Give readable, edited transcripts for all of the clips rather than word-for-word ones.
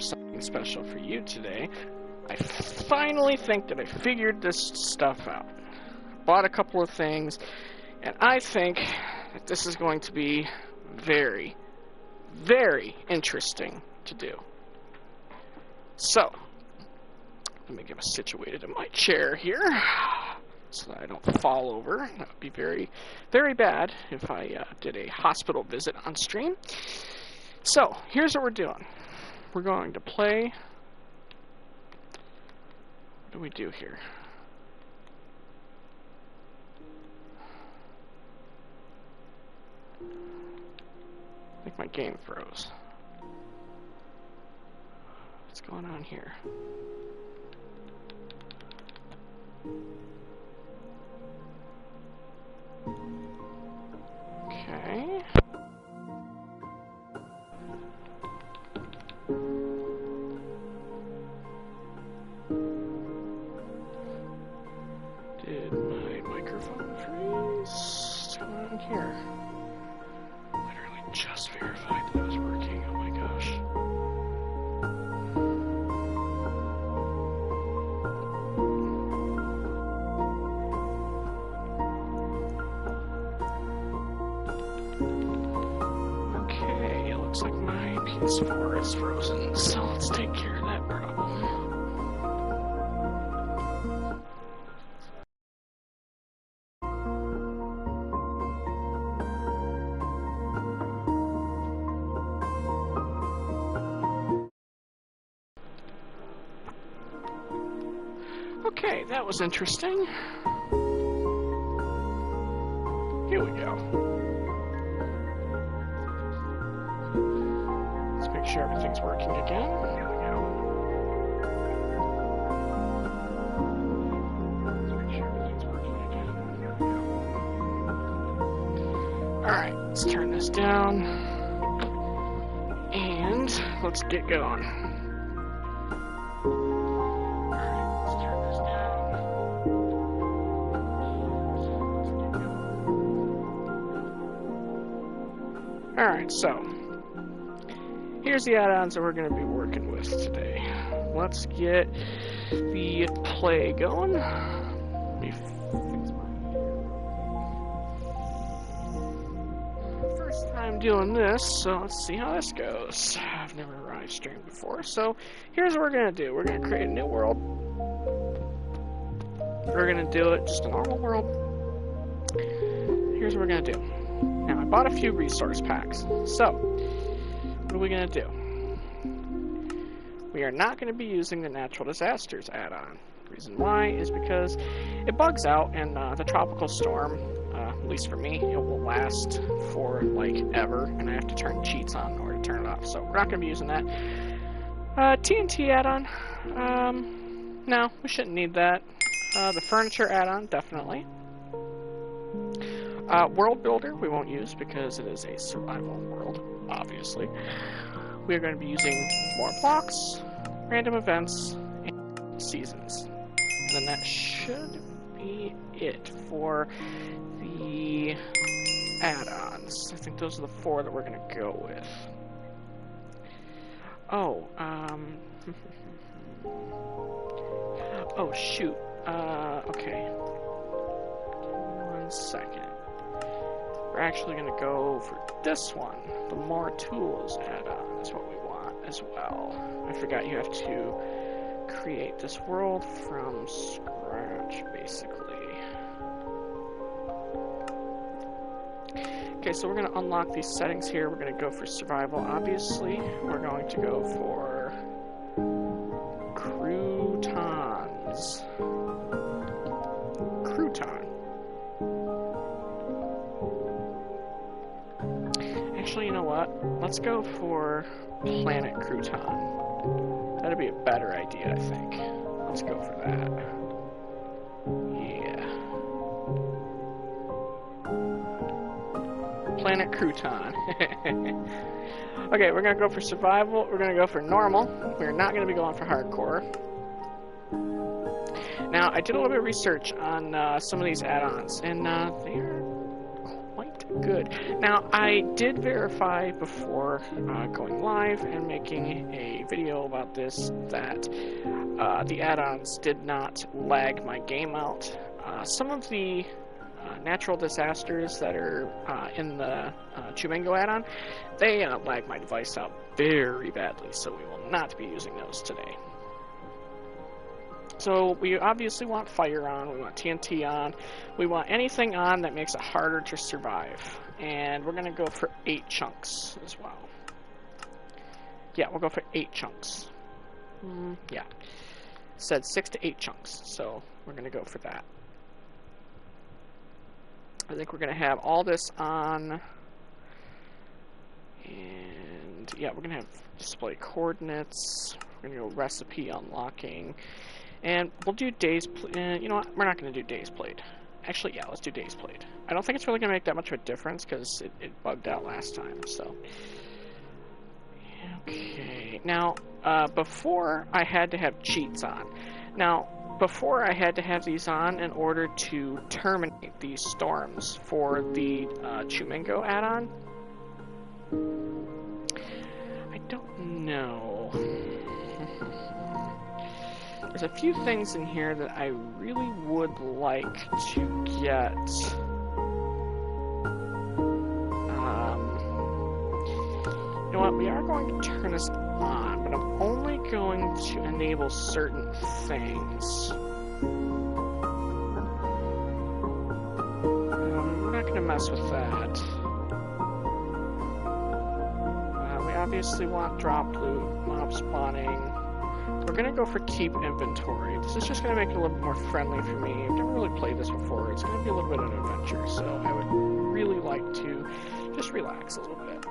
something special for you today. I finally think that I figured this stuff out. Bought a couple of things, and I think that this is going to be very, very interesting to do. So, let me get situated in my chair here so that I don't fall over. That would be very, very bad if I did a hospital visit on stream. So, here's what we're doing. We're going to play... What do we do here? I think my game froze. What's going on here? Okay. Did my microphone freeze? What's going on here? Literally just verified that it was working. Oh my gosh. Okay, it looks like my PS4 is frozen, so let's take care of that problem. Okay, that was interesting. Here we go. Let's make sure everything's working again. Here we go. Let's make sure everything's working again. Here we go. Alright, let's turn this down. And let's get going. Alright, so here's the add-ons that we're going to be working with today. Let's get the play going. Let me fix my hair. First time doing this, so let's see how this goes. I've never live streamed before, so here's what we're going to do. We're going to create a new world. We're going to do it just a normal world. Here's what we're going to do. Now, I bought a few resource packs. So, what are we going to do? We are not going to be using the Natural Disasters add-on. The reason why is because it bugs out, and the tropical storm, at least for me, it will last for, like, ever, and I have to turn cheats on in order to turn it off. So, we're not going to be using that. TNT add-on. No, we shouldn't need that. The furniture add-on, definitely. World Builder we won't use because it is a survival world, obviously. We are going to be using more blocks, random events, and seasons. And then that should be it for the add-ons. I think those are the 4 that we're going to go with. Oh, oh, shoot. Okay. 1 second. We're actually going to go for this one. The More Tools add-on is what we want as well. I forgot you have to create this world from scratch, basically. Okay, so we're going to unlock these settings here. We're going to go for survival, obviously. We're going to go for croutons. Crouton. Actually, you know what? Let's go for Planet Crouton. That'd be a better idea, I think. Let's go for that. Yeah. Planet Crouton. Okay, we're gonna go for survival. We're gonna go for normal. We're not gonna be going for hardcore. Now, I did a little bit of research on some of these add-ons, and they are quite good. Now, I did verify before going live and making a video about this that the add-ons did not lag my game out. Some of the natural disasters that are in the Chumingo add-on, they lag my device out very badly, so we will not be using those today. So we obviously want fire on, we want TNT on, we want anything on that makes it harder to survive. And we're going to go for 8 chunks as well. Yeah, we'll go for 8 chunks. Yeah. It said 6 to 8 chunks, so we're going to go for that. I think we're going to have all this on. And yeah, we're going to have display coordinates. We're going to go recipe unlocking. And we'll do days, you know what, we're not going to do days played. Actually, yeah, let's do days played. I don't think it's really going to make that much of a difference because it bugged out last time, so. Okay, now, before I had to have cheats on. Now, before I had to have these on in order to terminate these storms for the Chumingo add-on. I don't know. There's a few things in here that I really would like to get. You know what? We are going to turn this on, but I'm only going to enable certain things. We're not going to mess with that. We obviously want drop loot, mob spawning. We're going to go for keep inventory. This is just going to make it a little bit more friendly for me. I've never really played this before. It's going to be a little bit of an adventure, so I would really like to just relax a little bit.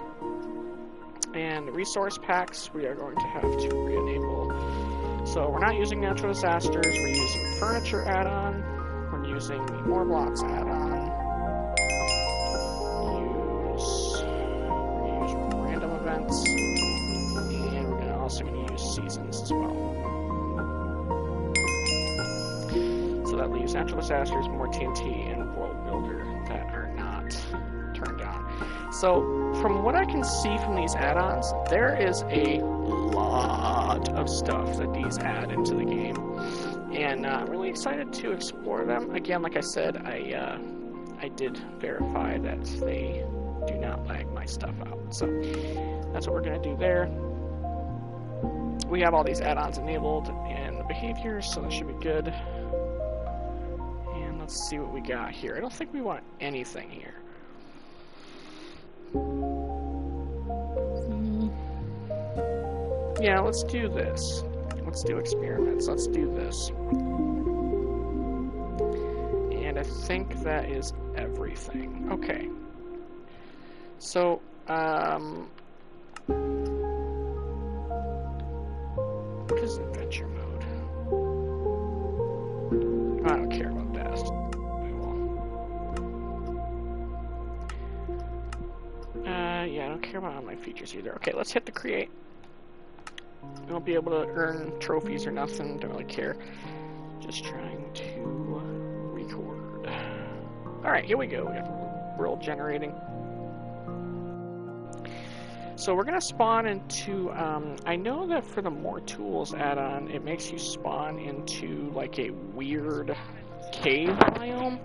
And resource packs, we are going to have to re-enable. So we're not using natural disasters, we're using furniture add-on, we're using the more blocks add-on. We're going to use random events, and we're also going to use seasons as well. So that leaves natural disasters, more TNT, and world builder that are not turned on. So from what I can see from these add-ons, there is a lot of stuff that these add into the game, and I'm really excited to explore them. Again, like I said, I did verify that they do not lag my stuff out, so that's what we're going to do there. We have all these add-ons enabled in the behaviors, so that should be good. And let's see what we got here. I don't think we want anything here. Yeah, let's do this. Let's do experiments. Let's do this. And I think that is everything. Okay. So, what is adventure mode? I don't care about that. Yeah, I don't care about online features either. Okay, let's hit the create. We won't be able to earn trophies or nothing. Don't really care. Just trying to record. Alright, here we go. We got world generating. So we're going to spawn into, I know that for the More Tools add-on, it makes you spawn into like a weird cave biome.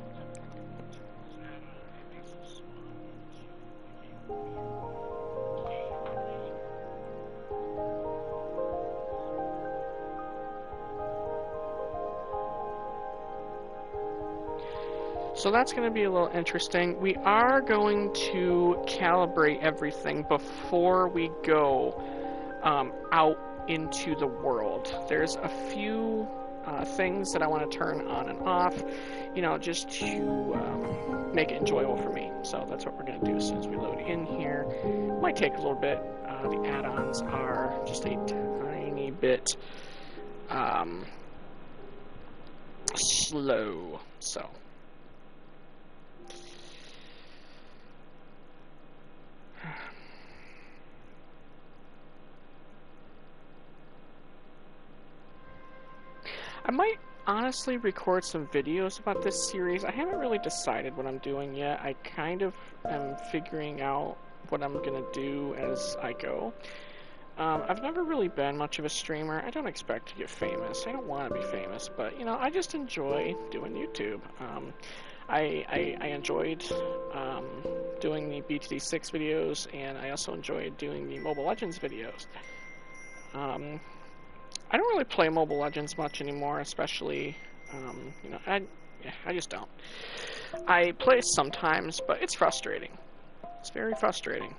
So that's going to be a little interesting. We are going to calibrate everything before we go out into the world. There's a few things that I want to turn on and off, you know, just to make it enjoyable for me. So that's what we're going to do as soon as we load in here. It might take a little bit. The add-ons are just a tiny bit slow, so. honestly record some videos about this series. I haven't really decided what I'm doing yet. I kind of am figuring out what I'm gonna do as I go. I've never really been much of a streamer. I don't expect to get famous. I don't want to be famous, but, you know, I just enjoy doing YouTube. I enjoyed doing the BTD6 videos, and I also enjoyed doing the Mobile Legends videos. I don't really play Mobile Legends much anymore, especially, you know, I just don't. I play sometimes, but it's frustrating. It's very frustrating.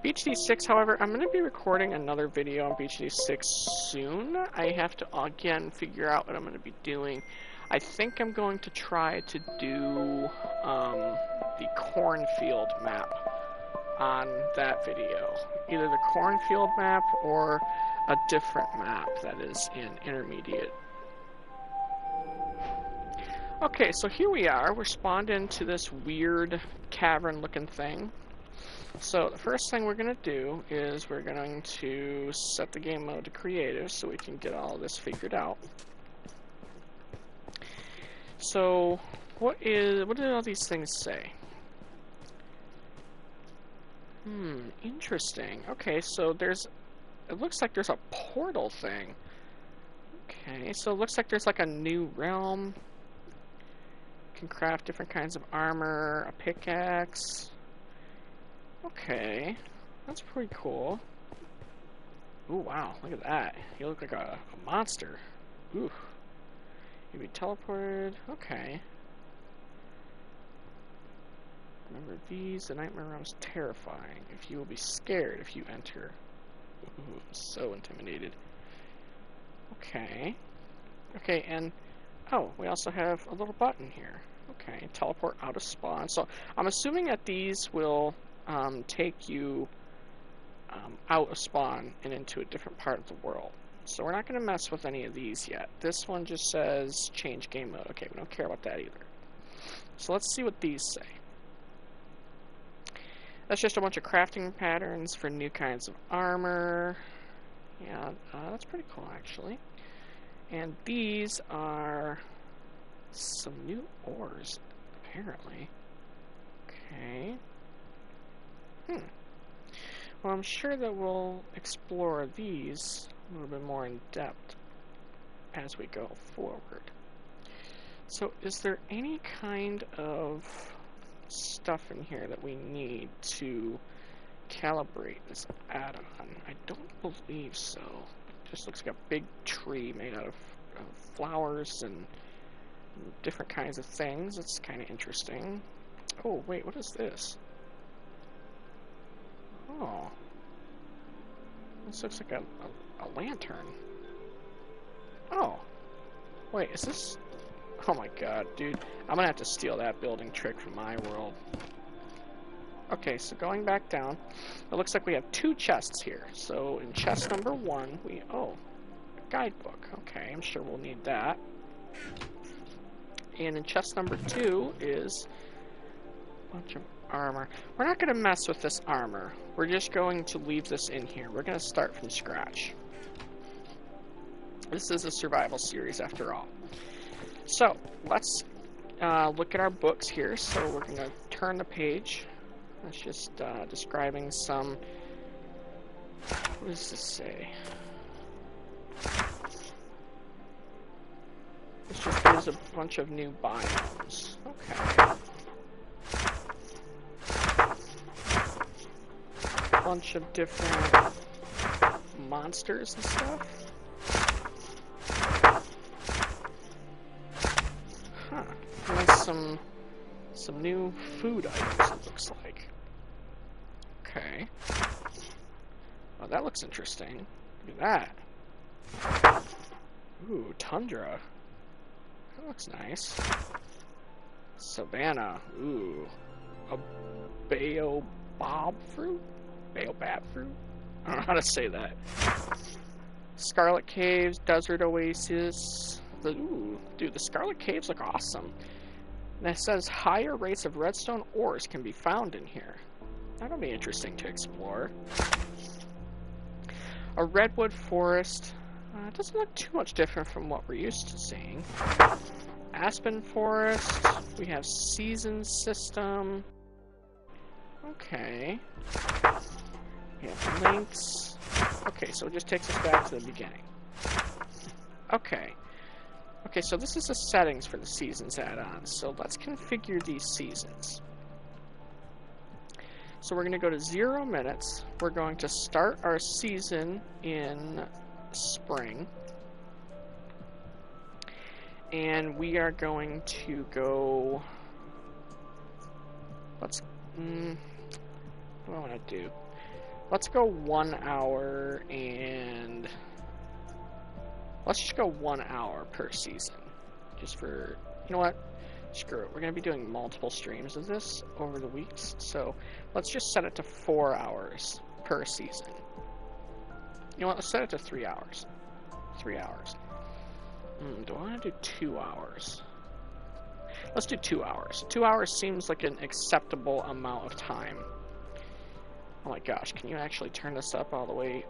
BTD6, however, I'm going to be recording another video on BTD6 soon. I have to, again, figure out what I'm going to be doing. I think I'm going to try to do the cornfield map on that video. Either the cornfield map or a different map that is in intermediate. Okay, so here we are. We're spawned into this weird cavern-looking thing. So the first thing we're going to do is we're going to set the game mode to creative so we can get all this figured out. So what do all these things say? Interesting. Okay, so it looks like there's a portal thing. Okay, so it looks like there's like a new realm. You can craft different kinds of armor, a pickaxe. Okay, that's pretty cool. Ooh, wow, look at that. You look like a monster. Ooh. You be teleported. Okay. Remember these, the nightmare realm is terrifying. If you will be scared if you enter. Ooh, I'm so intimidated. Okay. Okay, and oh, we also have a little button here. Okay, teleport out of spawn. So I'm assuming that these will take you out of spawn and into a different part of the world. So we're not going to mess with any of these yet. This one just says change game mode. Okay, we don't care about that either. So let's see what these say. That's just a bunch of crafting patterns for new kinds of armor. Yeah, that's pretty cool actually. And these are some new ores, apparently. Okay. Well, I'm sure that we'll explore these a little bit more in depth as we go forward. So, is there any kind of stuff in here that we need to calibrate this add-on? I don't believe so. It just looks like a big tree made out of flowers and different kinds of things. It's kind of interesting. Oh, wait, what is this? Oh. This looks like a lantern. Oh. Wait, is this... Oh my god, dude. I'm gonna have to steal that building trick from my world. Okay, so going back down, it looks like we have 2 chests here. So in chest number 1, oh, a guidebook. Okay, I'm sure we'll need that. And in chest number 2 is a bunch of armor. We're not gonna mess with this armor. We're just going to leave this in here. We're gonna start from scratch. This is a survival series after all. So, let's look at our books here. So we're going to turn the page. That's just describing some... What does this say? This just gives a bunch of new biomes. Okay. A bunch of different monsters and stuff. And some new food items, it looks like. Okay. Oh, that looks interesting. Look at that. Ooh, tundra. That looks nice. Savannah. Ooh. A baobab fruit? Baobab fruit? I don't know how to say that. Scarlet Caves, Desert Oasis. Ooh, dude, the Scarlet Caves look awesome. And it says higher rates of redstone ores can be found in here. That'll be interesting to explore. A redwood forest. It doesn't look too much different from what we're used to seeing. Aspen Forest, we have season system. Okay. We have links. Okay, so it just takes us back to the beginning. Okay. Okay, so this is the settings for the seasons add-on. So let's configure these seasons. So we're going to go to 0 minutes. We're going to start our season in spring. And we are going to go... Let's... what do I want to do? Let's go 1 hour and... Let's just go 1 hour per season. Just for... You know what? Screw it. We're going to be doing multiple streams of this over the weeks. So let's just set it to 4 hours per season. You know what? Let's set it to 3 hours. 3 hours. Do I want to do 2 hours? Let's do 2 hours. 2 hours seems like an acceptable amount of time. Oh my gosh, can you actually turn this up all the way?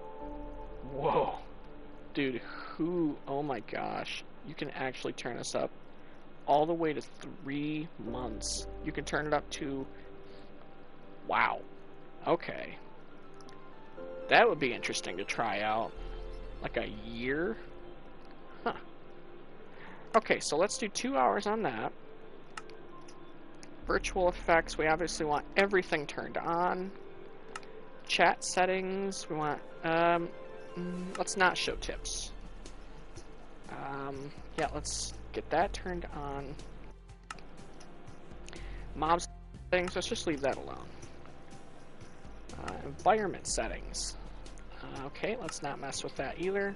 Whoa. Dude, oh my gosh. You can actually turn this up all the way to 3 months. You can turn it up to... Wow. Okay. That would be interesting to try out. Like a year? Huh. Okay, so let's do 2 hours on that. Virtual effects, we obviously want everything turned on. Chat settings, we want, let's not show tips. Yeah, let's get that turned on. Mob settings, let's just leave that alone. Environment settings. Okay, let's not mess with that either.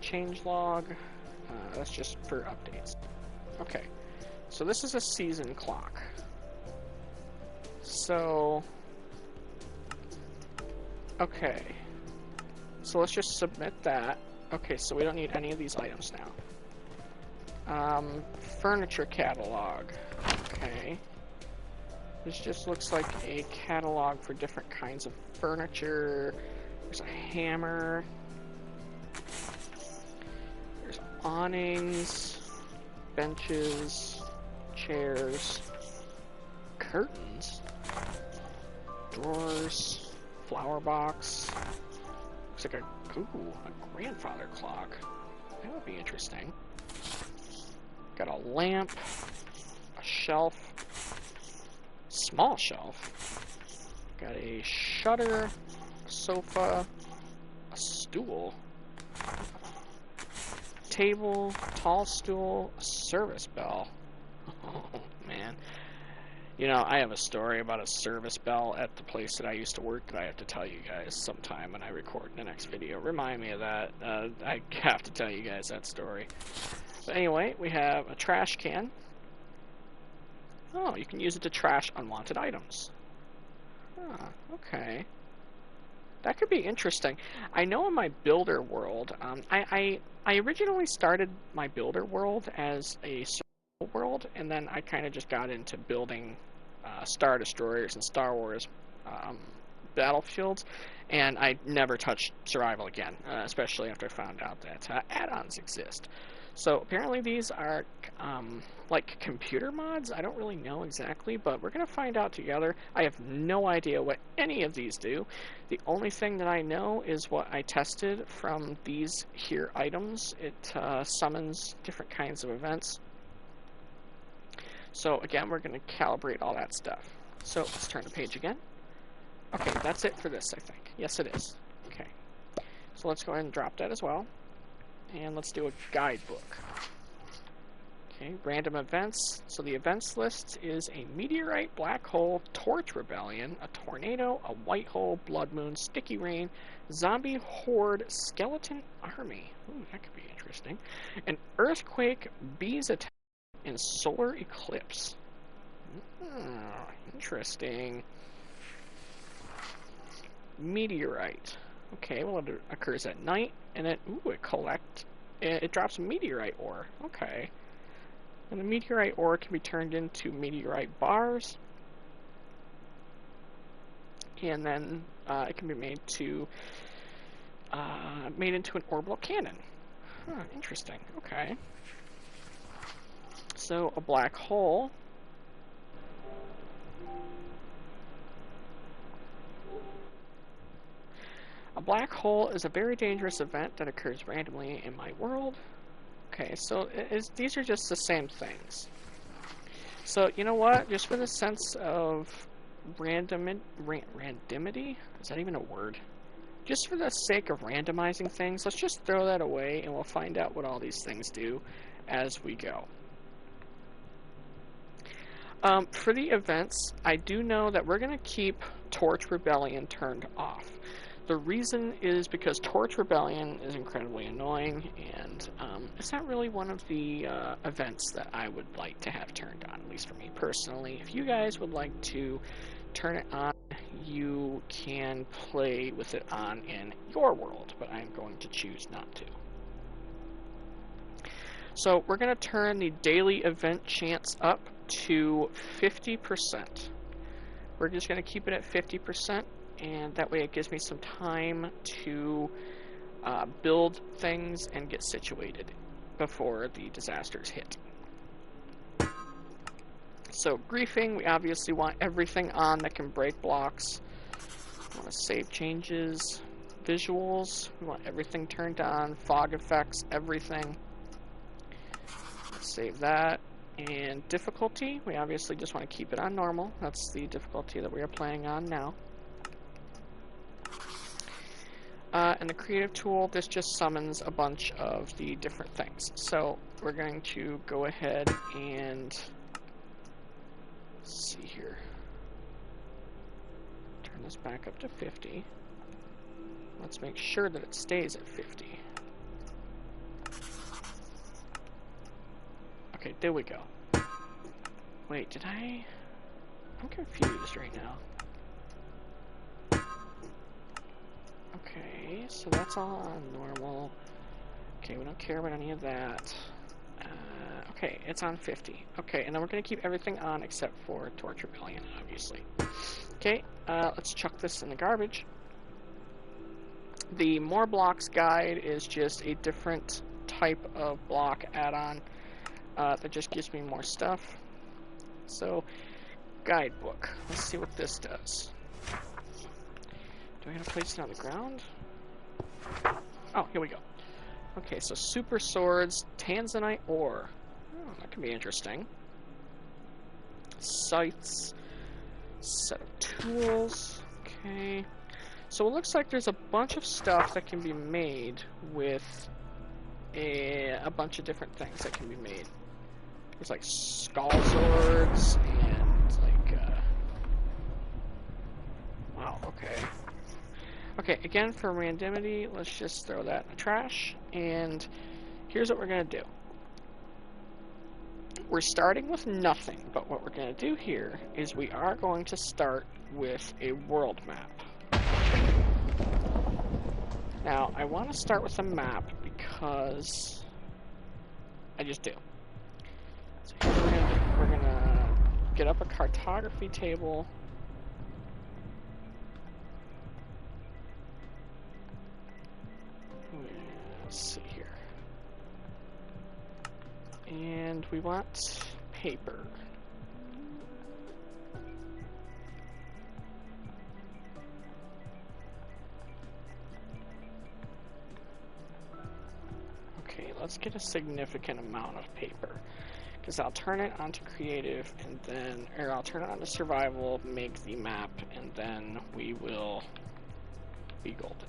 Changelog, that's just for updates. Okay, so this is a season clock. So, okay, so let's just submit that. Okay, so we don't need any of these items now. Furniture catalog. Okay. This just looks like a catalog for different kinds of furniture. There's a hammer. There's awnings, benches, chairs, curtains, drawers, flower box. Looks like a grandfather clock. That would be interesting. Got a lamp, a shelf, small shelf. Got a shutter, a sofa, a stool, table, tall stool, a service bell. Oh man. You know, I have a story about a service bell at the place that I used to work that I have to tell you guys sometime when I record the next video. Remind me of that. I have to tell you guys that story. But anyway, we have a trash can. Oh, you can use it to trash unwanted items. Ah, okay. That could be interesting. I know in my builder world, I originally started my builder world as a survival world, and then I kind of just got into building Star Destroyers and Star Wars battlefields, and I never touched survival again, especially after I found out that add-ons exist. So apparently these are like computer mods. I don't really know exactly, but we're going to find out together. I have no idea what any of these do. The only thing that I know is what I tested from these here items. It summons different kinds of events. So again, we're going to calibrate all that stuff. So let's turn the page again. Okay, that's it for this, I think. Yes, it is. Okay. So let's go ahead and drop that as well. And let's do a guidebook. Okay, random events. So the events list is a meteorite, black hole, torch rebellion, a tornado, a white hole, blood moon, sticky rain, zombie horde, skeleton army. Ooh, that could be interesting. An earthquake, bees attack, and solar eclipse. Interesting. Meteorite. Okay, well it occurs at night, and it it drops meteorite ore. Okay. And the meteorite ore can be turned into meteorite bars, and then it can be made to made into an orbital cannon. Huh, interesting. Okay. So, a black hole. A black hole is a very dangerous event that occurs randomly in my world. Okay, so these are just the same things. So, you know what? Just for the sense of randomity? Is that even a word? Just for the sake of randomizing things, let's just throw that away and we'll find out what all these things do as we go. For the events, I do know that we're going to keep Torch Rebellion turned off. The reason is because Torch Rebellion is incredibly annoying, and it's not really one of the events that I would like to have turned on, at least for me personally. If you guys would like to turn it on, you can play with it on in your world, but I'm going to choose not to. So we're going to turn the daily event chance up to 50%. We're just going to keep it at 50%, and that way it gives me some time to build things and get situated before the disasters hit. So griefing, we obviously want everything on that can break blocks. We want to save changes. Visuals, we want everything turned on. Fog effects, everything. Save that. And difficulty, we obviously just want to keep it on normal. That's the difficulty that we are playing on now. And the creative tool, this just summons a bunch of the different things. So we're going to go ahead and let's see here. Turn this back up to 50. Let's make sure that it stays at 50. Okay, there we go. Wait, did I? I'm confused right now. Okay, so that's all on normal. Okay, we don't care about any of that. Okay, it's on 50. Okay, and then we're going to keep everything on except for Torch Rebellion, obviously. Okay, let's chuck this in the garbage. The More Blocks guide is just a different type of block add-on that just gives me more stuff. So, guidebook. Let's see what this does. Do I have to place it on the ground? Oh, here we go. Okay, so super swords, tanzanite ore. Oh, that can be interesting. Scythes, set of tools. Okay. So it looks like there's a bunch of stuff that can be made with a bunch of different things that can be made. There's like skull swords and like wow, okay. Okay, again for randomity, let's just throw that in the trash. And here's what we're gonna do. We're starting with nothing, but what we're gonna do here is we are going to start with a world map. Now, I want to start with a map because I just do. So we're gonna get up a cartography table. Let's see here. And we want paper. Okay, let's get a significant amount of paper. Because I'll turn it onto creative and then, or I'll turn it onto survival, make the map, and then we will be golden.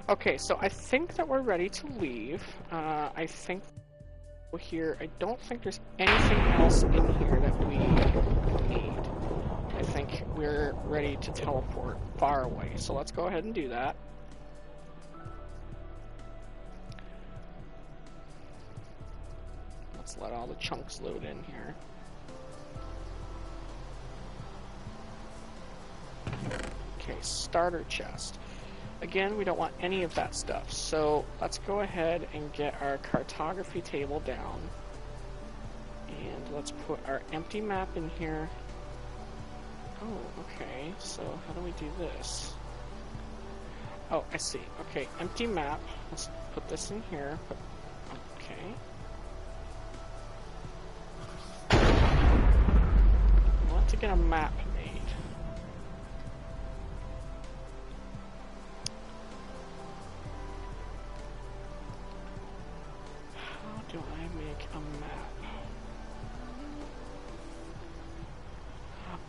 Okay, so I think that we're ready to leave. I think here, I don't think there's anything else in here that we need. I think we're ready to teleport far away. So let's go ahead and do that. Let's let all the chunks load in here. Okay, starter chest. Again, we don't want any of that stuff, so let's go ahead and get our cartography table down. And let's put our empty map in here. Oh, okay, so how do we do this? Oh, I see. Okay, empty map. Let's put this in here. Okay. I want to get a map made. How do I make a map?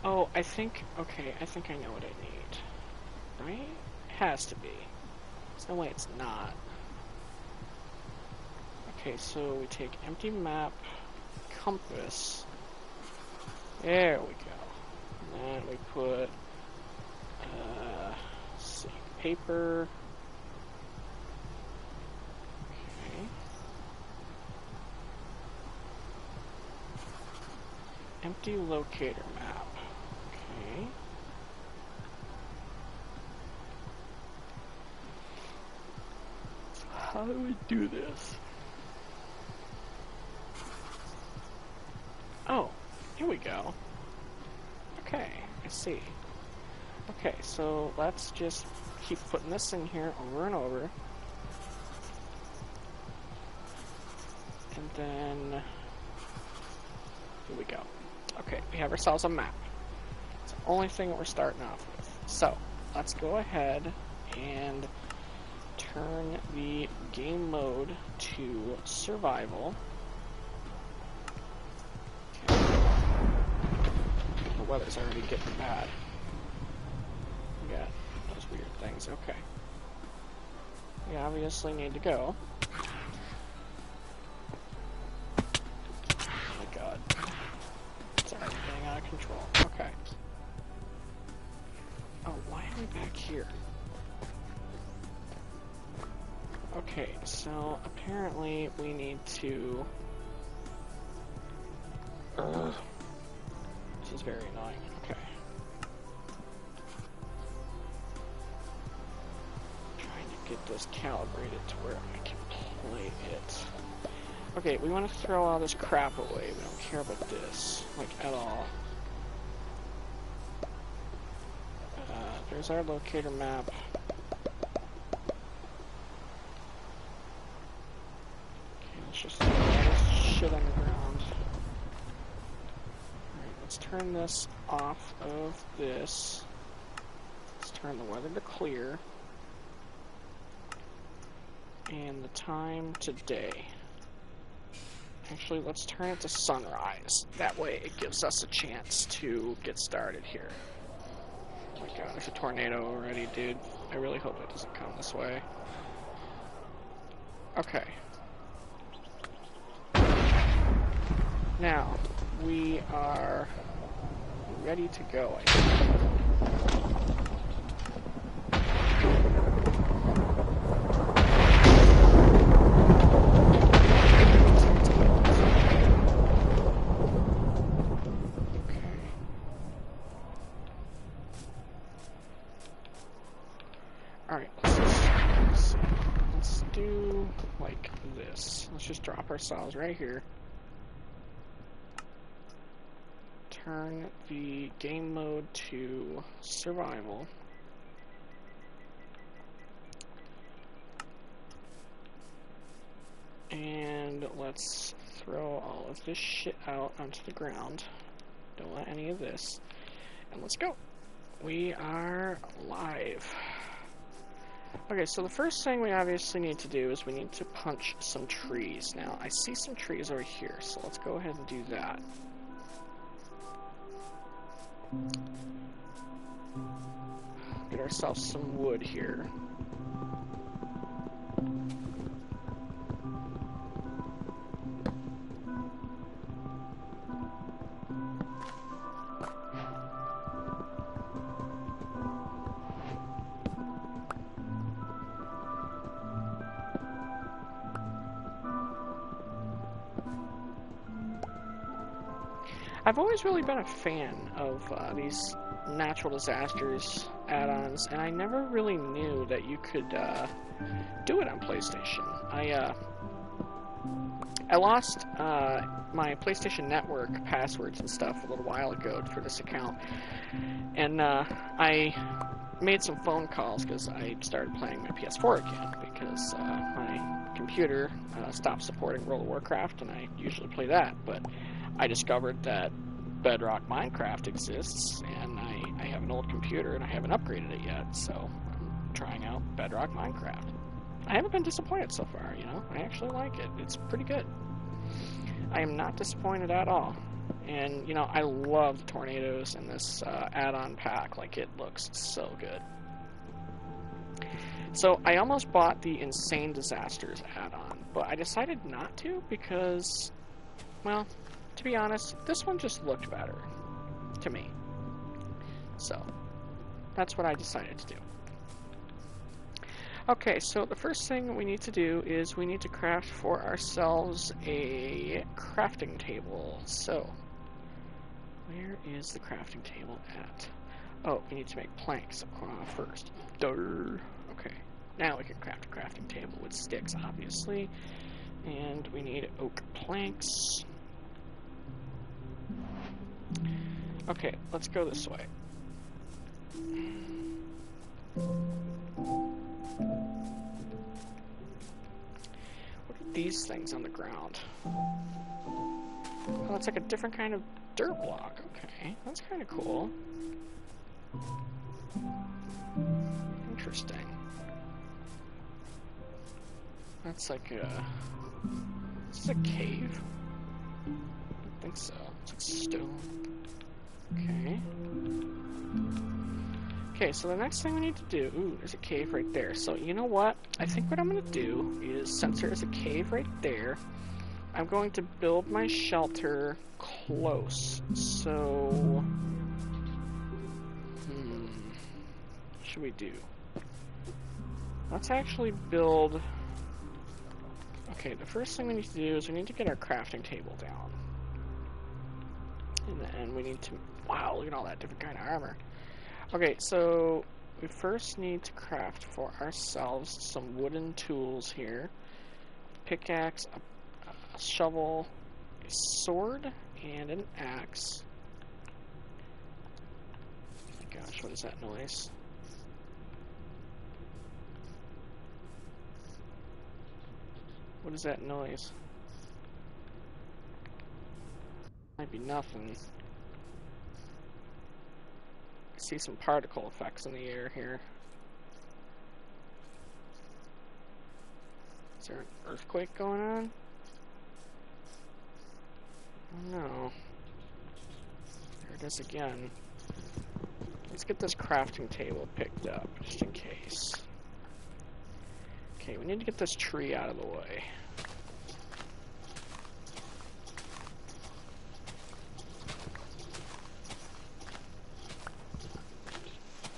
Oh, I think I know what I need. Right? It has to be. There's no way it's not. Okay, so we take empty map, compass. There we go. And then we put, let's see, paper. Okay. Empty locator map. Okay. How do we do this? Oh, here we go. Okay, I see. Okay, so let's just keep putting this in here over and over. And then, here we go. Okay, we have ourselves a map. It's the only thing that we're starting off with. So, let's go ahead and turn the game mode to survival. Okay. The weather's already getting bad. We got those weird things. Okay. We obviously need to go. Oh my god. It's already getting out of control. Okay. Oh, why are we back here? Okay, so apparently we need to... This is very annoying. Okay. Trying to get this calibrated to where I can play it. Okay, we want to throw all this crap away. We don't care about this, like, at all. There's our locator map. Just throw this shit on the ground. Alright, let's turn this off of this. Let's turn the weather to clear. And the time to day. Actually, let's turn it to sunrise. That way it gives us a chance to get started here. Oh my god, there's a tornado already, dude. I really hope it doesn't come this way. Okay. Now, we are ready to go, I think. Okay. Alright, let's do like this. Let's just drop ourselves right here. Turn the game mode to survival. And let's throw all of this shit out onto the ground. Don't want any of this. And let's go. We are live. Okay, so the first thing we obviously need to do is we need to punch some trees. Now, I see some trees over here, so let's go ahead and do that. Get ourselves some wood here. I've always really been a fan of these natural disasters add-ons, and I never really knew that you could do it on PlayStation. I lost my PlayStation Network passwords and stuff a little while ago for this account, and I made some phone calls because I started playing my PS4 again because my computer stopped supporting World of Warcraft, and I usually play that. But I discovered that Bedrock Minecraft exists, and I have an old computer and I haven't upgraded it yet, so I'm trying out Bedrock Minecraft. I haven't been disappointed so far, you know. I actually like it. It's pretty good. I am not disappointed at all. And, you know, I love the tornadoes in this add-on pack. Like, it looks so good. So, I almost bought the Insane Disasters add-on, but I decided not to because, well, to be honest, this one just looked better to me. So, that's what I decided to do. Okay, so the first thing we need to do is we need to craft for ourselves a crafting table. So, where is the crafting table at? Oh, we need to make planks first. Durr. Okay, now we can craft a crafting table with sticks, obviously. And we need oak planks. Okay, let's go this way. Look at these things on the ground. Oh, it's like a different kind of dirt block. Okay, that's kind of cool. Interesting. That's like a... Is this a cave? I don't think so. It's like stone. Okay. Okay, so the next thing we need to do... Ooh, there's a cave right there. So, you know what? I think what I'm going to do is, since there is a cave right there, I'm going to build my shelter close. So... what should we do? Let's actually build... Okay, the first thing we need to do is we need to get our crafting table down. And then we need to... Wow, look at all that different kind of armor. Okay, so we first need to craft for ourselves some wooden tools here. Pickaxe, a shovel, a sword, and an axe. Gosh, what is that noise? What is that noise? Might be nothing. I see some particle effects in the air here. Is there an earthquake going on? Oh no. There it is again. Let's get this crafting table picked up, just in case. Okay, we need to get this tree out of the way.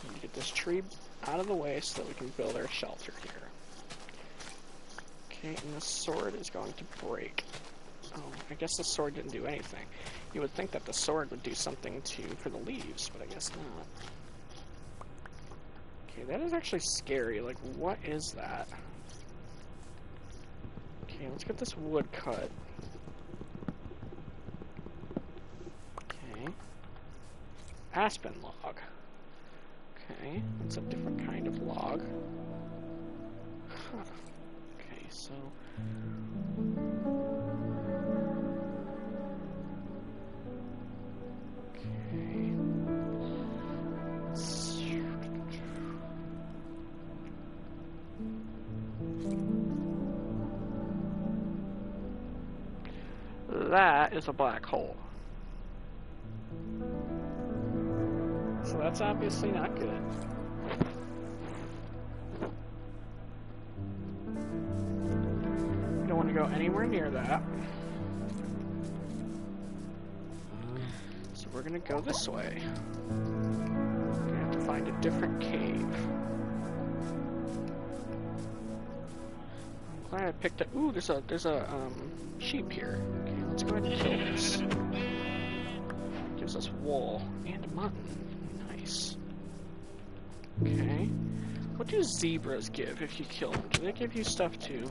We need to get this tree out of the way so that we can build our shelter here. Okay, and the sword is going to break. Oh, I guess the sword didn't do anything. You would think that the sword would do something for the leaves, but I guess not. Okay, that is actually scary. Like, what is that? Okay, let's get this wood cut. Okay. Aspen log. Okay, that's a different kind of log. Huh. Okay, so... Okay. That is a black hole. So that's obviously not good. We don't want to go anywhere near that. So we're going to go this way. We're going to have to find a different cave. I'm glad I picked up... Ooh, there's a sheep here. Okay, let's go ahead and kill this. Gives us wool and mutton. Nice. Okay. What do zebras give if you kill them? Do they give you stuff too?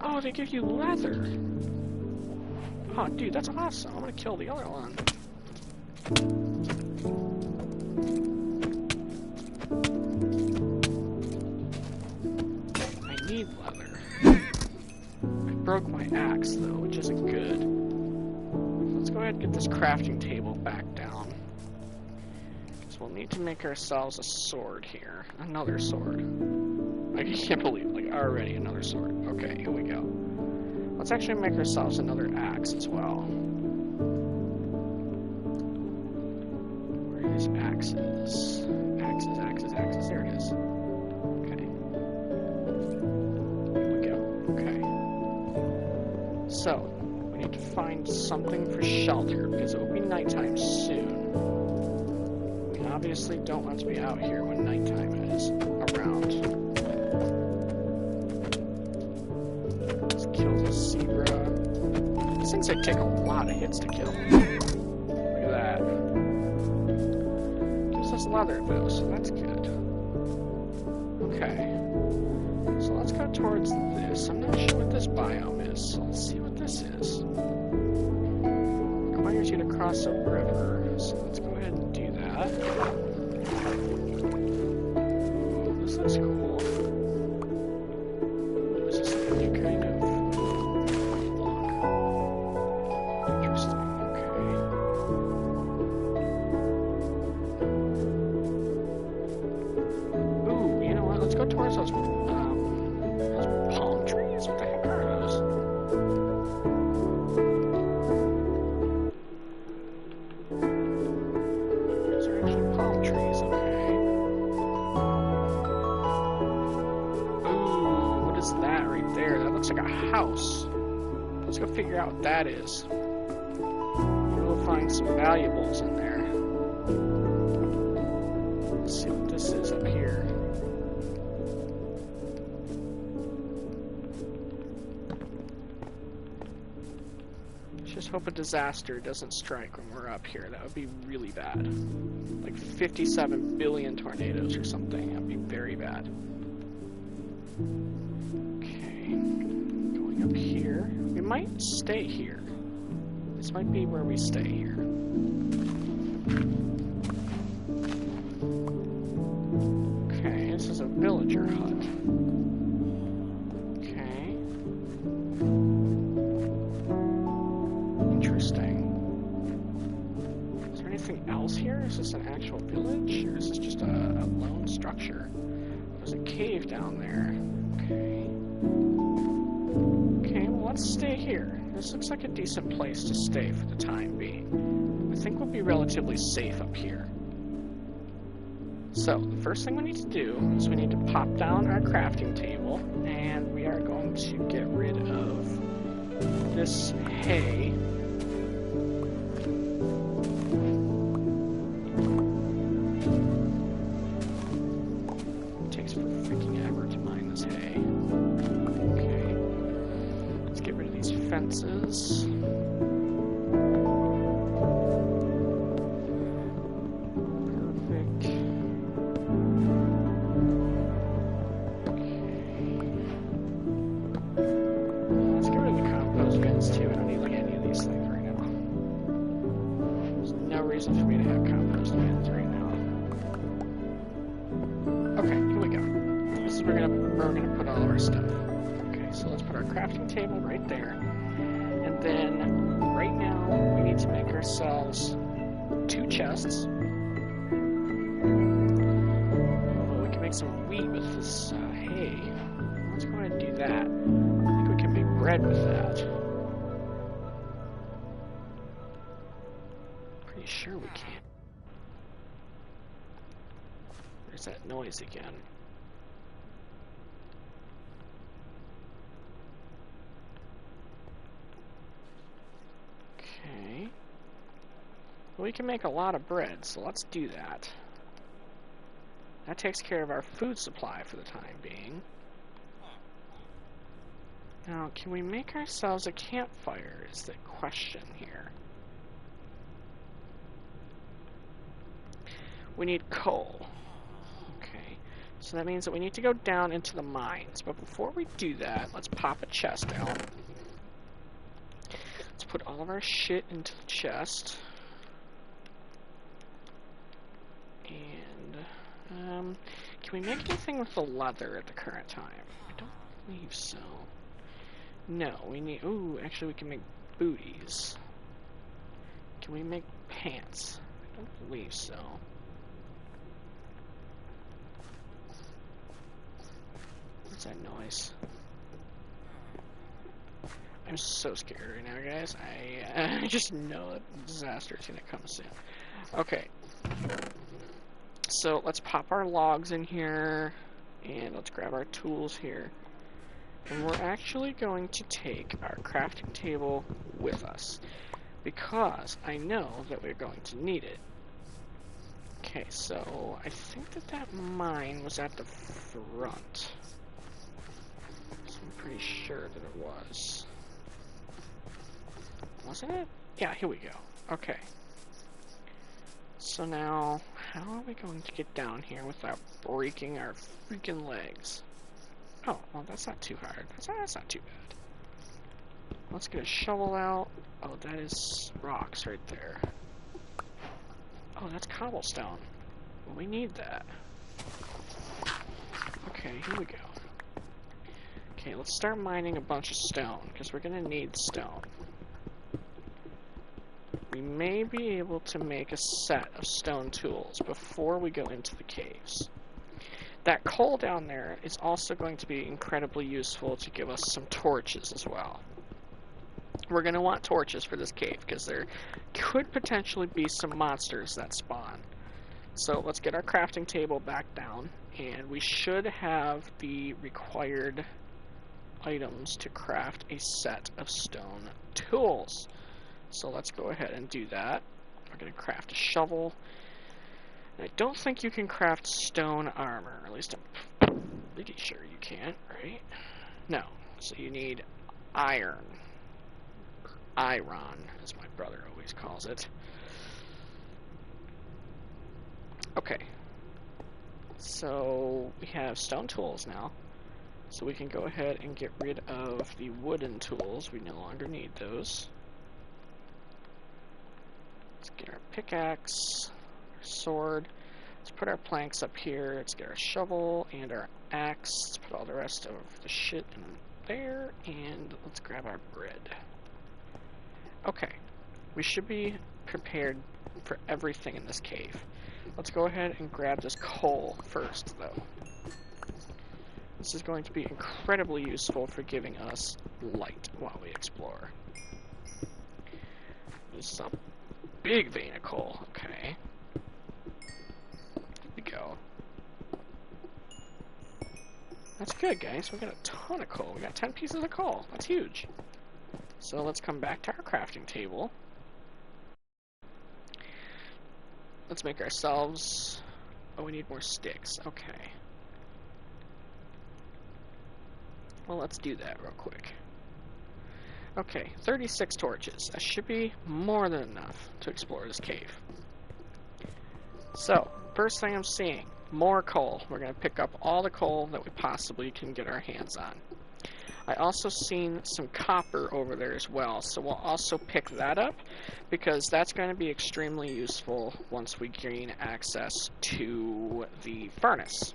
Oh, they give you leather. Oh, dude, that's awesome. I'm gonna kill the other one. I need leather. I broke my axe, though, which isn't good. So let's go ahead and get this crafting table back down. So we'll need to make ourselves a sword here. Another sword. I can't believe, like, already another sword. Okay, here we go. Let's actually make ourselves another axe as well. Where is axes? Axes, axes, axes. There it is. Okay. Here we go. Okay. So, we need to find something for shelter because it will be nighttime soon. We obviously don't want to be out here when nighttime is around. These things like take a lot of hits to kill. Look at that. Gives us leather though, so that's good. Okay. So let's go towards this. I'm not sure what this biome is, so let's see what this is. It requires you to cross a river, so let's go ahead and do that. Ooh, this looks cool. Is this like a new kind of towards those palm trees? What the heck are those? Those are actually palm trees, okay. Ooh, what is that right there? That looks like a house. Let's go figure out what that is. We'll find some valuables in there. Let's see what this is up here. Just hope a disaster doesn't strike when we're up here. That would be really bad. Like 57 billion tornadoes or something. That would be very bad. Okay. Going up here. We might stay here. This might be where we stay here. Okay, this is a villager hut. Here? Is this an actual village, or is this just a lone structure? There's a cave down there. Okay. Okay, well, let's stay here. This looks like a decent place to stay for the time being. I think we'll be relatively safe up here. So, the first thing we need to do is we need to pop down our crafting table, and we are going to get rid of this hay. Fences. Perfect. Okay. Let's get rid of the compost bins too. I don't need like any of these things right now. There's no reason for me to have compost bins right now. Okay, here we go. This is where we're gonna put all of our stuff. Okay, so let's put our crafting table right there. And then, right now, we need to make ourselves 2 chests. Oh, we can make some wheat with this hay. Let's go ahead and do that. I think we can make bread with that. Pretty sure we can. There's that noise again. Okay. Well, we can make a lot of bread, so let's do that. That takes care of our food supply for the time being. Now, can we make ourselves a campfire is the question here. We need coal. Okay, so that means that we need to go down into the mines. But before we do that, let's pop a chest out. Let's put all of our shit into the chest. And, can we make anything with the leather at the current time? I don't believe so. No, we need... Ooh, actually we can make booties. Can we make pants? I don't believe so. What's that noise? I'm so scared right now, guys. I just know that disaster is gonna come soon. Okay. So let's pop our logs in here, and let's grab our tools here. And we're actually going to take our crafting table with us, because I know that we're going to need it. Okay, so I think that mine was at the front. So I'm pretty sure that it was. Wasn't it? Yeah, here we go. Okay. So now, how are we going to get down here without breaking our freaking legs? Oh, well, that's not too hard. That's not too bad. Let's get a shovel out. Oh, that is rocks right there. Oh, that's cobblestone. Well, we need that. Okay, here we go. Okay, let's start mining a bunch of stone, because we're going to need stone. We may be able to make a set of stone tools before we go into the caves. That coal down there is also going to be incredibly useful to give us some torches as well. We're going to want torches for this cave because there could potentially be some monsters that spawn. So let's get our crafting table back down, and we should have the required items to craft a set of stone tools. So let's go ahead and do that. We're going to craft a shovel. And I don't think you can craft stone armor. At least I'm pretty sure you can't, right? No. So you need iron. Iron, as my brother always calls it. Okay. So we have stone tools now. So we can go ahead and get rid of the wooden tools. We no longer need those. Let's get our pickaxe, our sword. Let's put our planks up here. Let's get our shovel and our axe. Let's put all the rest of the shit in there. And let's grab our bread. Okay. We should be prepared for everything in this cave. Let's go ahead and grab this coal first, though. This is going to be incredibly useful for giving us light while we explore. There's a big vein of coal. Okay. Here we go. That's good, guys. We got a ton of coal. We got 10 pieces of coal. That's huge. So let's come back to our crafting table. Let's make ourselves... Oh, we need more sticks. Okay. Well, let's do that real quick. Okay, 36 torches. That should be more than enough to explore this cave. So, first thing I'm seeing, more coal. We're going to pick up all the coal that we possibly can get our hands on. I also seen some copper over there as well, so we'll also pick that up because that's going to be extremely useful once we gain access to the furnace.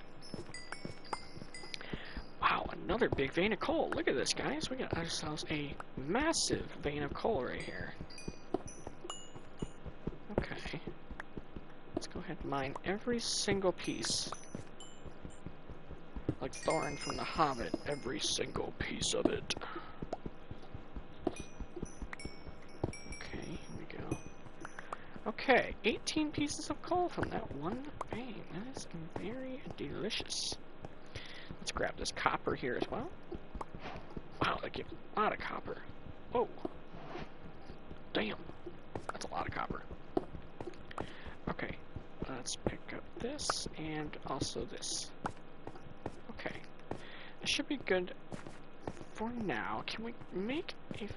Wow, another big vein of coal. Look at this, guys. We got ourselves a massive vein of coal right here. Okay. Let's go ahead and mine every single piece. Like Thorin from The Hobbit, every single piece of it. Okay, here we go. Okay, 18 pieces of coal from that one vein. That is very delicious. Let's grab this copper here as well. Wow, that gives a lot of copper. Whoa. Damn. That's a lot of copper. Okay, let's pick up this and also this. Okay. This should be good for now. Can we make a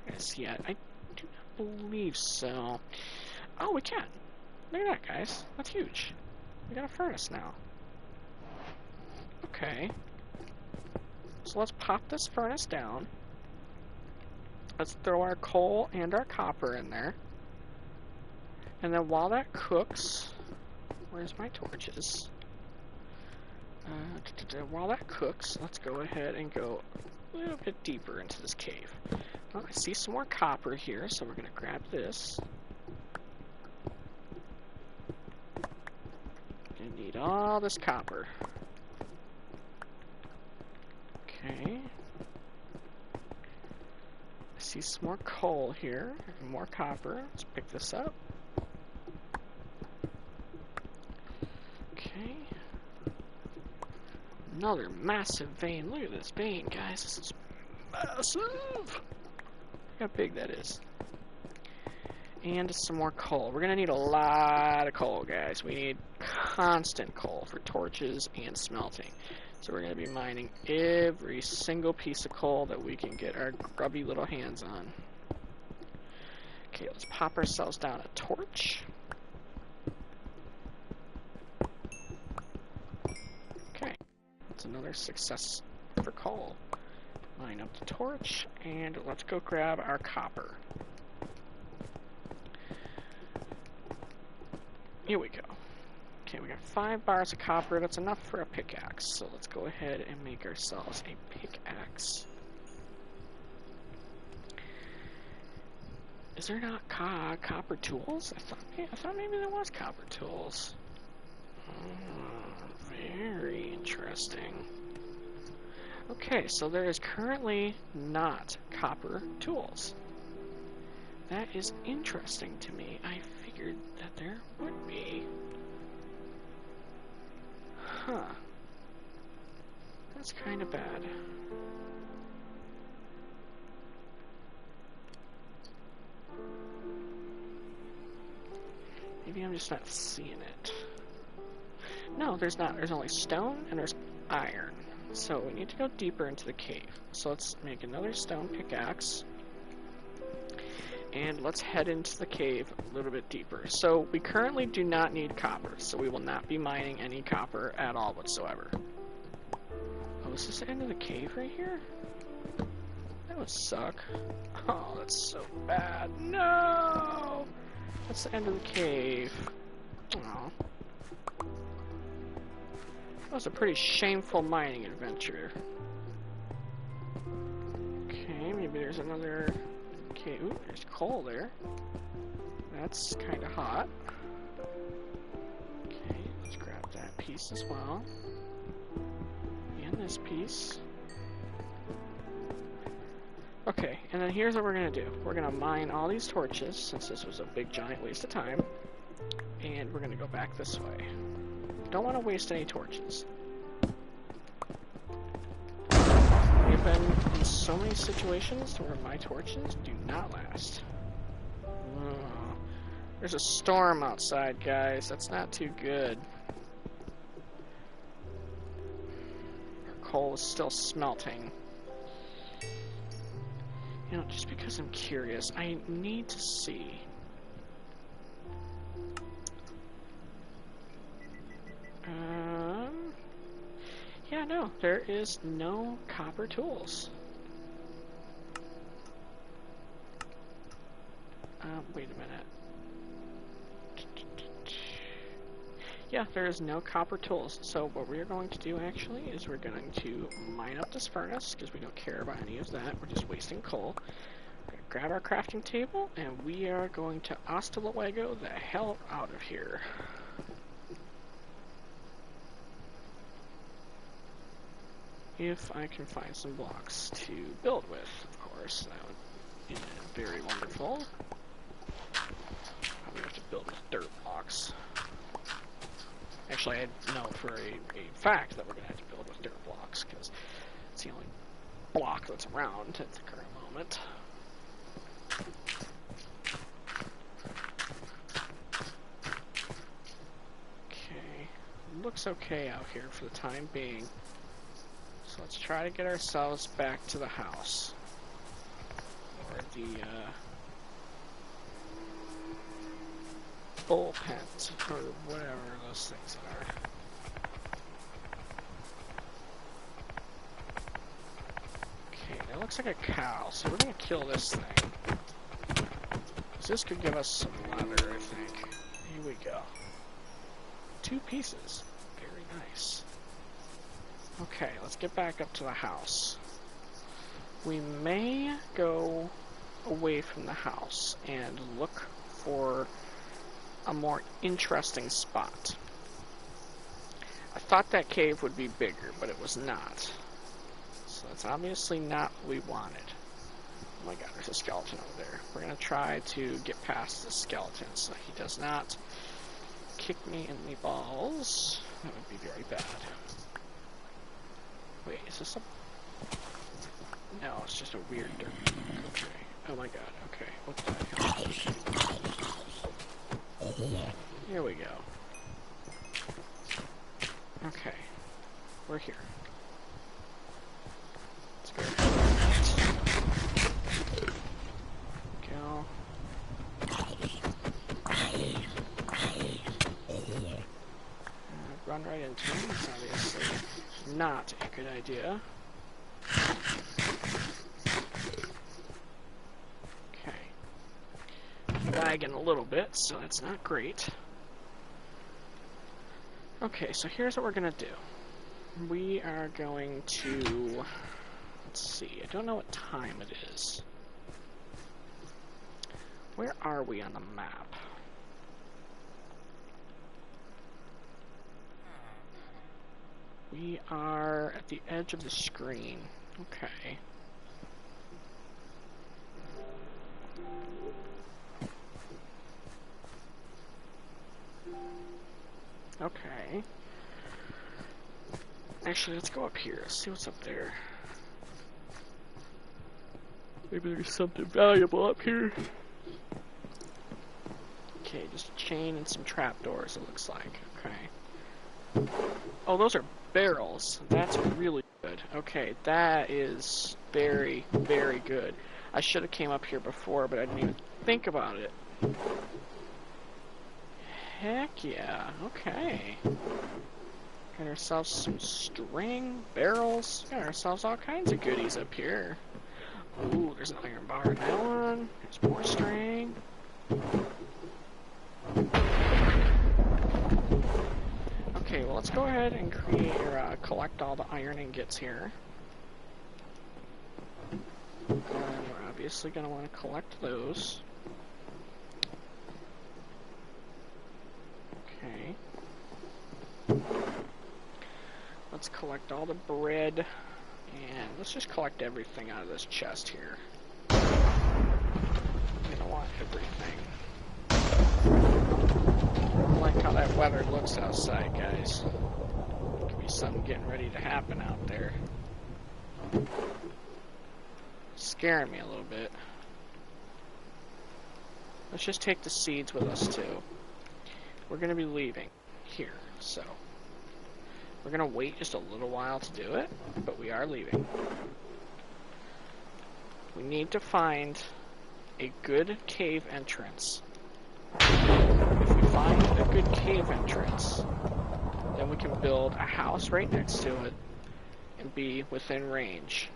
furnace yet? I do not believe so. Oh, we can. Look at that, guys. That's huge. We got a furnace now. Okay. So let's pop this furnace down. let's throw our coal and our copper in there. And then while that cooks, where's my torches? While that cooks, let's go ahead and go a little bit deeper into this cave. Well, I see some more copper here, so we're going to grab this. Going to need all this copper. Okay. I see some more coal here, and more copper. Let's pick this up. Okay. Another massive vein. Look at this vein, guys. This is massive. Look how big that is. And some more coal. We're going to need a lot of coal, guys. We need constant coal for torches and smelting. So we're going to be mining every single piece of coal that we can get our grubby little hands on. Okay, let's pop ourselves down a torch. Okay, that's another success for coal. Line up the torch, and let's go grab our copper. Here we go. Okay, we got 5 bars of copper. That's enough for a pickaxe. So let's go ahead and make ourselves a pickaxe. Is there not copper tools? I thought maybe there was copper tools. Very interesting. Okay, so there is currently not copper tools. That is interesting to me. I figured that there would be. Huh. That's kind of bad. Maybe I'm just not seeing it. No, there's not. There's only stone and there's iron. So we need to go deeper into the cave. So let's make another stone pickaxe. And let's head into the cave a little bit deeper. So we currently do not need copper, so we will not be mining any copper at all whatsoever. Oh, is this the end of the cave right here? That would suck. Oh, that's so bad. No! That's the end of the cave. Oh. That was a pretty shameful mining adventure. Okay, maybe there's another... Okay, ooh, there's coal there. That's kind of hot. Okay, let's grab that piece as well. And this piece. Okay, and then here's what we're going to do. We're going to mine all these torches, since this was a big giant waste of time. And we're going to go back this way. Don't want to waste any torches. I've been in so many situations where my torches do not last. Oh, there's a storm outside, guys. That's not too good. Our coal is still smelting. You know, just because I'm curious, I need to see. Yeah, no, there is no copper tools. Wait a minute. Yeah, there is no copper tools. So what we're going to do actually is we're going to mine up this furnace because we don't care about any of that. We're just wasting coal. We're going to grab our crafting table and we are going to hasta luego the hell out of here. If I can find some blocks to build with, of course, that would be very wonderful. Probably have to build with dirt blocks. Actually, I know for a fact that we're going to have to build with dirt blocks, because it's the only block that's around at the current moment. Okay, looks okay out here for the time being. So let's try to get ourselves back to the house. Or the, bullpens, or whatever those things are. Okay, now looks like a cow, so we're gonna kill this thing. 'Cause this could give us some leather, I think. Here we go. 2 pieces. Very nice. Okay, let's get back up to the house. We may go away from the house and look for a more interesting spot. I thought that cave would be bigger, but it was not. So that's obviously not what we wanted. Oh my god, there's a skeleton over there. We're going to try to get past the skeleton so he does not kick me in the balls. That would be very bad. Wait, is this a... No, it's just a weird dirt. Okay. Oh my god, okay. What the hell? Here we go. Okay. We're here. Let's go. Go. Run right into him. That's obviously not a good idea. Okay. Lagging a little bit, so that's not great. Okay, so here's what we're gonna do. We are going to... Let's see, I don't know what time it is. Where are we on the map? We are at the edge of the screen. Okay. Okay. Actually, let's go up here. See what's up there. Maybe there's something valuable up here. Okay, just a chain and some trapdoors, it looks like. Okay. Oh, those are barrels. That's really good. Okay, that is very, very good. I should have came up here before, but I didn't even think about it. Heck yeah. Okay. Got ourselves some string, barrels. Got ourselves all kinds of goodies up here. Ooh, there's an iron bar in that one. There's more string. Okay, well, let's go ahead and create or collect all the iron ingots here. And we're obviously going to want to collect those. Okay. Let's collect all the bread, and let's just collect everything out of this chest here. We don't want everything. I like how that weather looks outside, guys. Could be something getting ready to happen out there. Scaring me a little bit. Let's just take the seeds with us too. We're going to be leaving here, so we're going to wait just a little while to do it, but we are leaving. We need to find a good cave entrance. If we find a good cave entrance, then we can build a house right next to it and be within range.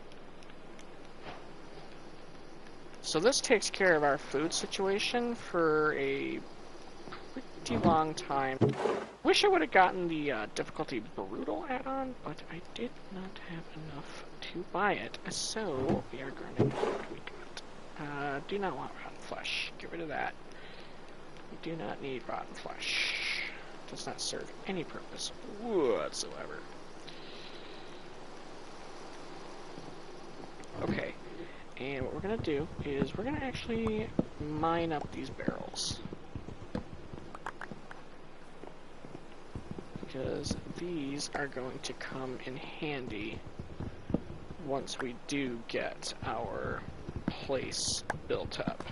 So this takes care of our food situation for a pretty long time. Wish I would have gotten the difficulty brutal add-on, but I did not have enough to buy it. So we are going to what we got. Do not want rotten flesh. Get rid of that. We do not need rotten flesh. It does not serve any purpose whatsoever. Okay. And what we're going to do is we're going to actually mine up these barrels. Because these are going to come in handy once we do get our place built up.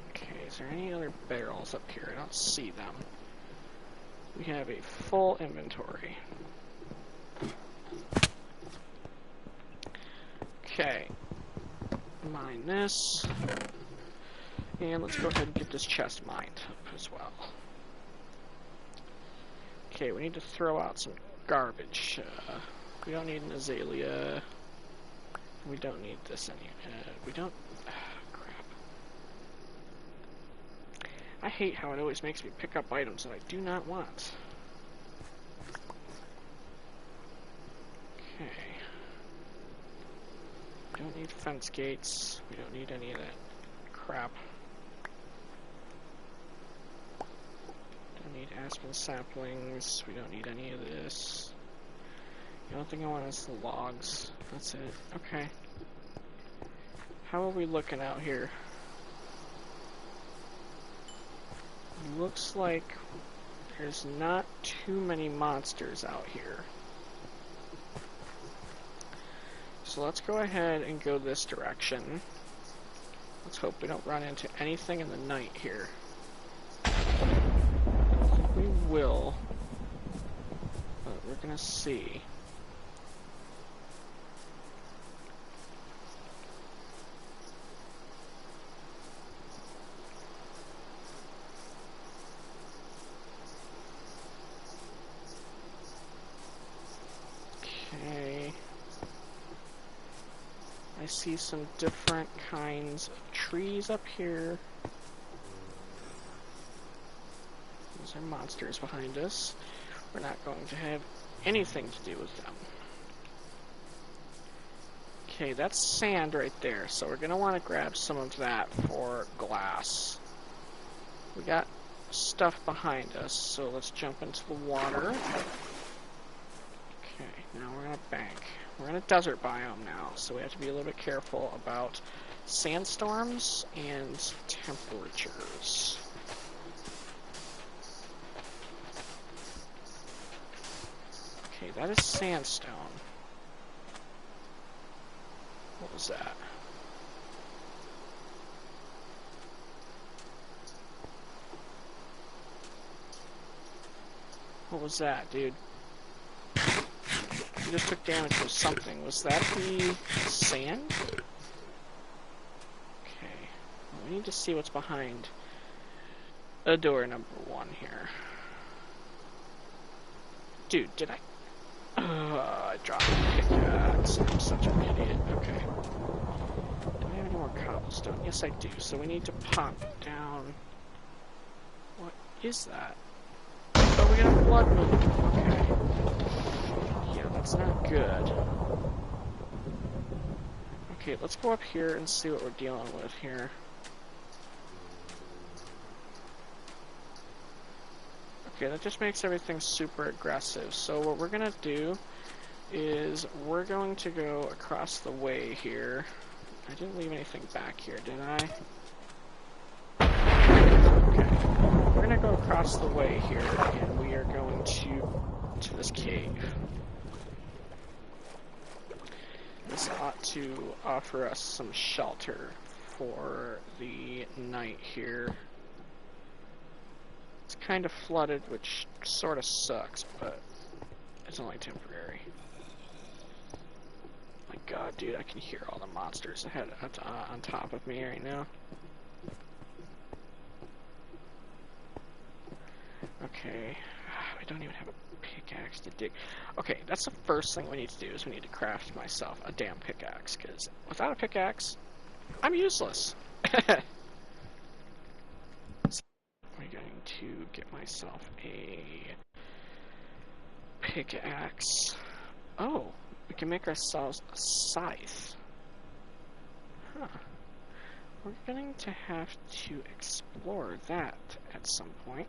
Okay, is there any other barrels up here? I don't see them. We have a full inventory. Okay. Mine this. And let's go ahead and get this chest mined up as well. Okay, we need to throw out some garbage. We don't need an azalea. We don't need this any. We don't. Crap. I hate how it always makes me pick up items that I do not want. Okay. We don't need fence gates. We don't need any of that crap. Don't need aspen saplings. We don't need any of this. The only thing I want is the logs. That's it. Okay. How are we looking out here? Looks like there's not too many monsters out here. So let's go ahead and go this direction. Let's hope we don't run into anything in the night here. I think we will, but we're gonna see. Okay. I see some different kinds of trees up here. Those are monsters behind us. We're not going to have anything to do with them. Okay, that's sand right there, so we're going to want to grab some of that for glass. We got stuff behind us, so let's jump into the water. Okay, now we're in a bank. We're in a desert biome now, so we have to be a little bit careful about sandstorms and temperatures. Okay, that is sandstone. What was that? What was that, dude? You just took damage from something. Was that the sand? Okay. Well, we need to see what's behind a door number 1 here. Dude, did I... I dropped the pickaxe. I'm such an idiot. Okay. Do I have any more cobblestone? Yes, I do. So we need to pop down... What is that? Oh, we got a blood moon. Okay. Yeah, that's not good. Okay, let's go up here and see what we're dealing with here. Okay, that just makes everything super aggressive. So what we're gonna do is we're going to go across the way here. I didn't leave anything back here, did I? Okay. We're gonna go across the way here, and we are going to this cave. This ought to offer us some shelter for the night here. It's kind of flooded, which sort of sucks, but it's only temporary. My god, dude, I can hear all the monsters ahead on top of me right now. Okay, I don't even have a pickaxe to dig. Okay, that's the first thing we need to do, is we need to craft myself a damn pickaxe, because without a pickaxe, I'm useless. So I'm going to get myself a pickaxe. Oh, we can make ourselves a scythe. Huh. We're going to have to explore that at some point.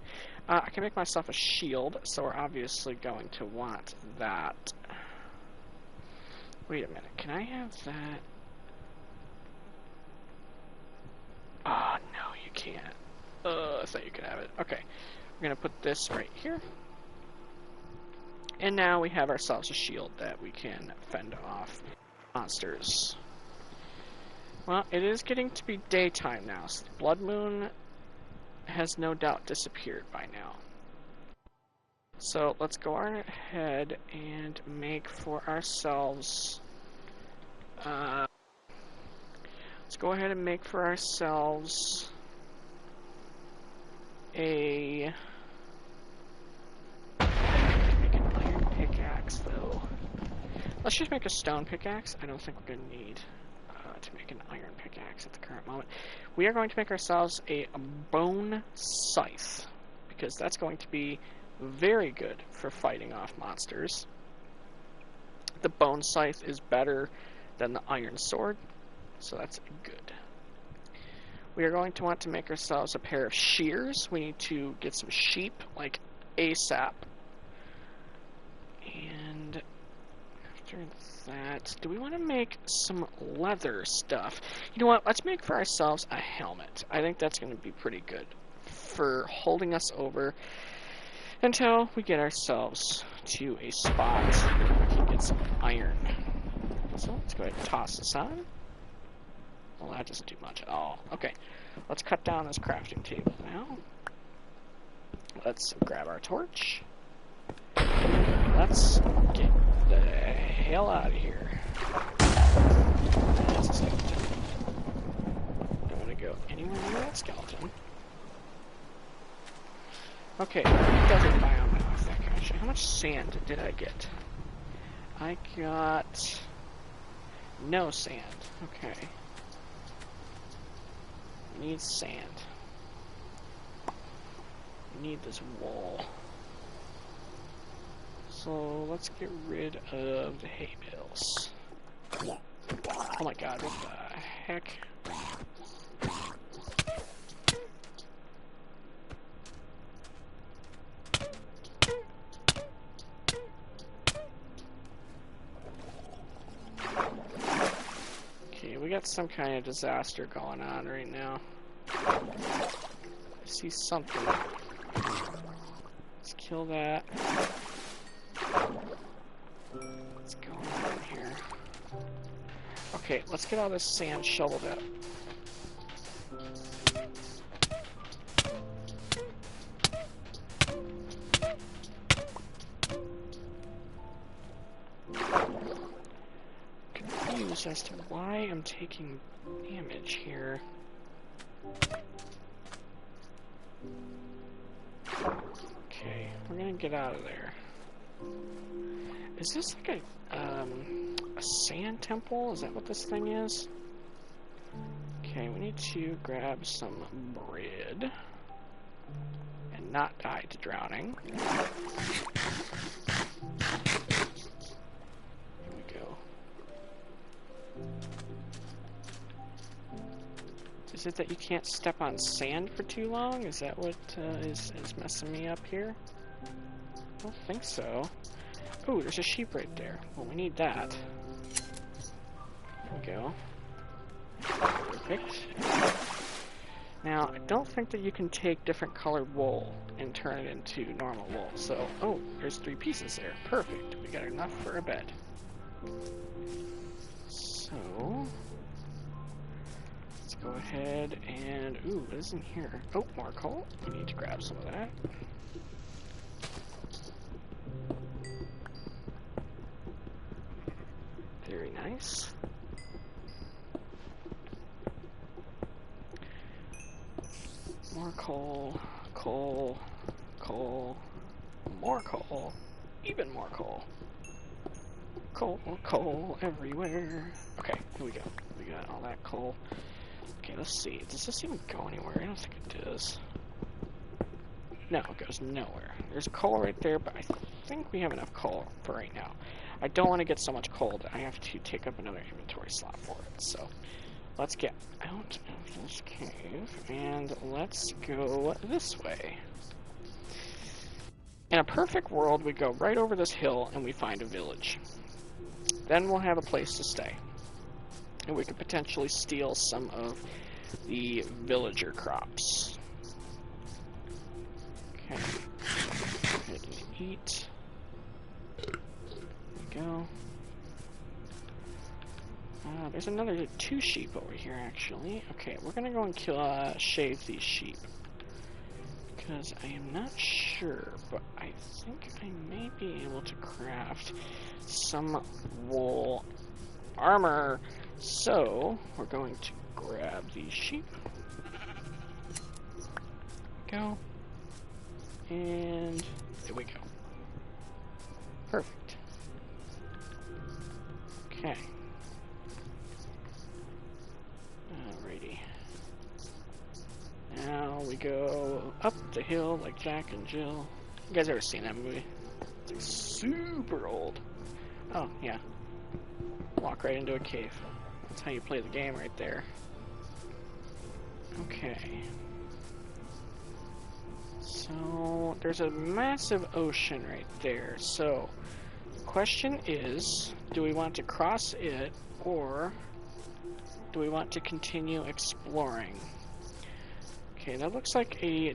I can make myself a shield, so we're obviously going to want that. Wait a minute, can I have that? Oh, no, you can't. I thought you could have it. Okay, we're going to put this right here. And now we have ourselves a shield that we can fend off monsters. Well, it is getting to be daytime now, so the blood moon has no doubt disappeared by now. So let's go ahead and make for ourselves... let's go ahead and make for ourselves a Let's just make a stone pickaxe. I don't think we're going to need to make an iron pickaxe at the current moment. We are going to make ourselves a bone scythe, because that's going to be very good for fighting off monsters. The bone scythe is better than the iron sword, so that's good. We are going to want to make ourselves a pair of shears. We need to get some sheep, like ASAP. And after that, do we want to make some leather stuff? You know what? Let's make for ourselves a helmet. I think that's going to be pretty good for holding us over until we get ourselves to a spot where we can get some iron. So let's go ahead and toss this on. Well, that doesn't do much at all. Okay, let's cut down this crafting table now. Let's grab our torch. Let's get the hell out of here. That's a skeleton. Don't want to go anywhere near that skeleton. Okay, desert biome. I think actually. How much sand did I get? I got no sand. Okay. We need sand. We need this wool. So let's get rid of the hay bales. Oh my god, what the heck? Okay, we got some kind of disaster going on right now. I see something. Let's kill that. What's going on here? Okay, let's get all this sand shoveled up. Confused as to why I'm taking damage here. Okay, we're gonna get out of there. Is this like a sand temple? Is that what this thing is? Okay, we need to grab some bread and not die to drowning. Here we go. Is it that you can't step on sand for too long? Is that what is messing me up here? I don't think so. Ooh, there's a sheep right there. Well, we need that. There we go. Perfect. Now, I don't think that you can take different colored wool and turn it into normal wool. So, oh, there's 3 pieces there. Perfect. We got enough for a bed. So, let's go ahead and, ooh, what is in here? Oh, more coal. We need to grab some of that. Very nice. More coal, coal, coal, more coal, even more coal. Coal, coal everywhere. Okay, here we go. We got all that coal. Okay, let's see. Does this even go anywhere? I don't think it does. No, it goes nowhere. There's coal right there, but I think we have enough coal for right now. I don't want to get so much coal that I have to take up another inventory slot for it. So let's get out of this cave and let's go this way. In a perfect world, we go right over this hill and we find a village. Then we'll have a place to stay. And we could potentially steal some of the villager crops. Okay. Go ahead and eat. Go. There's another 2 sheep over here, actually. Okay, we're gonna go and kill, shave these sheep. Because I am not sure, but I think I may be able to craft some wool armor. So, we're going to grab these sheep. Go. And there we go. Perfect. Okay. Alrighty. Now we go up the hill like Jack and Jill. You guys ever seen that movie? It's like super old. Oh, yeah. Walk right into a cave. That's how you play the game right there. Okay. So, there's a massive ocean right there. So, the question is, do we want to cross it, or do we want to continue exploring? Okay, that looks like a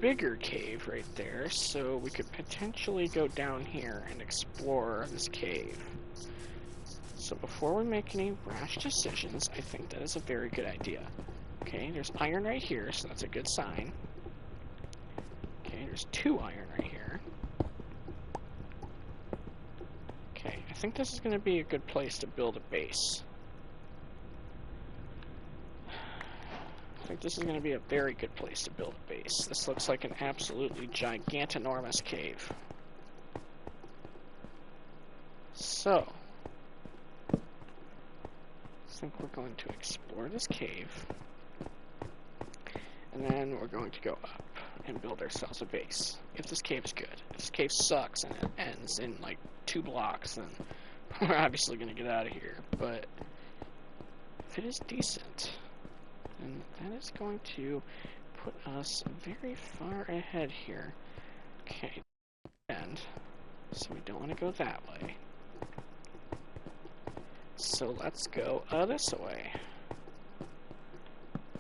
bigger cave right there, so we could potentially go down here and explore this cave. So before we make any rash decisions, I think that is a very good idea. Okay, there's iron right here, so that's a good sign. Okay, there's 2 iron right here. Okay, I think this is going to be a good place to build a base. I think this is going to be a very good place to build a base. This looks like an absolutely gigantinormous cave. So, I think we're going to explore this cave, and then we're going to go up and build ourselves a base. If this cave is good. If this cave sucks and it ends in like 2 blocks, then we're obviously going to get out of here. But if it is decent, and that is going to put us very far ahead here. Okay, and so we don't want to go that way. So let's go this way.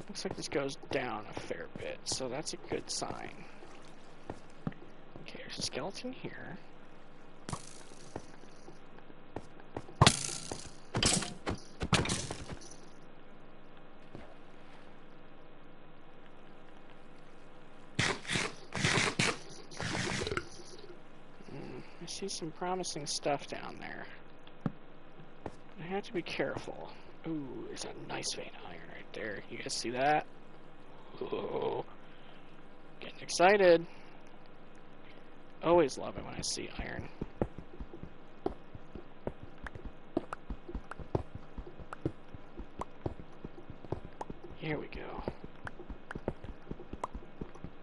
Looks like this goes down a fair bit, so that's a good sign. Okay, there's a skeleton here. I see some promising stuff down there. I have to be careful. Ooh, there's a nice vein of iron right there. You guys see that? Ooh. Getting excited. Always love it when I see iron. Here we go.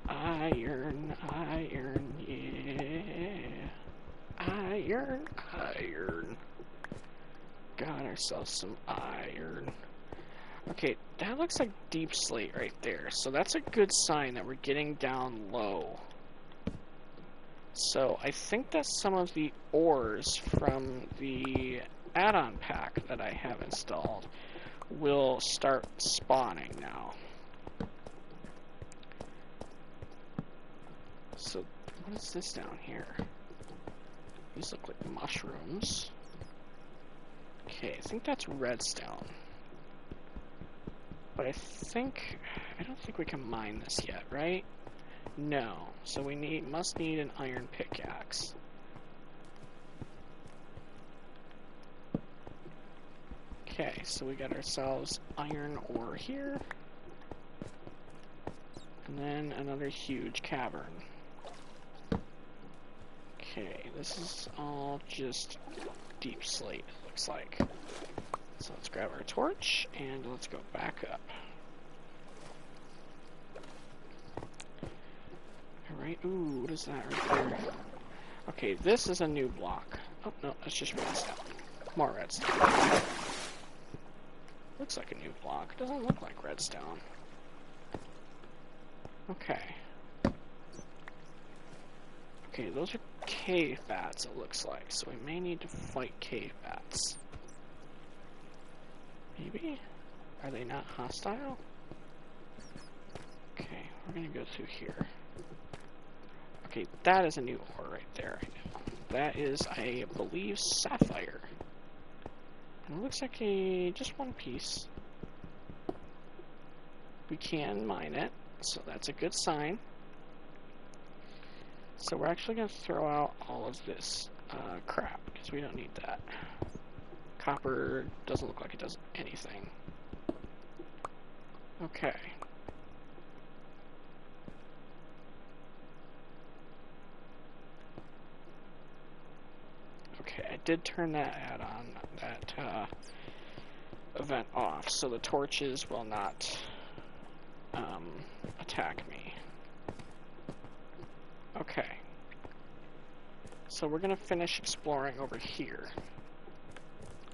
Iron, iron, yeah. Iron, iron. Got ourselves some iron. Okay, that looks like deep slate right there. So that's a good sign that we're getting down low. So I think that some of the ores from the add-on pack that I have installed will start spawning now. So what is this down here? These look like mushrooms. Okay, I think that's redstone. But I don't think we can mine this yet, right? No. So we must need an iron pickaxe. Okay, so we got ourselves iron ore here. And then another huge cavern. Okay, this is all just deep slate, it looks like. So let's grab our torch, and let's go back up. Alright, ooh, what is that right there? Okay, this is a new block. Oh, no, that's just redstone. More redstone. Looks like a new block. Doesn't look like redstone. Okay. Okay, those are cave bats, it looks like. So we may need to fight cave bats. Maybe? Are they not hostile? Okay, we're gonna go through here. Okay, that is a new ore right there. That is, I believe, sapphire. And it looks like just one piece. We can mine it, so that's a good sign. So we're actually going to throw out all of this crap, because we don't need that. Copper doesn't look like it does anything. Okay. Okay, I did turn that add-on, that event off, so the torches will not attack me. Okay. So we're gonna finish exploring over here.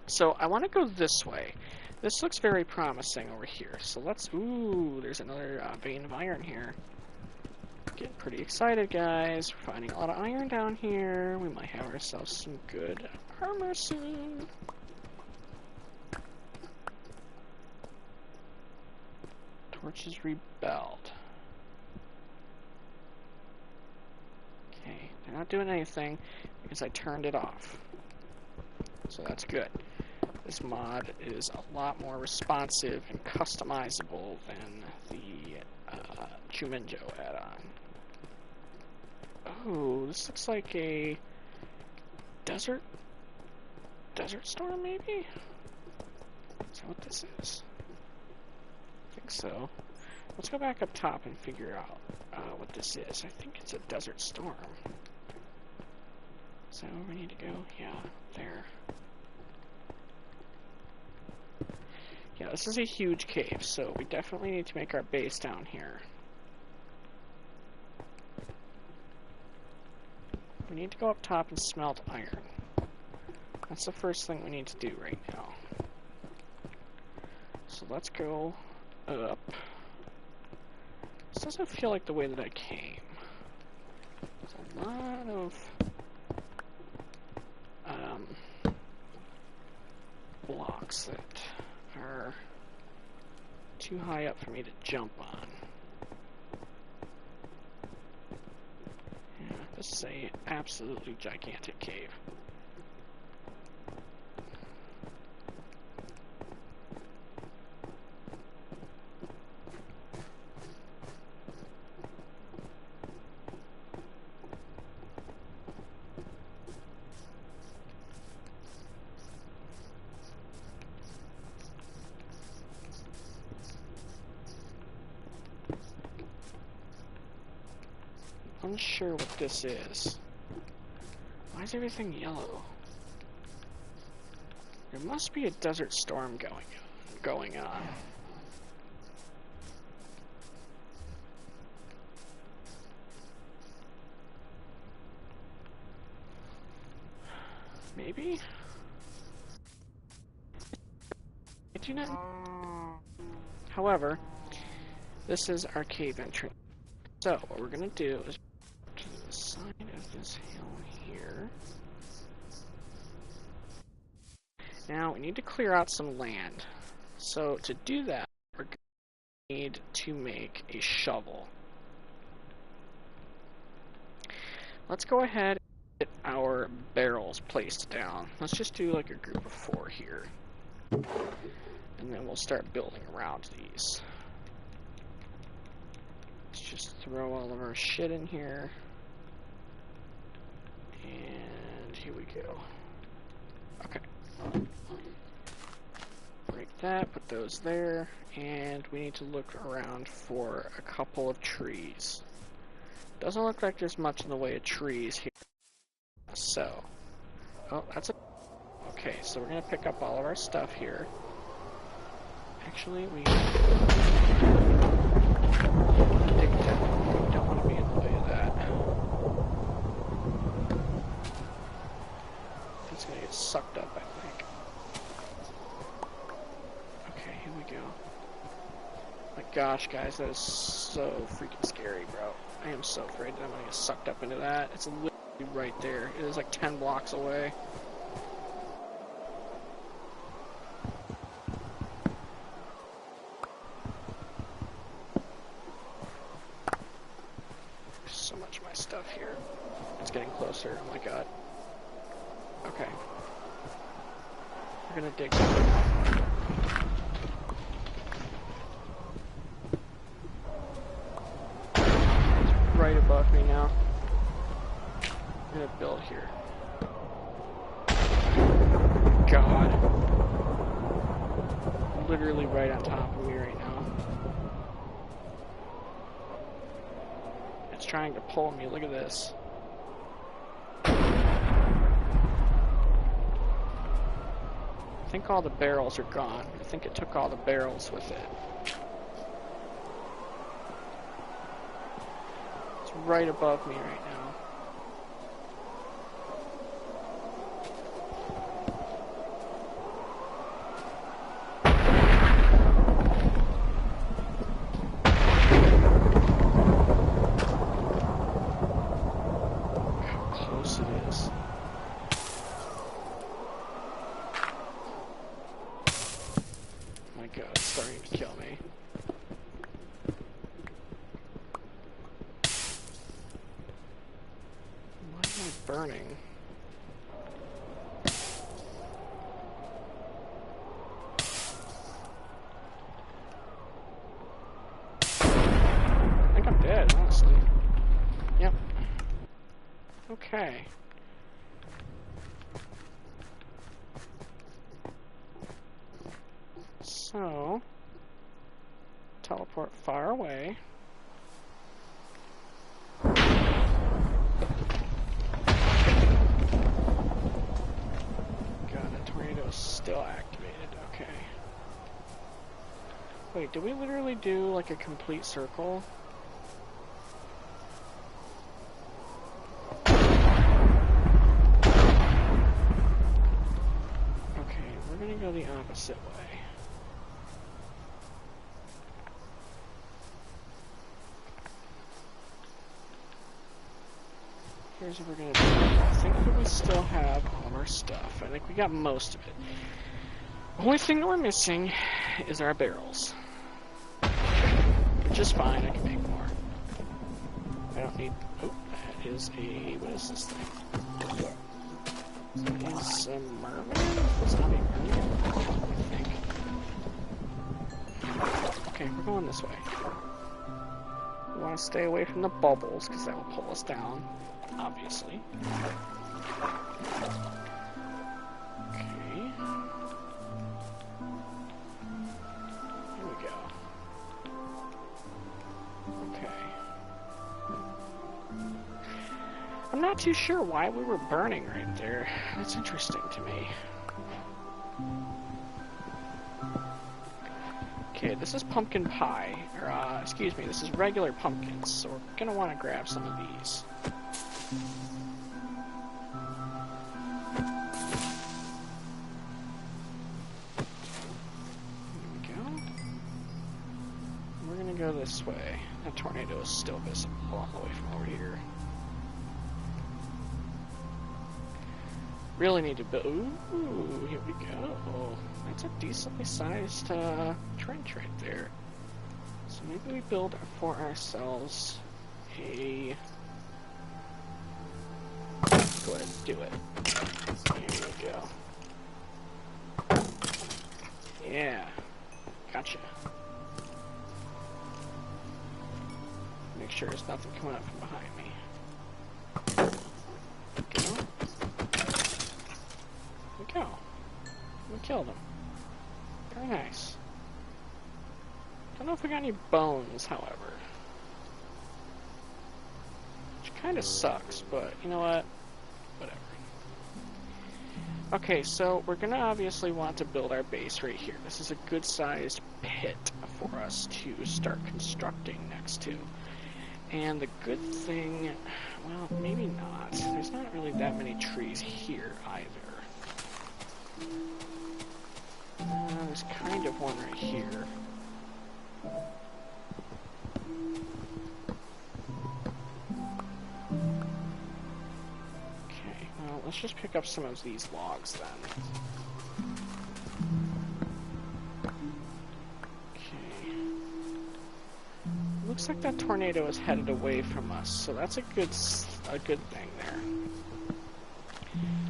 So I want to go this way. This looks very promising over here. So let's... Ooh, there's another vein of iron here. Getting pretty excited, guys. We're finding a lot of iron down here. We might have ourselves some good armor soon. Torches rebelled. Okay, they're not doing anything because I turned it off. So that's good. This mod is a lot more responsive and customizable than the Chuminjo add-on. Oh, this looks like a desert storm, maybe? Is that what this is? I think so. Let's go back up top and figure out what this is. I think it's a desert storm. Is that where we need to go? Yeah, there. Yeah, this is a huge cave, so we definitely need to make our base down here. We need to go up top and smelt iron. That's the first thing we need to do right now. So let's go up. This doesn't feel like the way that I came. There's a lot of blocks that are too high up for me to jump on. Yeah, this is a absolutely gigantic cave. Unsure what this is. Why is everything yellow? There must be a desert storm going on. Maybe? I do not... However, this is our cave entrance. So, what we're going to do is to the side of this hill here. Now, we need to clear out some land. So, to do that, we're going to need to make a shovel. Let's go ahead and get our barrels placed down. Let's just do like a group of 4 here. And then we'll start building around these. Let's just throw all of our shit in here. And here we go. Okay. Break that, put those there, and we need to look around for a couple of trees. Doesn't look like there's much in the way of trees here. So, oh, that's a... Okay, so we're gonna pick up all of our stuff here. Actually, we dig down. We don't want to be in the way of that. It's gonna get sucked up, I think. Okay, here we go. My gosh, guys, that is so freaking scary, bro. I am so afraid that I'm gonna get sucked up into that. It's literally right there. It is like 10 blocks away. There's so much of my stuff here. It's getting closer. Oh my god. Okay. We're gonna dig something. Right above me now. I'm gonna build here. God. Literally right on top of me right now. It's trying to pull me. Look at this. think all the barrels are gone. I think it took all the barrels with it. It's right above me right now. Burning. I think I'm dead, honestly. Yep. Okay. So, teleport far away. Still activated, okay. Wait, did we literally do like a complete circle? Okay, we're gonna go the opposite way. Here's what we're gonna do. I think that we still have all of our stuff. I think we got most of it. The only thing that we're missing is our barrels. Which is fine, I can make more. I don't need... Oh, that is a... What is this thing? That is a mermaid? It's not a mermaid, I think. Okay, we're going this way. We want to stay away from the bubbles, because that will pull us down. Obviously. Okay. Here we go. Okay. I'm not too sure why we were burning right there. That's interesting to me. Okay, this is pumpkin pie. Or, excuse me, this is regular pumpkins, so we're gonna want to grab some of these. Go this way. That tornado is still visible all the way from over here. Really need to build. Ooh, here we go. That's a decently sized trench right there. So maybe we build for ourselves a. Go ahead and do it. Here we go. Yeah. Gotcha. Make sure there's nothing coming up from behind me. There we go. We killed him. Very nice. Don't know if we got any bones, however. Which kind of sucks, but you know what? Whatever. Okay, so we're gonna obviously want to build our base right here. This is a good-sized pit for us to start constructing next to. And the good thing, well, maybe not. There's not really that many trees here either. There's kind of one right here. Okay, well, let's just pick up some of these logs then. Looks like that tornado is headed away from us, so that's a good thing there.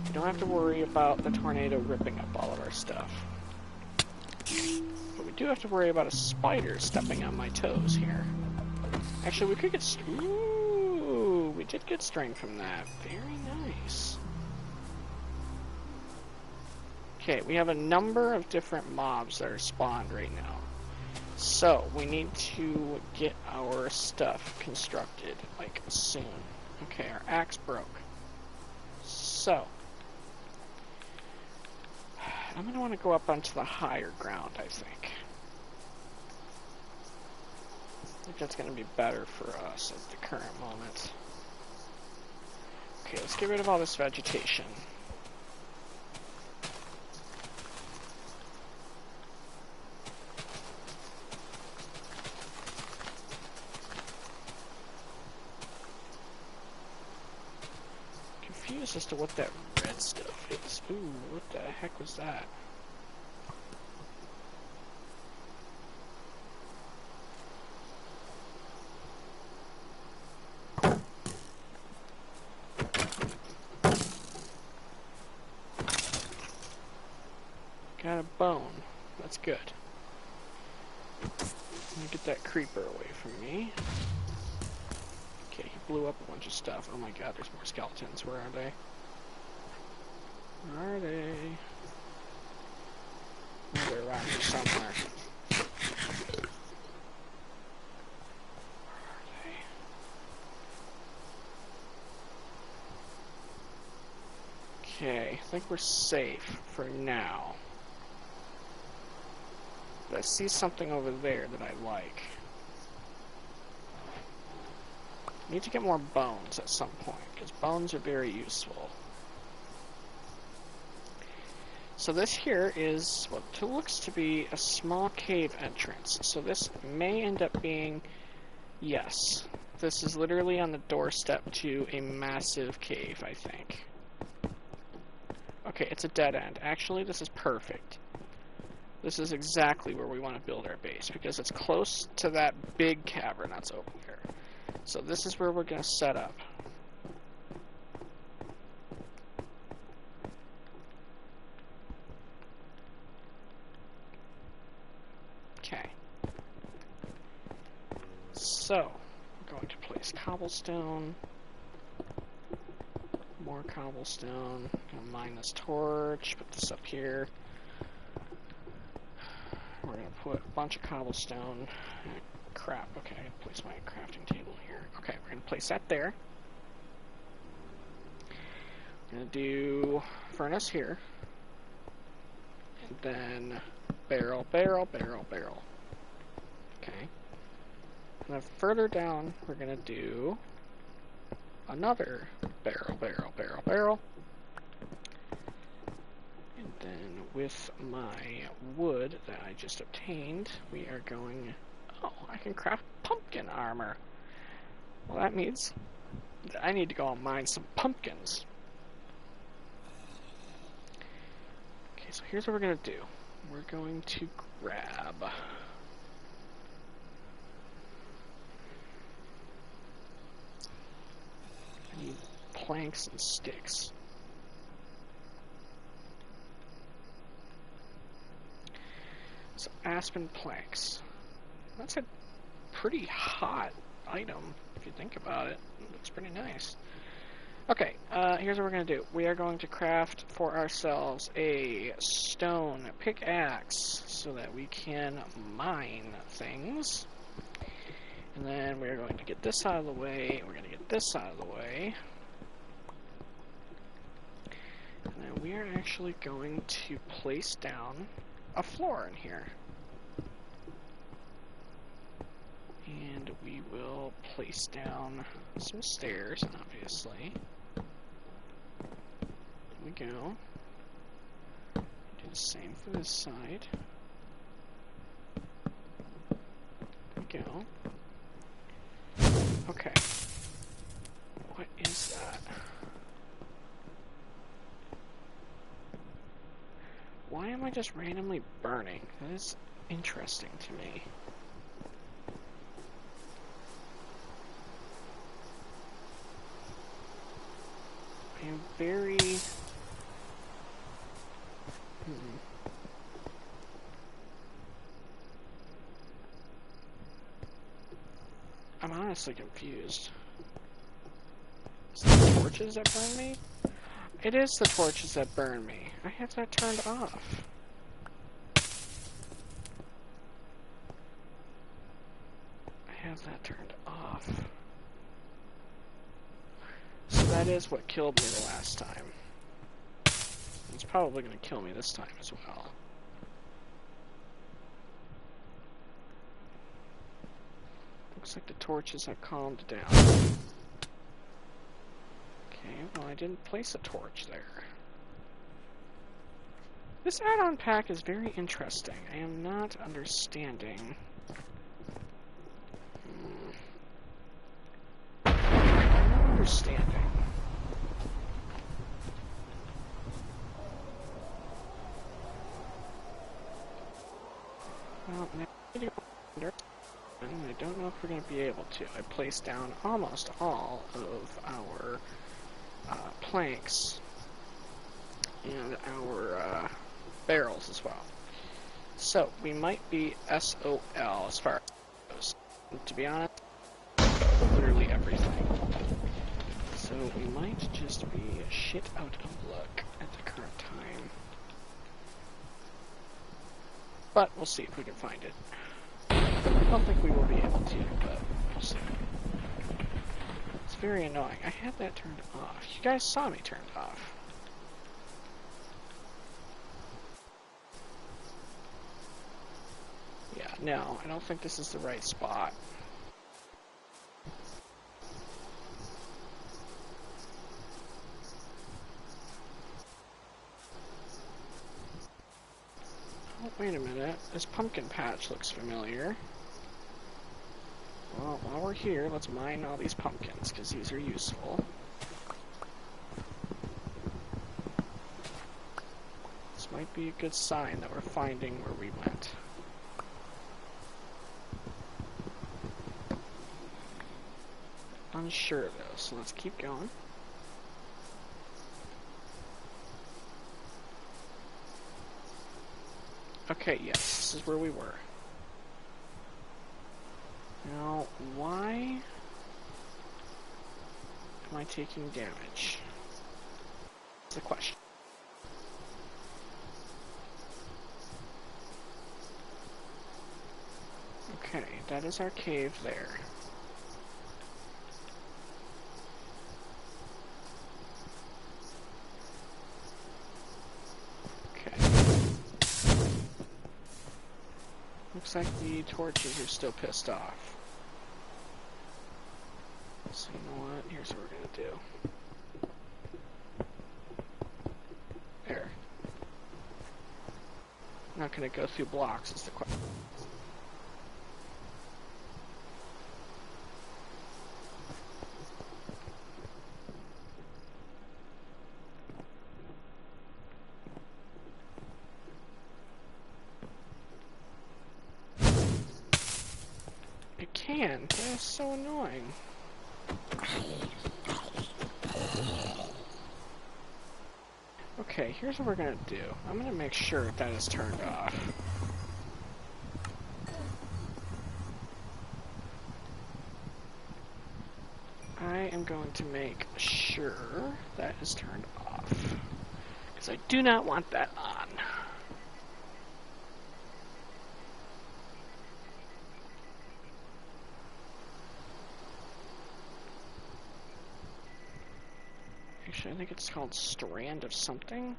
We don't have to worry about the tornado ripping up all of our stuff. But we do have to worry about a spider stepping on my toes here. Actually, we could get... Ooh, we did get string from that. Very nice. Okay, we have a number of different mobs that are spawned right now. So, we need to get our stuff constructed, like, soon. Okay, our axe broke. So, I'm going to want to go up onto the higher ground, I think. I think that's going to be better for us at the current moment. Okay, let's get rid of all this vegetation. Confused as to what that red stuff is. Ooh, what the heck was that? Got a bone. That's good. Let me get that creeper away from me. Okay, he blew up a bunch of stuff. Oh my god, there's more skeletons. Where are they? Where are they? Oh, they're around here somewhere. Where are they? Okay, I think we're safe for now. But I see something over there that I like. I need to get more bones at some point, because bones are very useful. So this here is what looks to be a small cave entrance. So this may end up being, yes, this is literally on the doorstep to a massive cave, I think. Okay, it's a dead end. Actually, this is perfect. This is exactly where we want to build our base, because it's close to that big cavern that's over here. So this is where we're going to set up. Okay. So, we're going to place cobblestone. More cobblestone. Gonna mine this torch, put this up here. We're gonna put a bunch of cobblestone. Crap, okay, I gotta place my crafting table here. Okay, we're gonna place that there. We're gonna do furnace here. And then barrel, barrel, barrel, barrel. Okay. And then further down, we're gonna do another barrel, barrel, barrel, barrel. And then with my wood that I just obtained, we are going... Oh, I can craft pumpkin armor. Well, that means that I need to go and mine some pumpkins. Okay, so here's what we're going to do. We're going to grab... I need planks and sticks. So aspen planks. That's a pretty hot item, if you think about it. It looks pretty nice. Okay, here's what we're going to do. We are going to craft for ourselves a stone pickaxe so that we can mine things. And then we're going to get this out of the way. We're going to get this out of the way. And then we are actually going to place down a floor in here. And we will place down some stairs, obviously. There we go. Do the same for this side. There we go. Okay. What is that? Why am I just randomly burning? That is interesting to me. I am very... I'm honestly confused. Is it the torches that burn me? It is the torches that burn me. I have that turned off. I have that turned off. So that is what killed me the last time. It's probably going to kill me this time as well. Looks like the torches have calmed down. Okay, well I didn't place a torch there. This add-on pack is very interesting. I am not understanding. I'm not understanding. Well, now I need to go under. I don't know if we're going to be able to. I placed down almost all of our planks and our barrels as well. So, we might be SOL as far as goes. And to be honest, literally everything. So, we might just be shit out of luck at the current time. But we'll see if we can find it. I don't think we will be able to, but we'll see. It's very annoying. I had that turned off. You guys saw me turned off. Yeah, no, I don't think this is the right spot. Oh, wait a minute. This pumpkin patch looks familiar. Well, while we're here, let's mine all these pumpkins, because these are useful. This might be a good sign that we're finding where we went. Unsure though, so let's keep going. Okay, yes, this is where we were. Now, why am I taking damage? That's the question. Okay, that is our cave there. Looks like the torches are still pissed off. So you know what? Here's what we're gonna do. There. I'm not gonna go through blocks is the question. That is so annoying. Okay, here's what we're gonna do. I'm gonna make sure that is turned off. I am going to make sure that is turned off. Because I do not want that on. Actually, I think it's called Strand of something.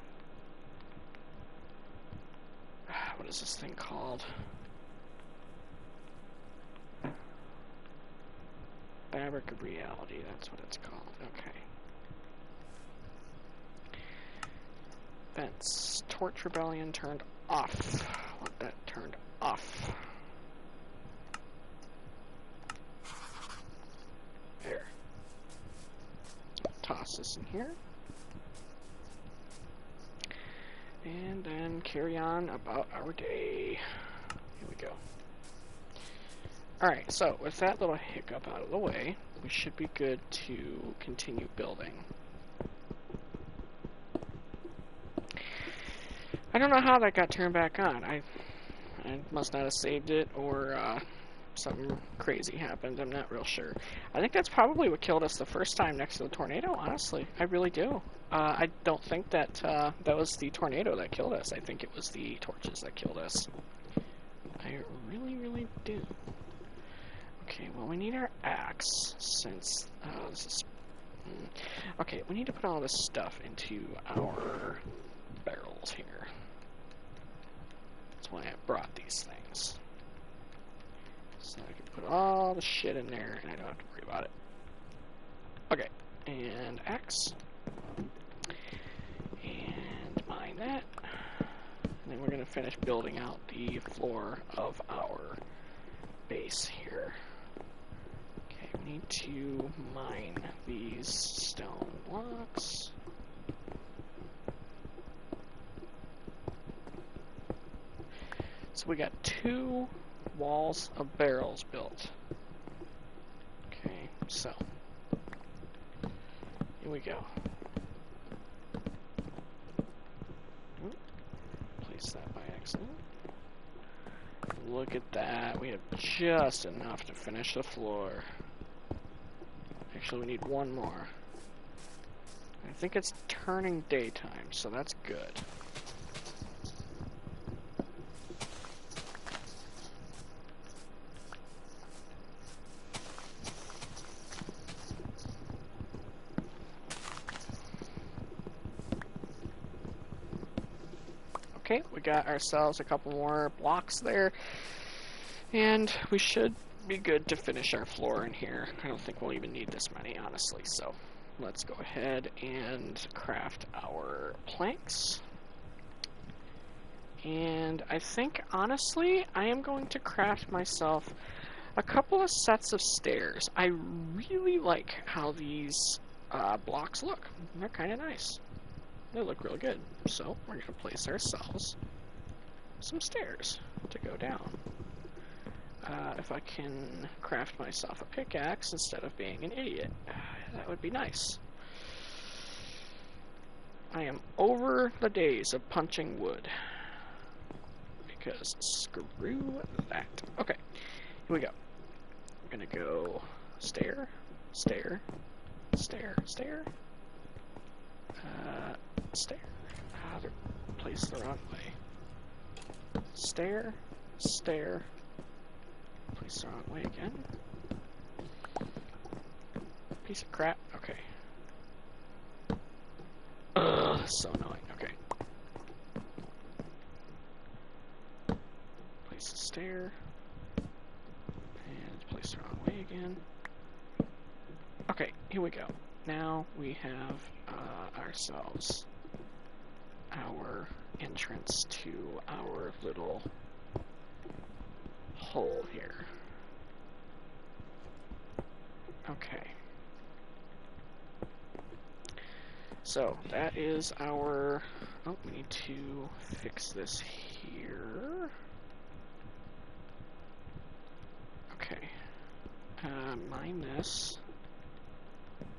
What is this thing called? Fabric of Reality, that's what it's called. Okay. Vents. Torch Rebellion turned off. I want that turned off. There. Toss this in here. And then carry on about our day. Here we go. Alright, so with that little hiccup out of the way, we should be good to continue building. I don't know how that got turned back on. I must not have saved it, or something crazy happened. I'm not real sure. I think that's probably what killed us the first time next to the tornado, honestly. I really do. I don't think that that was the tornado that killed us. I think it was the torches that killed us. I really, really do. Okay, well, we need our axe, since this is... Okay, we need to put all this stuff into our barrels here. That's why I brought these things. So I can put all the shit in there and I don't have to worry about it. Okay, and X. And mine that. And then we're going to finish building out the floor of our base here. Okay, we need to mine these stone blocks. So we got 2 walls of barrels built. Okay, so here we go. Place that by accident. Look at that. We have just enough to finish the floor. Actually, we need one more. I think it's turning daytime, so that's good. Okay, we got ourselves a couple more blocks there, and we should be good to finish our floor in here. I don't think we'll even need this many, honestly, so let's go ahead and craft our planks. And I think, honestly, I am going to craft myself a couple of sets of stairs. I really like how these blocks look. They're kind of nice. They look real good. So we're going to place ourselves some stairs to go down. If I can craft myself a pickaxe instead of being an idiot, that would be nice. I am over the days of punching wood. Because screw that. Okay, here we go. I'm going to go stair, stair, stair, stair. Stair. Ah, they're placed the wrong way. Stair, stair. Placed the wrong way again. Piece of crap. Okay. Ugh, so annoying. Okay. Place the stair. And place the wrong way again. Okay, here we go. Now we have ourselves our entrance to our little hole here. Okay. So that is our... Oh, we need to fix this here. Okay. Mine this.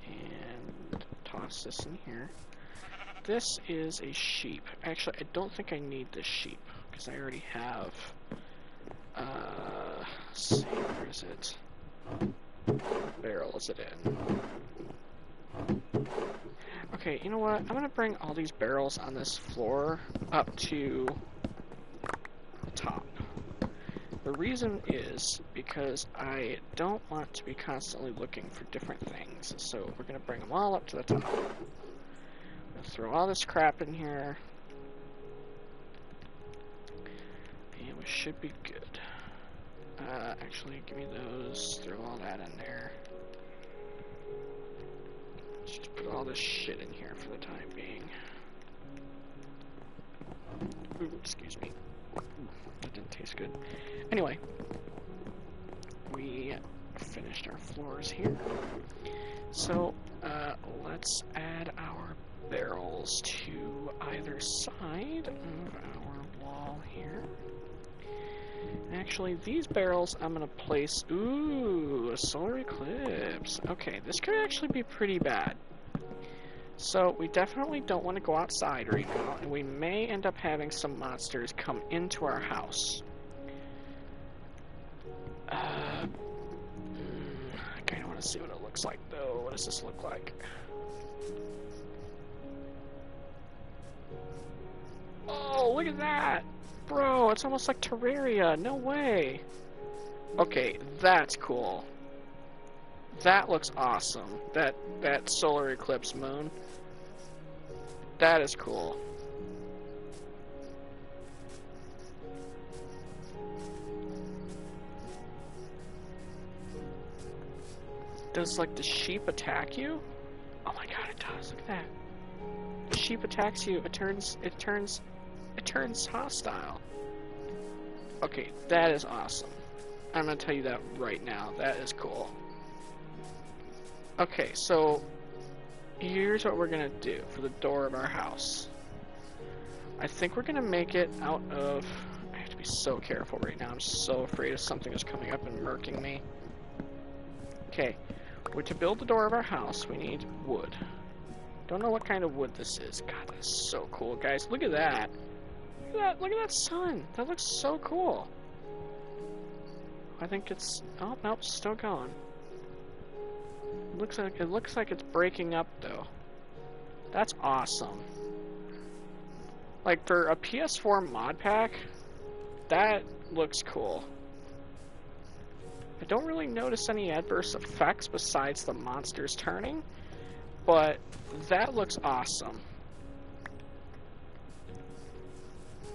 And toss this in here. This is a sheep. Actually, I don't think I need this sheep, because I already have... let's see, where is it? What barrel is it in? Okay, you know what? I'm gonna bring all these barrels on this floor up to the top. The reason is because I don't want to be constantly looking for different things, so we're gonna bring them all up to the top. Throw all this crap in here, and we should be good. Actually, give me those, throw all that in there. Let's just put all this shit in here for the time being. Ooh, excuse me. Ooh, that didn't taste good. Anyway, we finished our floors here. So, let's add our barrels to either side of our wall here. Actually, these barrels I'm going to place... Ooh, a solar eclipse. Okay, this could actually be pretty bad. So, we definitely don't want to go outside right now, and we may end up having some monsters come into our house. I kind of want to see what it looks like, though. What does this look like? Oh, look at that! Bro, it's almost like Terraria. No way. Okay, that's cool. That looks awesome. That solar eclipse moon. That is cool. Does, like, the sheep attack you? Oh my god, it does. Look at that. The sheep attacks you. It turns hostile. Okay, that is awesome. I'm gonna tell you that right now. That is cool. Okay, so here's what we're gonna do for the door of our house. I think we're gonna make it out of... I have to be so careful right now. I'm so afraid of something that's coming up and murking me. Okay, to build the door of our house, we need wood. Don't know what kind of wood this is. God, that's so cool, guys. Look at that. Look at that. Look at that sun. That looks so cool. I think it's... Oh, nope, still going. It looks like it's breaking up, though. That's awesome. Like, for a PS4 mod pack, that looks cool. I don't really notice any adverse effects besides the monsters turning, but that looks awesome.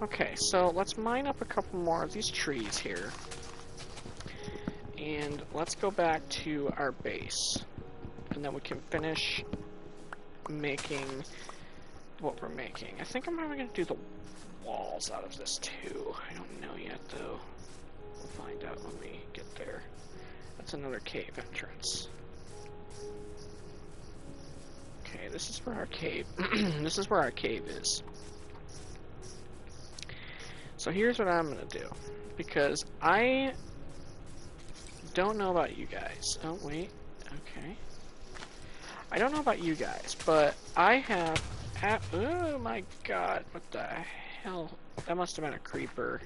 Okay, so let's mine up a couple more of these trees here. And let's go back to our base. And then we can finish making what we're making. I think I'm probably going to do the walls out of this too. I don't know yet though. We'll find out when we get there. That's another cave entrance. Okay, this is where our cave this is where our cave is. So here's what I'm gonna do. Because I don't know about you guys. Oh wait, okay. I don't know about you guys, but I have oh my god, what the hell? That must have been a creeper.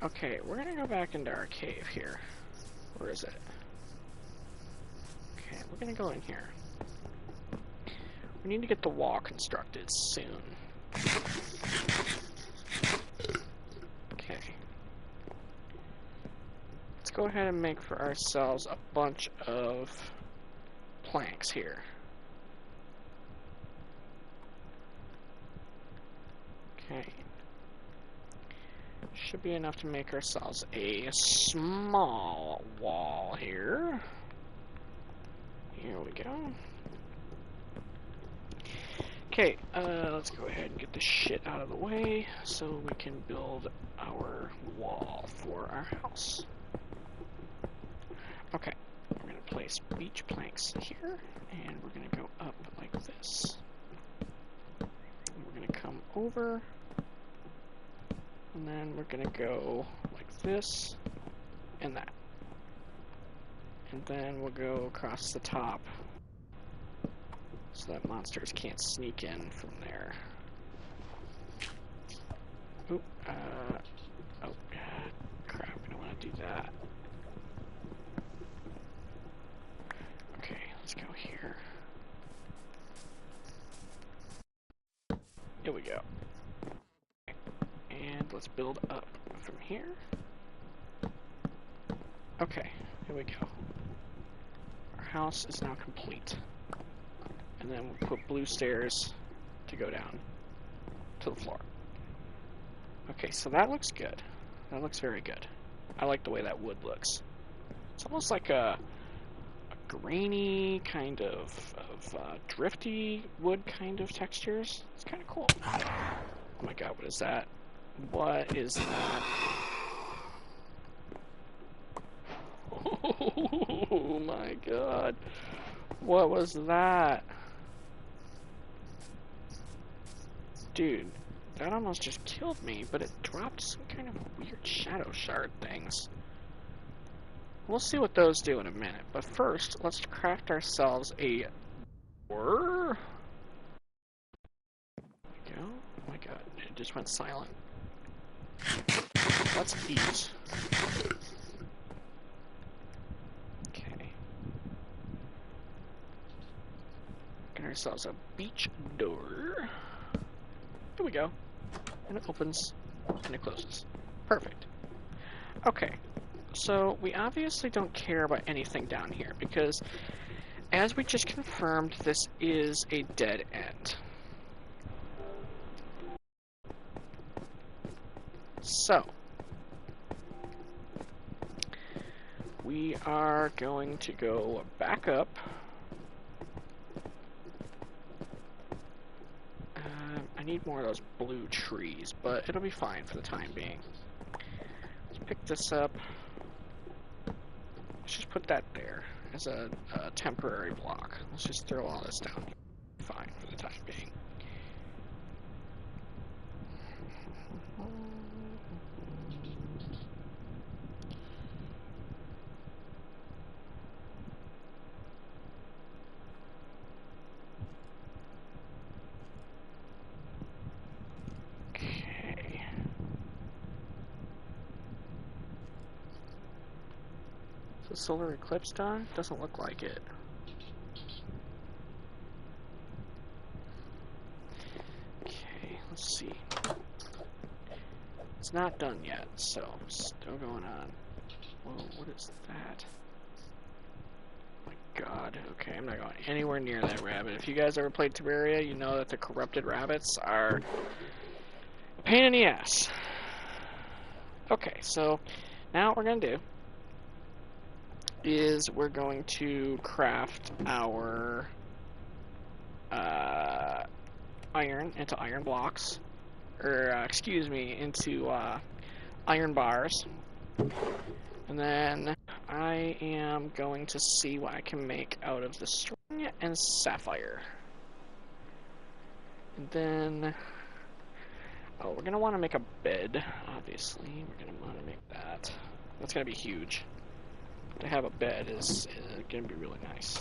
Okay, we're gonna go back into our cave here. Where is it? Okay, we're gonna go in here. We need to get the wall constructed soon. Okay. Let's go ahead and make for ourselves a bunch of planks here. Okay. Should be enough to make ourselves a small wall here. Here we go. Okay, let's go ahead and get this shit out of the way so we can build our wall for our house. Okay, we're going to place beach planks here, and we're going to go up like this. And we're going to come over, and then we're going to go like this and that. And then we'll go across the top so that monsters can't sneak in from there. Oop, oh, crap, I don't want to do that. Okay, let's go here. Here we go. And let's build up from here. Okay, here we go. Our house is now complete. And then we'll put blue stairs to go down to the floor. Okay, so that looks good. That looks very good. I like the way that wood looks. It's almost like a grainy, kind of drifty wood kind of textures. It's kind of cool. Oh my god, what is that? What is that? Oh my god. What was that? Dude, that almost just killed me, but it dropped some kind of weird shadow shard things. We'll see what those do in a minute, but first, let's craft ourselves a door. There we go. Oh my god, it just went silent. Let's eat. Okay. Get ourselves a beach door. Here we go. And it opens, and it closes. Perfect. Okay, so we obviously don't care about anything down here, because as we just confirmed, this is a dead end. So, we are going to go back up. I need more of those blue trees, but it'll be fine for the time being. Let's pick this up. Let's just put that there as a temporary block. Let's just throw all this down. Fine for the time being. The solar eclipse done? Doesn't look like it. Okay, let's see. It's not done yet, so still going on. Whoa, what is that? Oh my god, okay, I'm not going anywhere near that rabbit. If you guys ever played Terraria, you know that the corrupted rabbits are a pain in the ass. Okay, so now what we're gonna do is we're going to craft our iron into iron blocks, or excuse me, into iron bars, and then I am going to see what I can make out of the string and sapphire. And then, oh, we're gonna want to make a bed, obviously. We're gonna want to make that. That's gonna be huge. To have a bed is going to be really nice.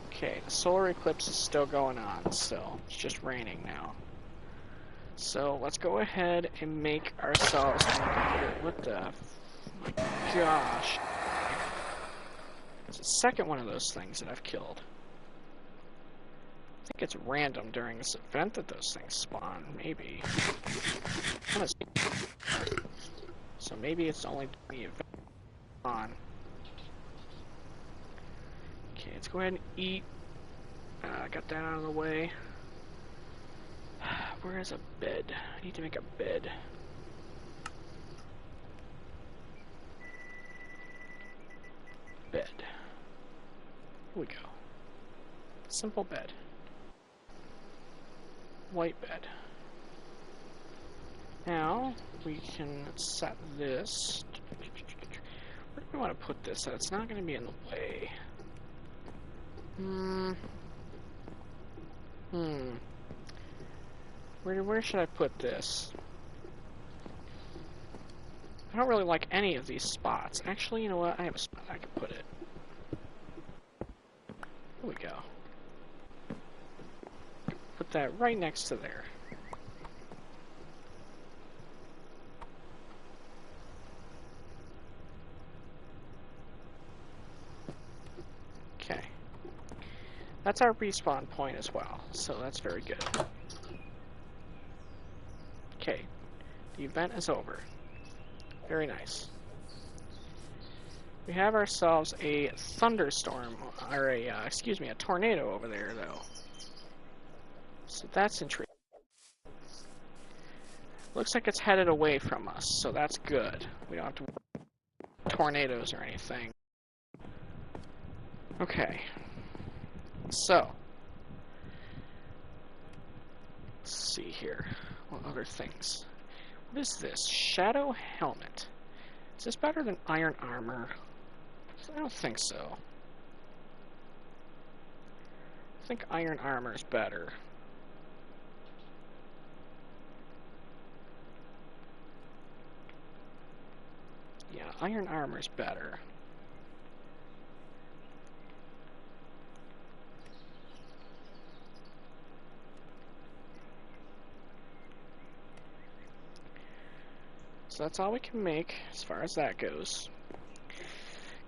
Okay, the solar eclipse is still going on, so it's just raining now. So let's go ahead and make ourselves... What the... Oh my gosh. It's the second one of those things that I've killed. I think it's random during this event that those things spawn, maybe. So maybe it's only the event on. Okay, let's go ahead and eat. Got that out of the way. Where is a bed? I need to make a bed. Bed. Here we go. Simple bed. White bed. Now, we can set this. Where do we want to put this so it's not going to be in the way? Where should I put this? I don't really like any of these spots. Actually, you know what? I have a spot I can put it. Here we go. Put that right next to there. Okay. That's our respawn point as well, so that's very good. Okay. The event is over. Very nice. We have ourselves a thunderstorm, or excuse me, a tornado over there, though. So that's intriguing. Looks like it's headed away from us, so that's good. We don't have to worry about tornadoes or anything. Okay. So. Let's see here. What other things? What is this? Shadow helmet. Is this better than iron armor? I don't think so. I think iron armor is better. Yeah, iron armor is better. So that's all we can make as far as that goes.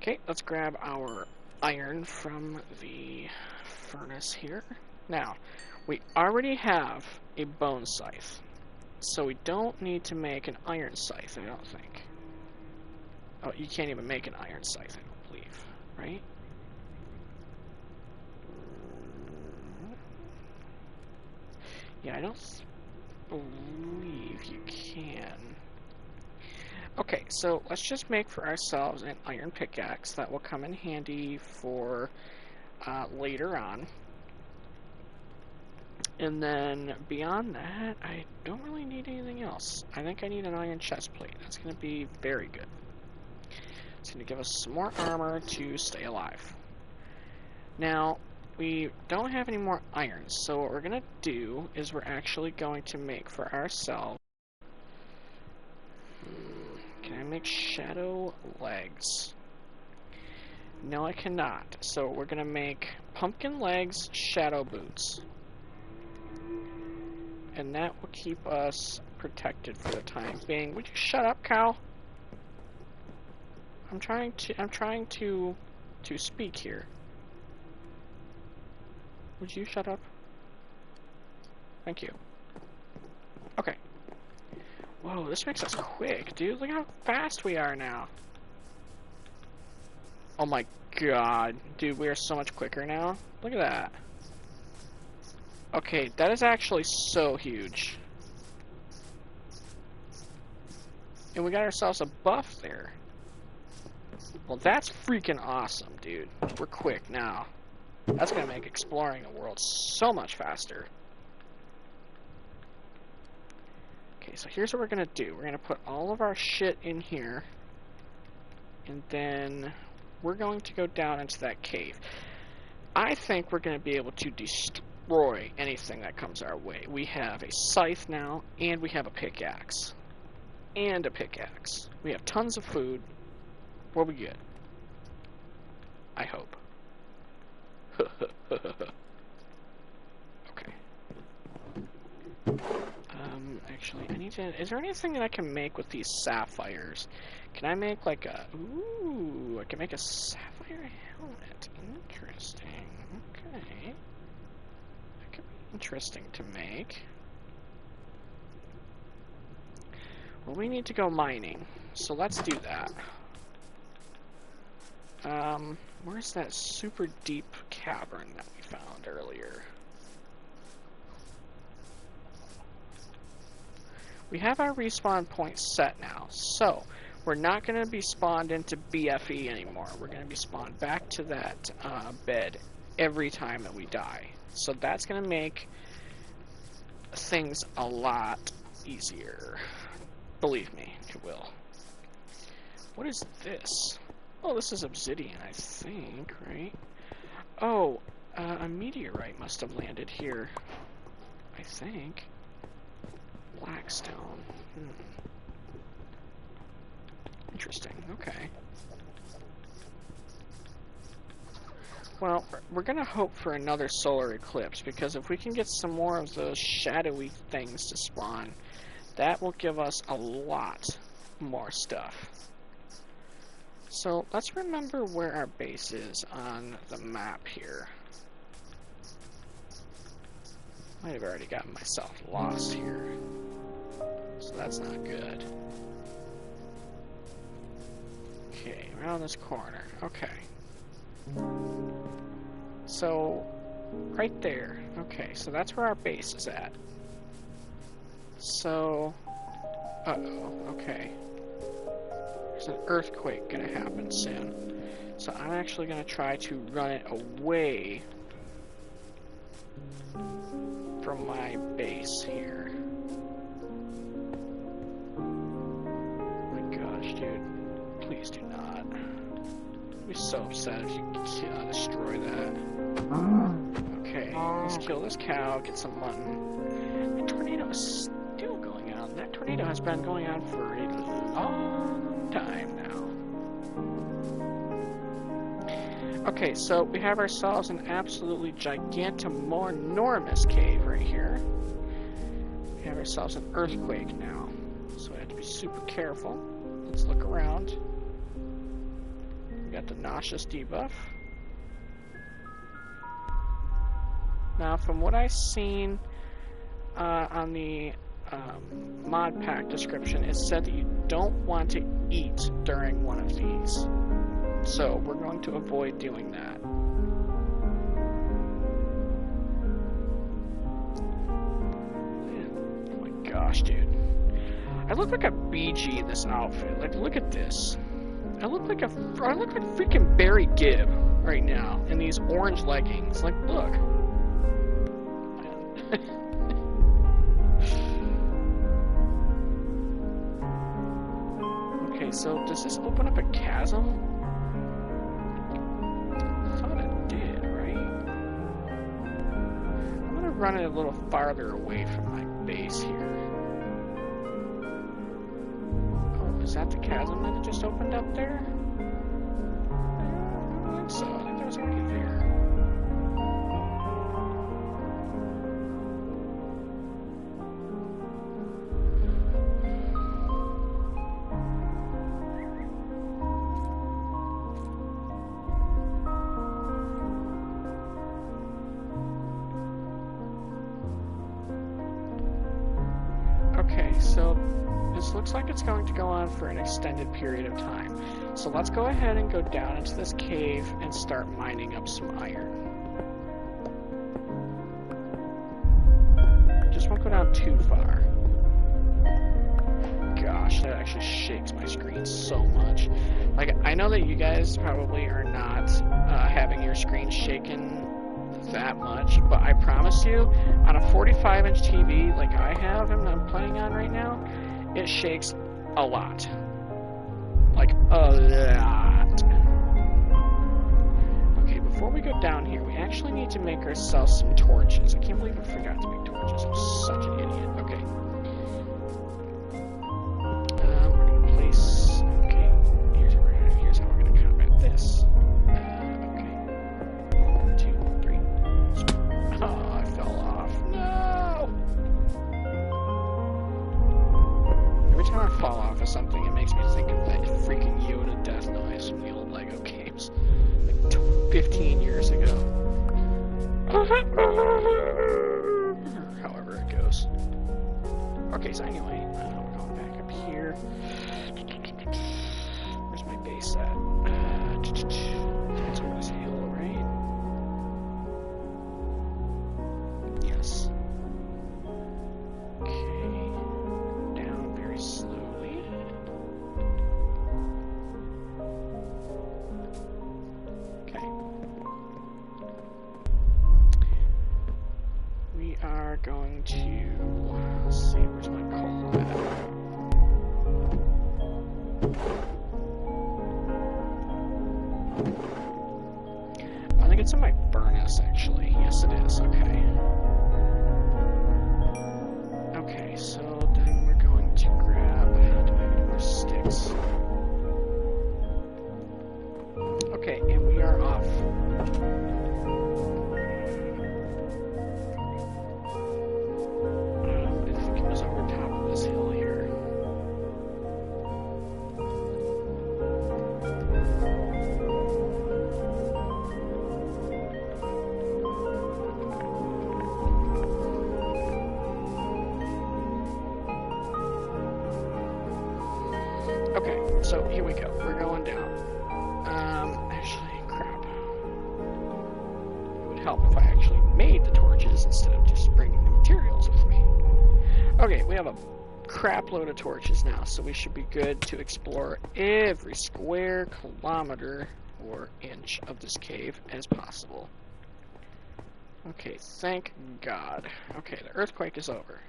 Okay, let's grab our iron from the furnace here. Now, we already have a bone scythe, so we don't need to make an iron scythe, I don't think. Oh, you can't even make an iron scythe, I don't believe, right? Yeah, I don't believe you can. Okay, so let's just make for ourselves an iron pickaxe that will come in handy for later on. And then beyond that, I don't really need anything else. I think I need an iron chest plate. That's going to be very good. It's going to give us some more armor to stay alive. Now, we don't have any more irons, so what we're going to do is we're actually going to make for ourselves... Can I make shadow legs? No, I cannot. So we're going to make pumpkin legs shadow boots. And that will keep us protected for the time being. Would you shut up, cow? I'm trying to speak here. Would you shut up? Thank you. Okay. Whoa, this makes us quick, dude. Look how fast we are now. Oh my god. Dude, we are so much quicker now. Look at that. Okay, that is actually so huge. And we got ourselves a buff there. Well, that's freaking awesome, dude. We're quick now. That's gonna make exploring the world so much faster. Okay, so here's what we're gonna do. We're gonna put all of our shit in here. And then we're going to go down into that cave. I think we're gonna be able to destroy anything that comes our way. We have a scythe now, and we have a pickaxe. And a pickaxe. We have tons of food. What we get? I hope. Okay. Actually, I need to... Is there anything that I can make with these sapphires? Can I make like a... Ooh, I can make a sapphire helmet. Interesting. Okay. That could be interesting to make. Well, we need to go mining. So let's do that. Where's that super deep cavern that we found earlier? We have our respawn point set now, so we're not going to be spawned into BFE anymore. We're going to be spawned back to that bed every time that we die. So that's going to make things a lot easier. Believe me, it will. What is this? Oh, this is obsidian, I think, right? Oh, a meteorite must have landed here. I think. Blackstone. Interesting, okay. Well, we're gonna hope for another solar eclipse, because if we can get some more of those shadowy things to spawn, that will give us a lot more stuff. So let's remember where our base is on the map here. Might have already gotten myself lost here. So that's not good. Okay, around this corner. Okay. So, right there. Okay, so that's where our base is at. So, uh-oh, okay. There's an earthquake gonna happen soon. So I'm actually gonna try to run it away from my base here. Oh my gosh, dude. Please do not. I'd be so upset if you destroy that. Okay, let's kill this cow, get some mutton. The tornado is still going on. That tornado has been going on for a long time now. Okay, so we have ourselves an absolutely gigantomorphous cave right here. We have ourselves an earthquake now, so we have to be super careful. Let's look around. We got the nauseous debuff. Now, from what I've seen on the mod pack description, it said that you don't want to eat during one of these. So, we're going to avoid doing that. Oh my gosh, dude. I look like a BG in this outfit. Like, look at this. I look like freaking Barry Gibb right now in these orange leggings. Like, look. Okay, so does this open up a chasm? I thought it did, right? I'm gonna run it a little farther away from my base here. Oh, is that the chasm that just opened up there? I don't think so. I think that was already there. Okay, so this looks like it's going to go on for an extended period of time. So let's go ahead and go down into this cave and start mining up some iron. Just won't go down too far. Gosh, that actually shakes my screen so much. Like, I know that you guys probably are not having your screen shaken that much, but I promise you, on a 45-inch TV like I have and I'm playing on right now, it shakes a lot. Like, a lot. Okay, before we go down here, we actually need to make ourselves some torches. I can't believe I forgot to make torches. I'm such an idiot. Okay. We're gonna place... Okay, here's how we're gonna combat this. I fall off of something, it makes me think of that freaking Yoda death noise from the old Lego games, like 15 years ago. However it goes. Okay, so anyway, we're going back up here. Where's my base at? It's over this hill, right? Yes. Going to, let's see, where's my coal at? I think it's in my furnace, actually. Yes, it is. Okay. Okay, so then we're going to grab, do I have any more sticks? Okay, and we are off. Okay, so here we go. We're going down. Actually, crap. It would help if I actually made the torches instead of just bringing the materials with me. Okay, we have a crap load of torches now, so we should be good to explore every square kilometer or inch of this cave as possible. Okay, thank God. Okay, the earthquake is over.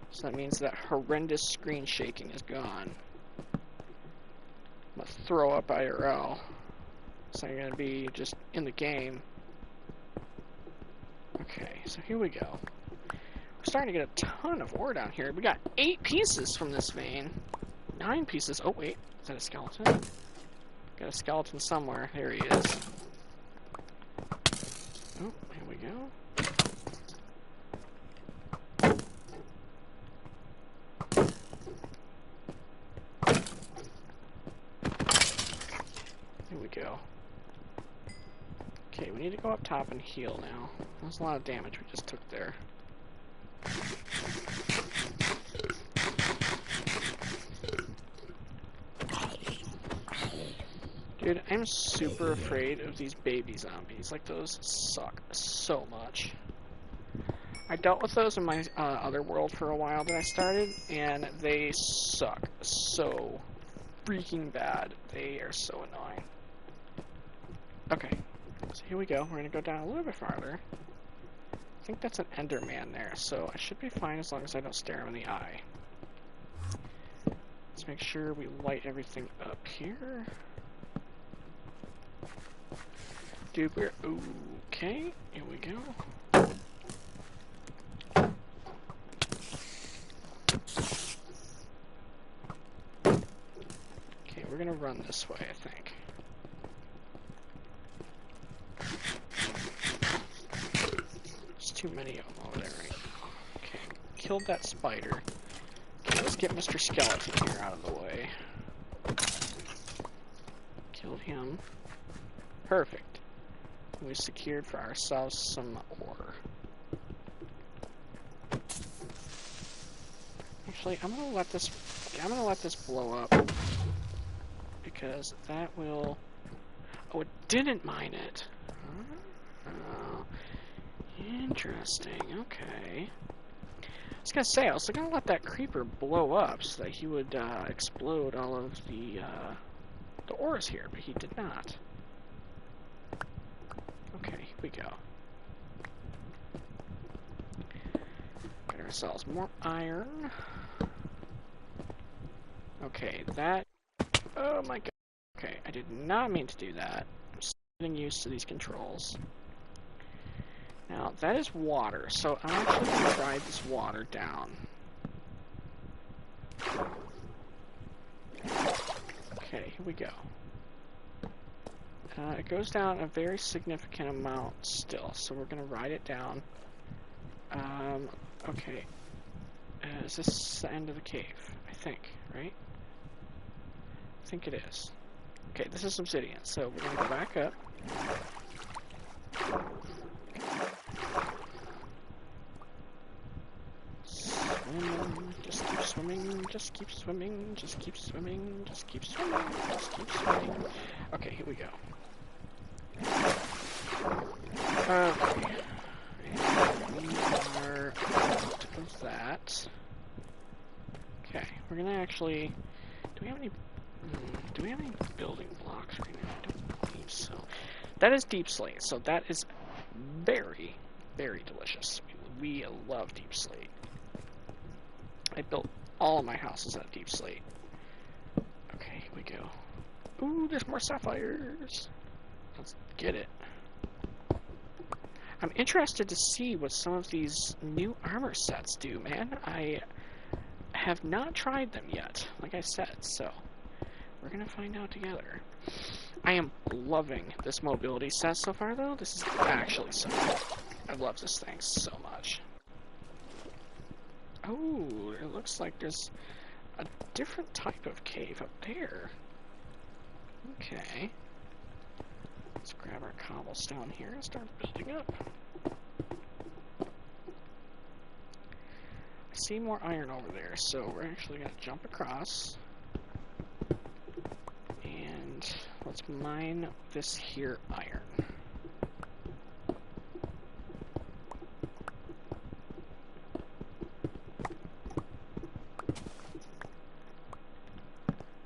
So that means that horrendous screen shaking is gone. I'm gonna throw up IRL. So I'm gonna be just in the game. Okay, so here we go. We're starting to get a ton of ore down here. We got 8 pieces from this vein. 9 pieces. Oh wait, is that a skeleton? Got a skeleton somewhere. There he is. Oh, here we go. Here we go. Okay, we need to go up top and heal now. That's a lot of damage we just took there. Dude, I'm super afraid of these baby zombies. Like, those suck so much. I dealt with those in my other world for a while that I started, and they suck so freaking bad. They are so annoying. Okay, so here we go. We're gonna go down a little bit farther. I think that's an Enderman there, so I should be fine as long as I don't stare him in the eye. Let's make sure we light everything up here. Duper. Okay, here we go. Okay, we're gonna run this way, I think. There's too many of them over there right now. Okay, killed that spider. Okay, let's get Mr. Skeleton here out of the way. Killed him. Perfect. We secured for ourselves some ore. Actually, I'm gonna let this blow up because that will. Oh, it didn't mine it. Oh, interesting. Okay. I was gonna say I was gonna let that creeper blow up so that he would explode all of the ores here, but he did not. Okay, here we go. Get ourselves more iron. Okay, that... Oh my god. Okay, I did not mean to do that. I'm still getting used to these controls. Now, that is water, so I'm actually going to ride this water down. Okay, here we go. It goes down a very significant amount still, so we're going to ride it down. Okay. Is this the end of the cave? I think, right? I think it is. Okay, this is obsidian, so we're going to go back up. Swim, just keep swimming, just keep swimming, just keep swimming, just keep swimming, just keep swimming. Okay, here we go. Okay. We are out of that. Okay, we're gonna actually... Do we have any building blocks right now? I don't believe so. That is deep slate, so that is very, very delicious. We love deep slate. I built all of my houses out of deep slate. Okay, here we go. Ooh, there's more sapphires. Let's get it. I'm interested to see what some of these new armor sets do, man. I have not tried them yet, like I said, so we're gonna find out together. I am loving this mobility set so far, though. This is actually so good. I love this thing so much. Oh, it looks like there's a different type of cave up there. Okay. Let's grab our cobblestone here and start building up. I see more iron over there, so we're actually going to jump across. And let's mine this here iron.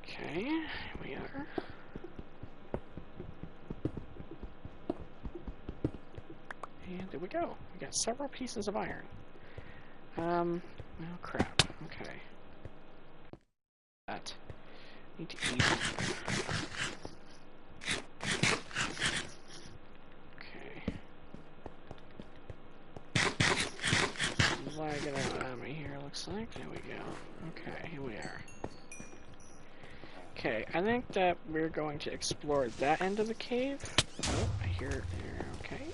Okay, here we are. And there we go. We got several pieces of iron. Oh crap. Okay. That. Need to eat. Okay. Lagging out at me here, looks like. There we go. Okay, here we are. Okay, I think that we're going to explore that end of the cave. Oh, I hear it there. Okay.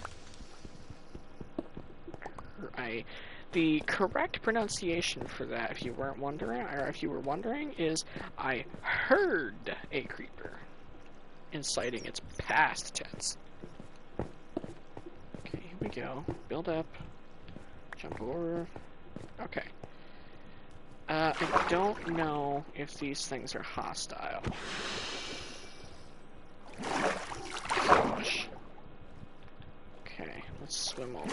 The correct pronunciation for that, if you weren't wondering, or if you were wondering, is I heard a creeper, inciting its past tense. Okay, here we go. Build up. Jump over. Okay. I don't know if these things are hostile. Gosh. Okay, let's swim over.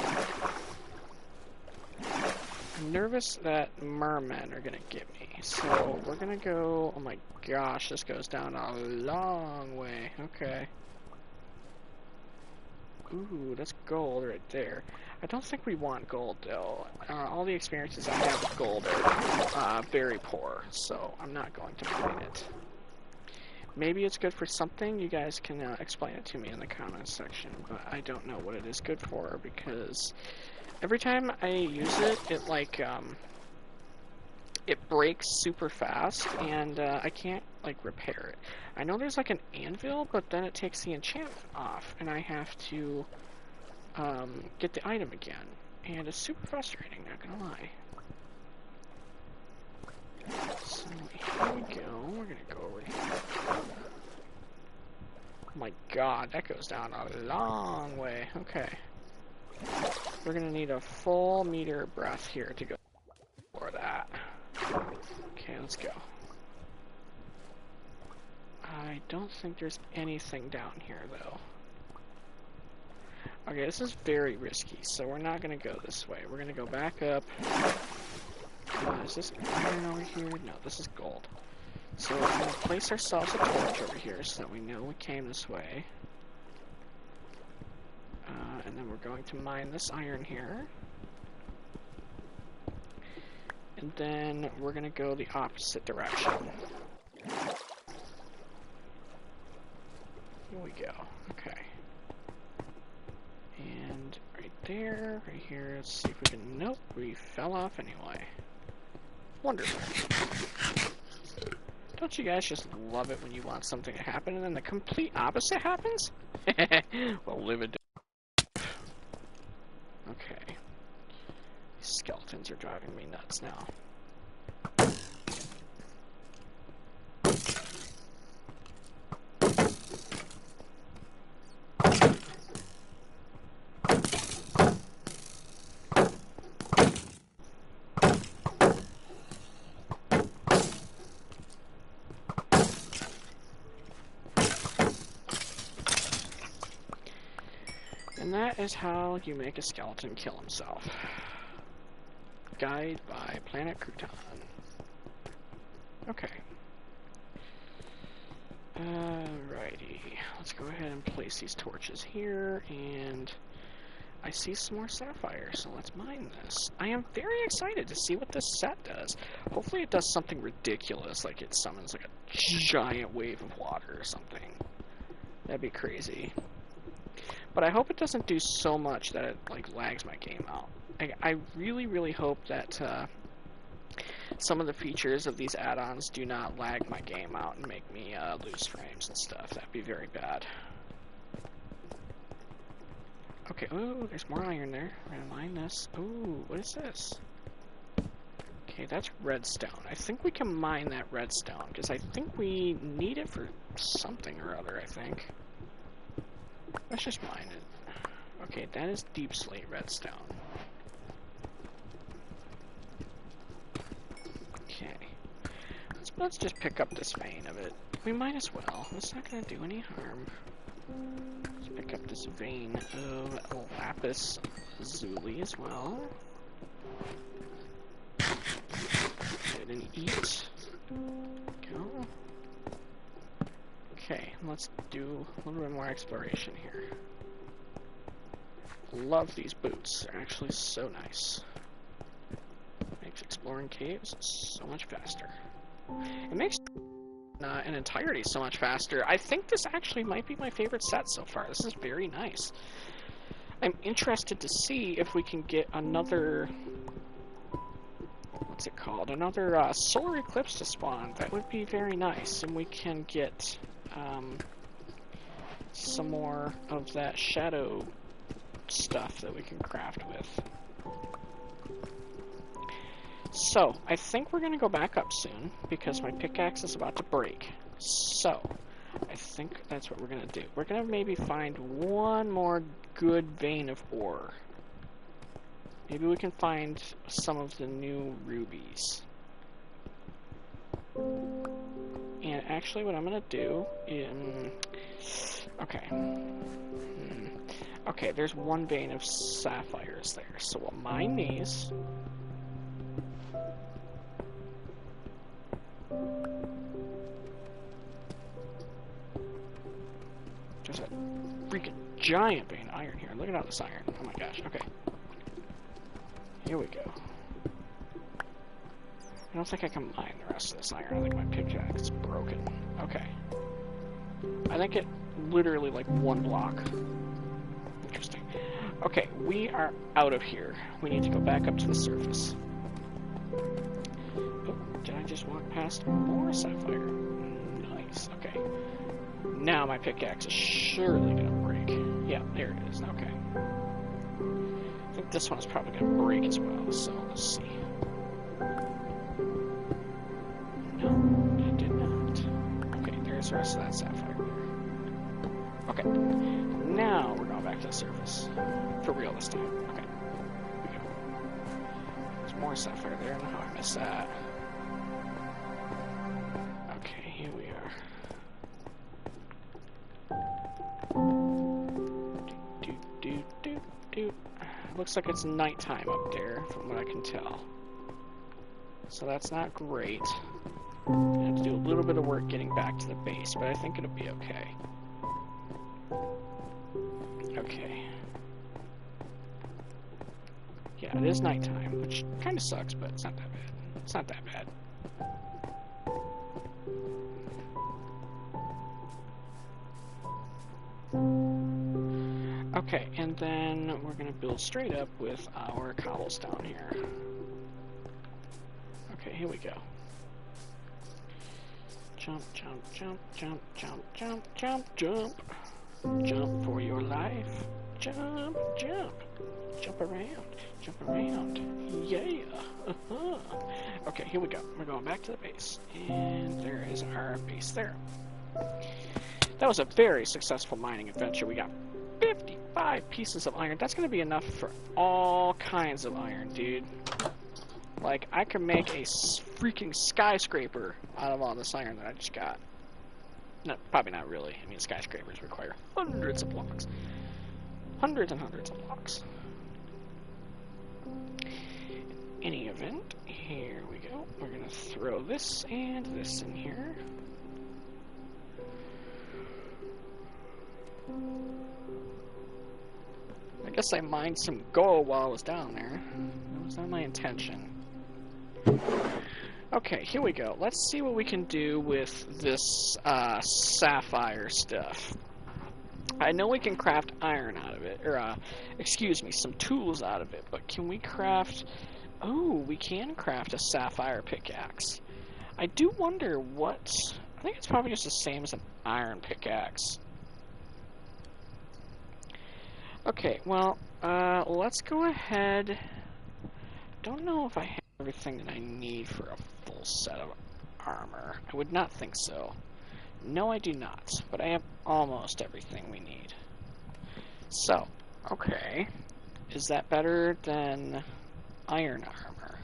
I'm nervous that mermen are gonna get me. So we're gonna go, oh my gosh, this goes down a long way. Okay. Ooh, that's gold right there. I don't think we want gold though. All the experiences I have with gold are very poor, so I'm not going to mine it. Maybe it's good for something. You guys can explain it to me in the comments section, but I don't know what it is good for because every time I use it, it breaks super fast, and I can't like repair it. I know there's like an anvil, but then it takes the enchantment off, and I have to get the item again, and it's super frustrating. Not gonna lie. So here we go. We're gonna go over here. Oh my god, that goes down a long way. Okay. We're gonna need a full meter breath here to go for that. Okay, let's go. I don't think there's anything down here, though. Okay, this is very risky, so we're not gonna go this way. We're gonna go back up. Is this iron over here? No, this is gold. So we're gonna place ourselves a torch over here so that we know we came this way. And then we're going to mine this iron here. And then we're gonna go the opposite direction. Here we go. Okay. And right there, right here, let's see if we can... Nope, we fell off anyway. Wonderful. Don't you guys just love it when you want something to happen and then the complete opposite happens? Well, live it. Okay. These skeletons are driving me nuts now. And that is how you make a skeleton kill himself. Guide by Planet Crouton. Okay. Alrighty. Let's go ahead and place these torches here, and I see some more sapphire, so let's mine this. I am very excited to see what this set does. Hopefully it does something ridiculous, like it summons like a giant wave of water or something. That'd be crazy. But I hope it doesn't do so much that it like lags my game out. I really, really hope that some of the features of these add-ons do not lag my game out and make me lose frames and stuff. That'd be very bad. Okay, ooh, there's more iron there. We're gonna mine this. Ooh, what is this? Okay, that's redstone. I think we can mine that redstone, because I think we need it for something or other, I think. Let's just mine it. Okay, that is deep slate redstone. Okay. Let's just pick up this vein of it. We might as well. It's not going to do any harm. Let's pick up this vein of lapis lazuli as well. Good and eat. Go. Okay, let's do a little bit more exploration here. Love these boots. They're actually so nice. Makes exploring caves so much faster. It makes in entirety so much faster. I think this actually might be my favorite set so far. This is very nice. I'm interested to see if we can get another... What's it called? Another solar eclipse to spawn. That would be very nice. And we can get some more of that shadow stuff that we can craft with. So, I think we're going to go back up soon, because my pickaxe is about to break. So, I think that's what we're going to do. We're going to maybe find one more good vein of ore. Maybe we can find some of the new rubies. And actually what I'm going to do is... Okay. Okay, there's one vein of sapphires there, so we'll mine these. freaking giant vein iron here. Look at all this iron. Oh my gosh. Okay. Here we go. I don't think I can mine the rest of this iron. I think my pickaxe is broken. Okay. I think it literally like one block. Interesting. Okay, we are out of here. We need to go back up to the surface. Oh, did I just walk past more sapphire? Nice. Okay. Now my pickaxe is surely gonna break. Yeah, there it is. Okay. I think this one's probably gonna break as well, so let's see. No, it did not. Okay, there's the rest of that sapphire there. Okay. Now we're going back to the surface. For real this time. Okay. Here we go. There's more sapphire there. I don't know how I missed that. Okay, here we are. Looks like it's nighttime up there, from what I can tell. So that's not great. I have to do a little bit of work getting back to the base, but I think it'll be okay. Okay. Yeah, it is nighttime, which kind of sucks, but it's not that bad. It's not that bad. Okay, and then we're going to build straight up with our cobblestone here. Okay, here we go. Jump, jump, jump, jump, jump, jump, jump, jump. Jump for your life. Jump, jump. Jump around. Jump around. Yeah. Okay, here we go. We're going back to the base. And there is our base there. That was a very successful mining adventure. We got 55 pieces of iron. That's going to be enough for all kinds of iron, dude. Like, I could make a freaking skyscraper out of all this iron that I just got. No, probably not really. I mean, skyscrapers require hundreds of blocks. Hundreds and hundreds of blocks. In any event, here we go. We're going to throw this and this in here. I guess I mined some gold while I was down there. That was not my intention. Okay, here we go. Let's see what we can do with this sapphire stuff. I know we can craft iron out of it, or excuse me, some tools out of it, but can we craft... Oh, we can craft a sapphire pickaxe. I do wonder what... I think it's probably just the same as an iron pickaxe. Okay, well, let's go ahead. Don't know if I have everything that I need for a full set of armor. I would not think so. No, I do not, but I have almost everything we need. So, okay. Is that better than iron armor?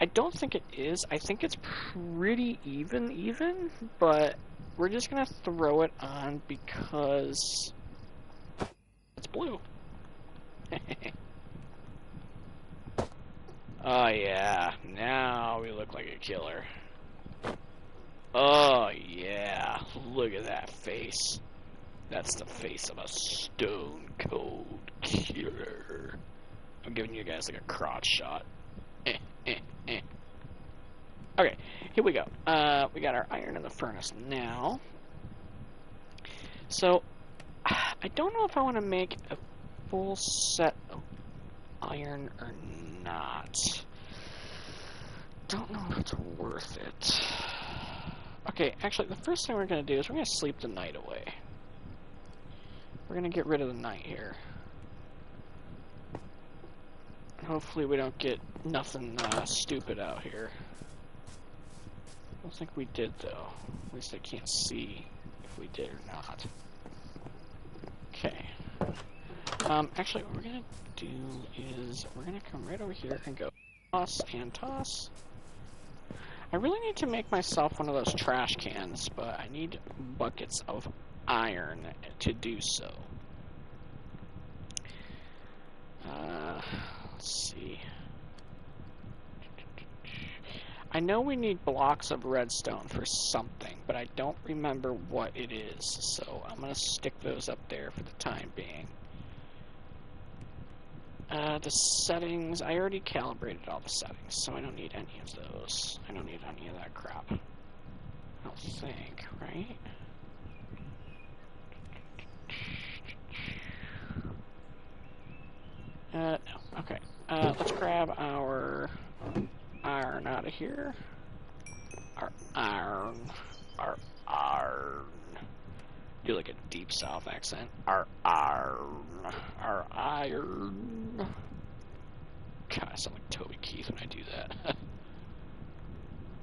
I don't think it is. I think it's pretty even, but we're just gonna throw it on because it's blue. Oh yeah, now we look like a killer. Oh yeah, look at that face. That's the face of a stone cold killer. I'm giving you guys like a crotch shot. Okay, here we go. We got our iron in the furnace now. So, I don't know if I want to make a full set of iron or not. Don't know if it's worth it. Okay, actually, the first thing we're going to do is we're going to sleep the night away. We're going to get rid of the night here. Hopefully we don't get nothing stupid out here. I don't think we did, though. At least I can't see if we did or not. Okay. Actually, what we're going to do is we're going to come right over here and go toss and toss. I really need to make myself one of those trash cans, but I need buckets of iron to do so. Let's see. I know we need blocks of redstone for something, but I don't remember what it is, so I'm going to stick those up there for the time being. The settings, I already calibrated all the settings, so I don't need any of those. I don't need any of that crap. I don't think, right? No. Okay. Let's grab our iron out of here. Our iron. Do like a deep south accent. Our iron. God, I sound like Toby Keith when I do that.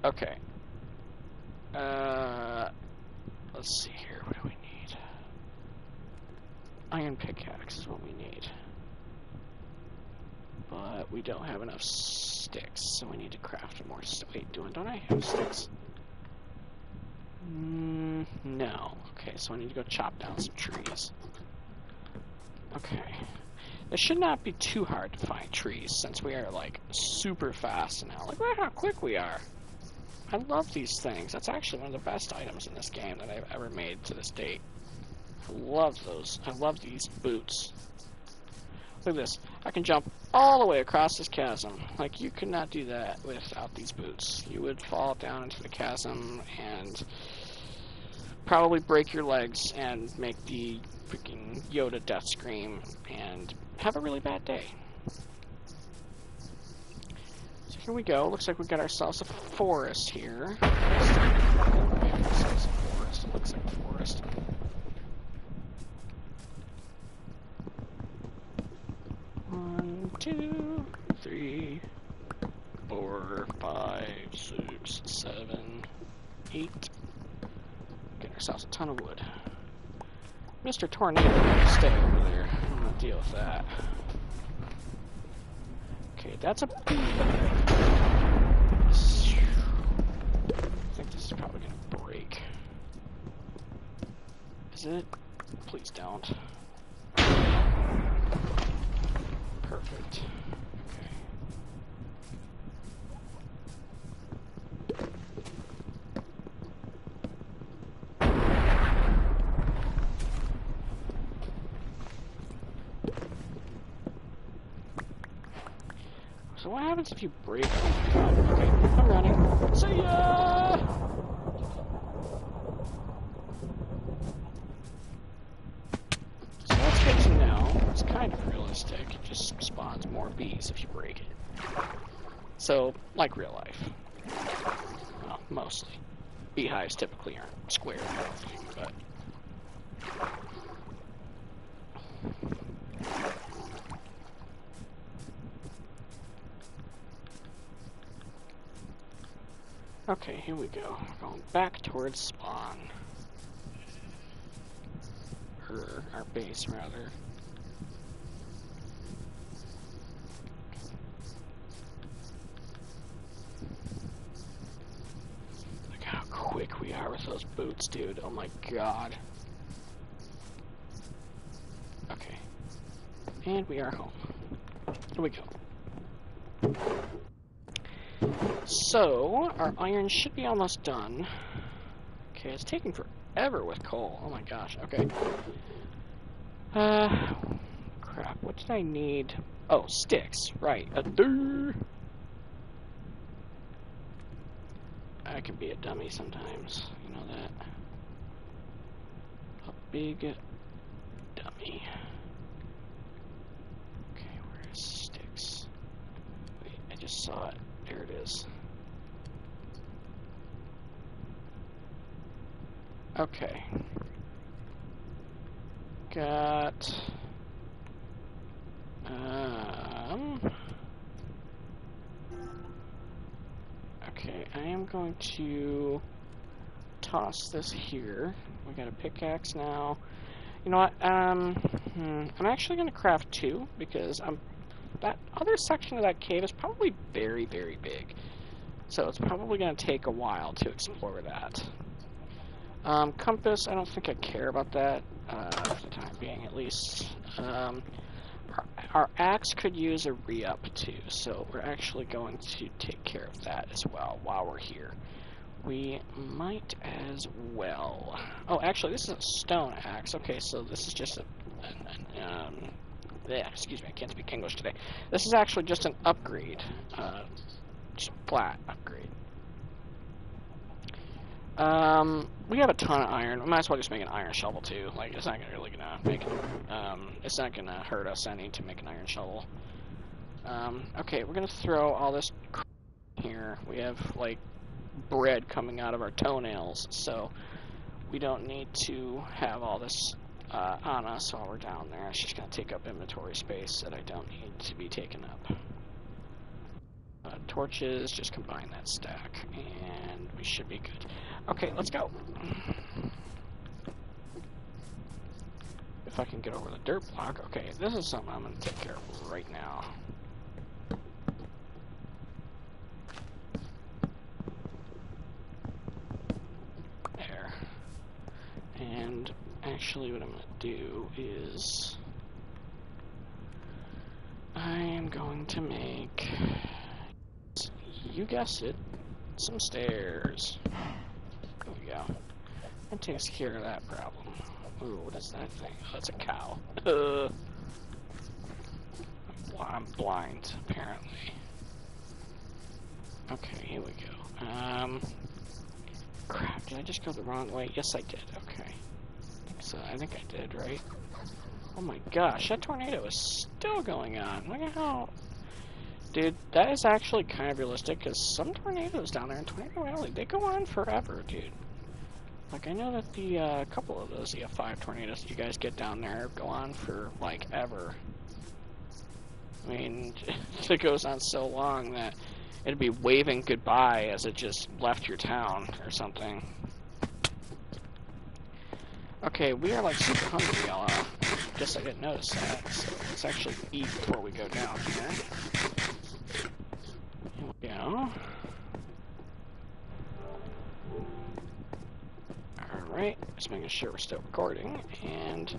Okay. Let's see here. What do we need? Iron pickaxe is what we need. But we don't have enough sticks, so we need to craft more. Wait, don't I have sticks? No. Okay, so I need to go chop down some trees. Okay. It should not be too hard to find trees, since we are, like, super fast now. Look at how quick we are. I love these things. That's actually one of the best items in this game that I've ever made to this date. I love those. I love these boots. Look at this. I can jump all the way across this chasm. Like, you could not do that without these boots. You would fall down into the chasm and probably break your legs and make the freaking Yoda death scream and have a really bad day. So here we go. Looks like we got ourselves a forest here. We have ourselves a forest. It looks like a forest. One, 2, 3, 4, 5, 6, 7, 8. Get ourselves a ton of wood. Mr. Tornado, stay over there. I'm gonna deal with that. Okay, that's a bee. I think this is probably gonna break. Is it? Please don't. Perfect. So what happens if you break? Oh my god. Okay, I'm running. See ya! So let's get to know. It's kind of realistic. It just spawns more bees if you break it. So, like real life. Well, mostly. Beehives typically aren't square or anything, but... Okay, here we go. We're going back towards spawn. Or our base, rather. Look how quick we are with those boots, dude. Oh my god. Okay. And we are home. Here we go. So, our iron should be almost done. Okay, it's taking forever with coal. Oh my gosh, okay. Crap, what did I need? Oh, sticks, right. I can be a dummy sometimes, you know that. A big dummy. Okay, where is sticks? Wait, I just saw it. There it is. Okay. Got... Okay, I am going to toss this here. We got a pickaxe now. You know what, I'm actually going to craft 2, because that other section of that cave is probably very, very big. So it's probably going to take a while to explore that. Compass, I don't think I care about that, for the time being at least. Our axe could use a re-up too, so we're actually going to take care of that as well while we're here. We might as well. Oh, actually, this is a stone axe. Okay, so this is just excuse me, I can't speak English today. This is actually just an upgrade, just flat upgrade. We have a ton of iron. We might as well just make an iron shovel too. Like, it's not really gonna make it's not gonna hurt us any to make an iron shovel. Okay, we're gonna throw all this here. We have like bread coming out of our toenails, so we don't need to have all this on us while we're down there. It's just gonna take up inventory space that I don't need to be taken up. Torches, just combine that stack, and we should be good. Okay, let's go. If I can get over the dirt block. Okay, this is something I'm going to take care of right now. There. And actually what I'm going to do is I am going to make, you guessed it, some stairs. There we go. That takes care of that problem. Ooh, what is that thing? Oh, that's a cow. I'm blind, apparently. Okay, here we go. Crap, did I just go the wrong way? Yes, I did. Okay. So, I think I did, right? Oh my gosh, that tornado is still going on. Look at how... Dude, that is actually kind of realistic, because some tornadoes down there in Tornado Alley, they go on forever, dude. Like, I know that the, couple of those EF5 tornadoes that you guys get down there go on for, like, ever. I mean, it goes on so long that it'd be waving goodbye as it just left your town or something. Okay, we are, like, super hungry, y'all. Guess I didn't notice that, so let's actually eat before we go down here. Here we go. Alright, just making sure we're still recording, and...